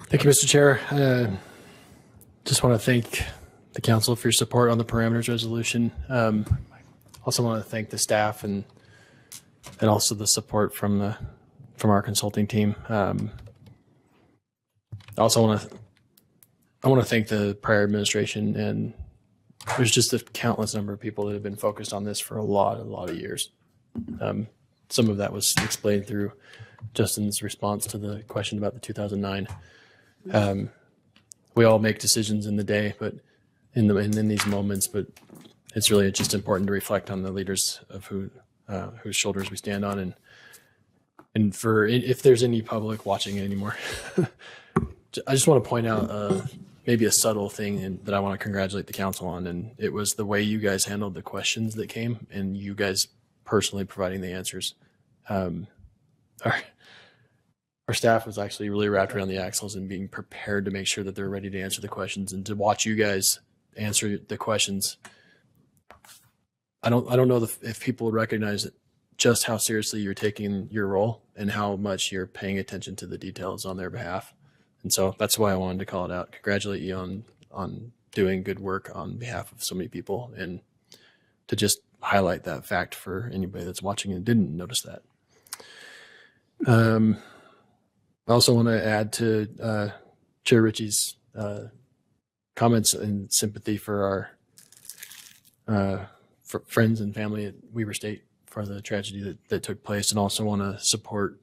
Thank you, Mr. Chair. Just want to thank the council for your support on the parameters resolution. Also want to thank the staff and also the support from our consulting team. I want to thank the prior administration, and there's just a countless number of people that have been focused on this for a lot of years. Some of that was explained through Justin's response to the question about the 2009. We all make decisions in the day, but in these moments, but it's really just important to reflect on the leaders of whose shoulders we stand on, and for if there's any public watching it anymore. I just want to point out maybe a subtle thing that I want to congratulate the council on, and it was the way you guys handled the questions that came and you guys personally providing the answers. our staff was actually really wrapped around the axles and being prepared to make sure that they're ready to answer the questions and to watch you guys answer the questions. I don't know if people recognize just how seriously you're taking your role and how much you're paying attention to the details on their behalf. And so that's why I wanted to call it out. Congratulate you on doing good work on behalf of so many people, and to just highlight that fact for anybody that's watching and didn't notice that. I also want to add to Chair Ritchie's comments and sympathy for our for friends and family at Weber State for the tragedy that took place, and also want to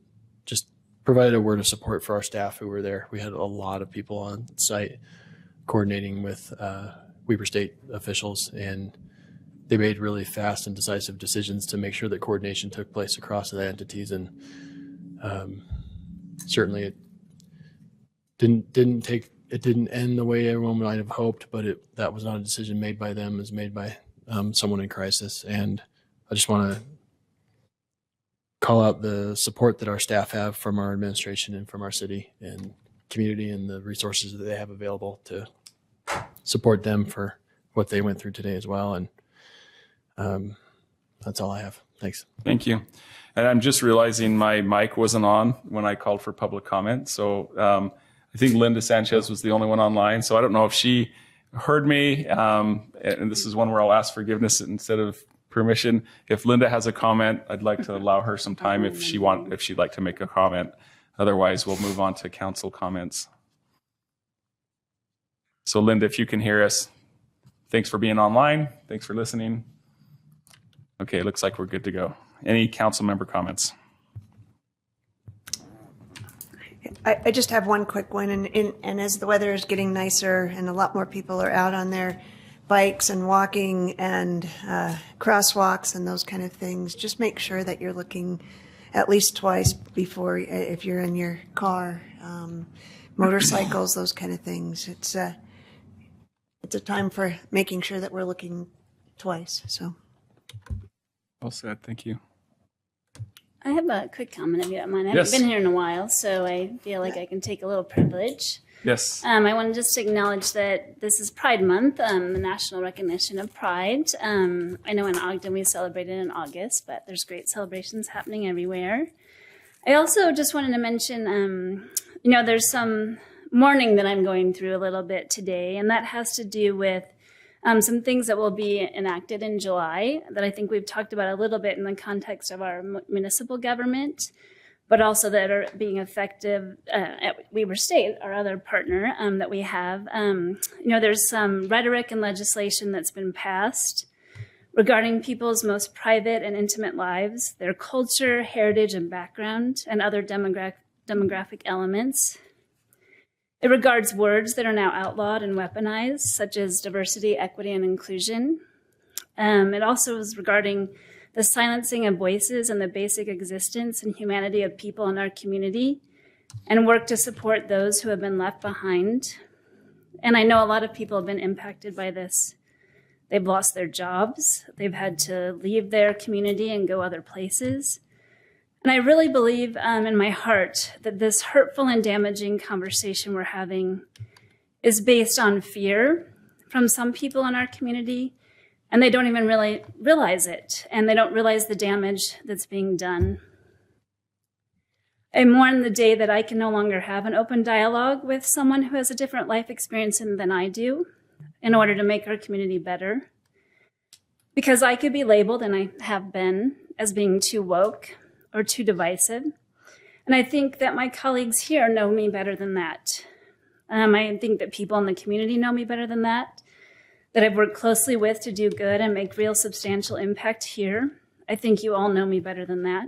just provide a word of support for our staff who were there. We had a lot of people on site coordinating with Weber State officials, and they made really fast and decisive decisions to make sure that coordination took place across the entities. And certainly it didn't end the way everyone might have hoped, but that was not a decision made by them. It was made by someone in crisis. And I just want to call out the support that our staff have from our administration and from our city and community, and the resources that they have available to support them for what they went through today as well. And that's all I have. Thanks. Thank you. And I'm just realizing my mic wasn't on when I called for public comment. So I think Linda Sanchez was the only one online. So I don't know if she heard me. And this is one where I'll ask forgiveness instead of permission. If Linda has a comment, I'd like to allow her some time if she'd like to make a comment. Otherwise, we'll move on to council comments. So Linda, if you can hear us, thanks for being online. Thanks for listening. Okay, it looks like we're good to go. Any council member comments? I just have one quick one, and as the weather is getting nicer and a lot more people are out on their bikes and walking and crosswalks and those kind of things, just make sure that you're looking at least twice before, if you're in your car, motorcycles, those kind of things. It's a time for making sure that we're looking twice. So, well said. Thank you. I have a quick comment, if you don't mind. I Yes. haven't been here in a while, so I feel like I can take a little privilege. Yes. I want to just acknowledge that this is Pride Month, the national recognition of Pride. I know in Ogden we celebrated in August, but there's great celebrations happening everywhere. I also just wanted to mention, there's some mourning that I'm going through a little bit today, and that has to do with some things that will be enacted in July that I think we've talked about a little bit in the context of our municipal government, but also that are being effective at Weber State, our other partner that we have. There's some rhetoric and legislation that's been passed regarding people's most private and intimate lives, their culture, heritage, and background, and other demographic elements. It regards words that are now outlawed and weaponized, such as diversity, equity, and inclusion. It also is regarding the silencing of voices and the basic existence and humanity of people in our community, and work to support those who have been left behind. And I know a lot of people have been impacted by this. They've lost their jobs. They've had to leave their community and go other places. And I really believe in my heart that this hurtful and damaging conversation we're having is based on fear from some people in our community, and they don't even really realize it, and they don't realize the damage that's being done. I mourn the day that I can no longer have an open dialogue with someone who has a different life experience than I do in order to make our community better. Because I could be labeled, and I have been, as being too woke or too divisive. And I think that my colleagues here know me better than that. I think that people in the community know me better than that I've worked closely with to do good and make real substantial impact here. I think you all know me better than that.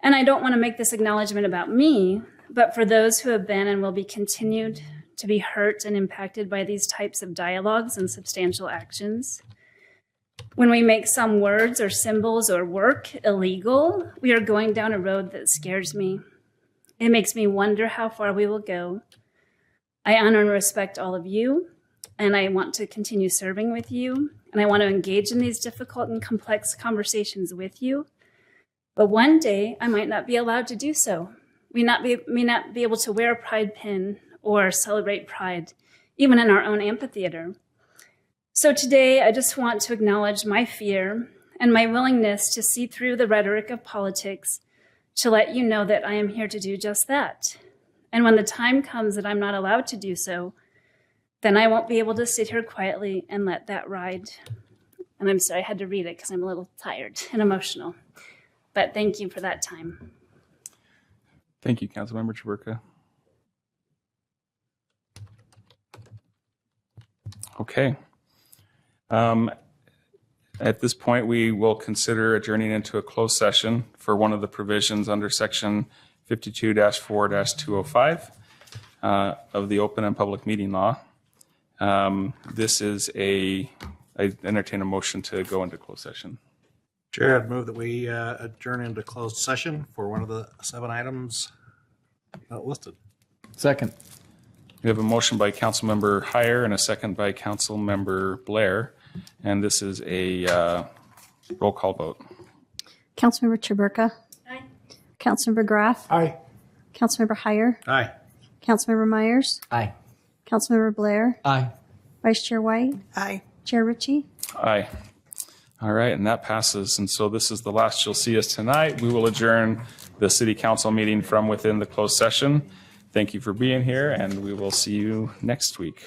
And I don't want to make this acknowledgement about me, but for those who have been and will be continued to be hurt and impacted by these types of dialogues and substantial actions. When we make some words or symbols or work illegal, we are going down a road that scares me. It makes me wonder how far we will go. I honor and respect all of you, and I want to continue serving with you, and I want to engage in these difficult and complex conversations with you. But one day, I might not be allowed to do so, we may not be able to wear a pride pin or celebrate pride, even in our own amphitheater. So today, I just want to acknowledge my fear and my willingness to see through the rhetoric of politics to let you know that I am here to do just that. And when the time comes that I'm not allowed to do so, then I won't be able to sit here quietly and let that ride. And I'm sorry I had to read it because I'm a little tired and emotional. But thank you for that time. Thank you, Councilmember Chaburka. Okay. At this point, we will consider adjourning into a closed session for one of the provisions under Section 52-4-205 of the Open and Public Meeting Law. This is I entertain a motion to go into closed session. Chair, I'd move that we adjourn into closed session for one of the 7 items listed. Second. We have a motion by Councilmember Heyer and a second by Councilmember Blair, and this is a roll call vote. Councilmember Chaburka. Aye. Councilmember Graff. Aye. Councilmember Heyer. Aye. Councilmember Myers. Aye. Councilmember Blair. Aye. Vice Chair White. Aye. Chair Ritchie. Aye. All right, and that passes. And so this is the last you'll see us tonight. We will adjourn the City Council meeting from within the closed session. Thank you for being here, and we will see you next week.